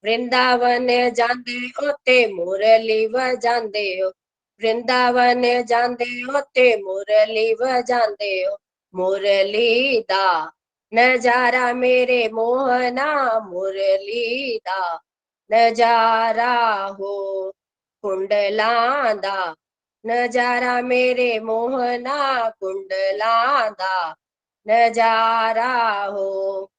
ਵਰਿੰਦਾਵਨ ਜਾਂਦੇ ਉੱਥੇ ਮੁਰਲੀ ਵਜਾਂਦੇ ਹੋ, ਵਰਿੰਦਾਵਨ ਜਾਂਦੇ ਉੱਥੇ ਮੁਰਲੀ ਵਜਾਂਦੇ ਹੋ, ਮੁਰਲੀ ਦਾ ਨਜ਼ਾਰਾ ਮੇਰੇ ਮੋਹਨਾ, ਮੁਰਲੀ ਦਾ ਨਜ਼ਾਰਾ ਹੋ, ਕੁੰਡਲਾਂ ਦਾ ਨਜ਼ਾਰਾ ਮੇਰੇ ਮੋਹਨਾ, ਕੁੰਡਲਾਂ ਦਾ ਨਜ਼ਾਰਾ ਹੋ।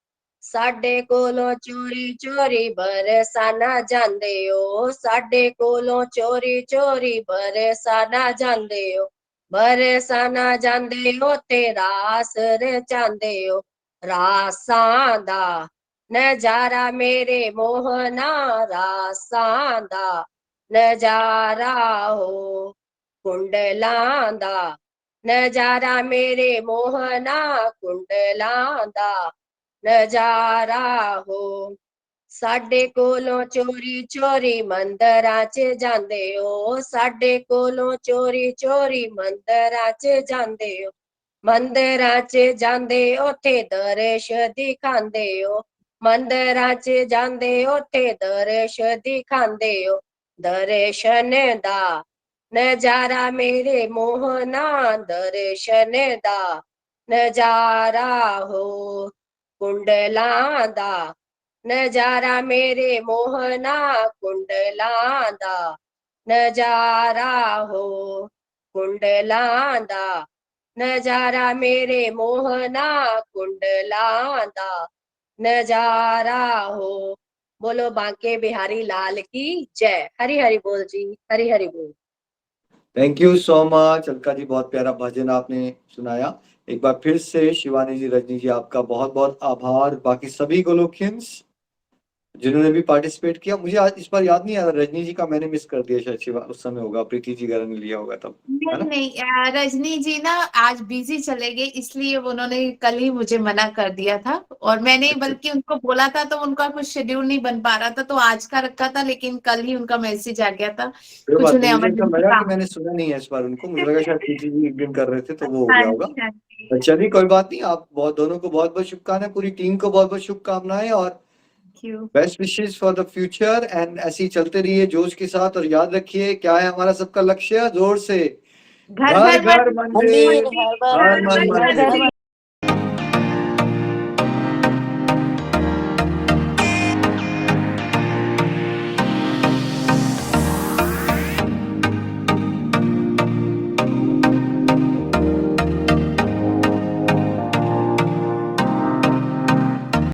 ਸਾਡੇ ਕੋਲੋਂ ਚੋਰੀ ਚੋਰੀ ਬਰਸਾਨਾ ਜਾਂਦੇ ਹੋ, ਸਾਡੇ ਕੋਲੋਂ ਚੋਰੀ ਚੋਰੀ ਬਰਸਾਨਾ ਜਾਂਦੇ ਹੋ, ਬਰਸਾਨਾ ਜਾਂਦੇ ਹੋ ਤੇ ਰਾਸ ਰਚਾਂਦੇ ਹੋ, ਰਾਸਾਂ ਦਾ ਨਜ਼ਾਰਾ ਮੇਰੇ ਮੋਹਨਾ, ਰਾਸਾਂ ਦਾ ਨਜ਼ਾਰਾ ਹੋ, ਕੁੰਡਲਾਂ ਦਾ ਨਜ਼ਾਰਾ ਮੇਰੇ ਮੋਹਨਾ, ਕੁੰਡਲਾਂ ਦਾ ਨਜ਼ਾਰਾ ਹੋ। ਸਾਡੇ ਕੋਲੋਂ ਚੋਰੀ ਚੋਰੀ ਮੰਦਰਾਂ 'ਚ ਜਾਂਦੇ ਹੋ, ਸਾਡੇ ਕੋਲੋਂ ਚੋਰੀ ਚੋਰੀ ਮੰਦਰਾਂ 'ਚ ਜਾਂਦੇ ਹੋ, ਮੰਦਰਾਂ 'ਚ ਜਾਂਦੇ ਉੱਥੇ ਦਰਸ਼ ਦਿਖਾਂਦੇ ਹੋ, ਮੰਦਰਾਂ 'ਚ ਜਾਂਦੇ ਉੱਥੇ ਦਰਸ਼ ਦਿਖਾਂਦੇ ਹੋ, ਦਰਸ਼ਨ ਦਾ ਨਜ਼ਾਰਾ ਮੇਰੇ ਮੋਹਨਾ, ਦਰਸ਼ਨ ਦਾ ਨਜ਼ਾਰਾ ਹੋ, ਕੁੰਡਲਾਂ ਦਾ ਨਜ਼ਾਰਾ ਮੇਰੇ ਮੋਹਨਾ, ਕੁੰਡਲਾਂ ਦਾ ਨਜ਼ਾਰਾ ਹੋ, ਕੁੰਡਲਾਂ ਦਾ ਨਜ਼ਾਰਾ ਮੇਰੇ ਮੋਹਨਾ, ਕੁੰਡਲਾਂ ਦਾ ਨਜ਼ਾਰਾ ਹੋ। बोलो बांके बिहारी लाल की जय। हरि हरि बोल जी, हरि हरि बोल। Thank you so much Alka ji, बहुत प्यारा भजन आपने सुनाया। एक बार फिर से शिवानी जी, रजनी जी, आपका बहुत बहुत आभार। बाकी सभी गोलोकियंस जिन्होंने भी पार्टिसिपेट किया, मुझे आज इस बार याद नहीं आ रहा, रजनी जी का मैंने मिस कर दिया शायद, शिवा उस समय होगा, प्रीति जी ने लिया होगा तब, है ना? नहीं, रजनी जी ना आज बिजी चले गए, इसलिए उन्होंने कल ही मुझे मना कर दिया था, और मैंने बल्कि उनको बोला था तो उनका कुछ शेड्यूल नहीं बन पा रहा था, तो आज का रखा था, लेकिन कल ही उनका मैसेज आ गया था, कोई कुछ बात उन्हें नहीं, मुझे ऐसा emergency लगा कि काम। मैंने सुना नहीं है इस बार उनको, मुझे लगा शायद प्रीति जी एक दिन कर रहे थे तो वो हो हाँ गया होगा। जी, हाँ जी। तो चलिए कोई बात नहीं, आप बहुत दोनों को बहुत बहुत शुभकामनाएं, पूरी टीम को बहुत बहुत शुभकामनाएं और Thank you. Best wishes for the future. And ऐसे ही चलते रहिए जोश के साथ, और याद रखिए क्या है हमारा सबका लक्ष्य, जोर से, घर घर घर घर मंदिर, मंदिर, हर बार हर मन मंदिर, मंदिर।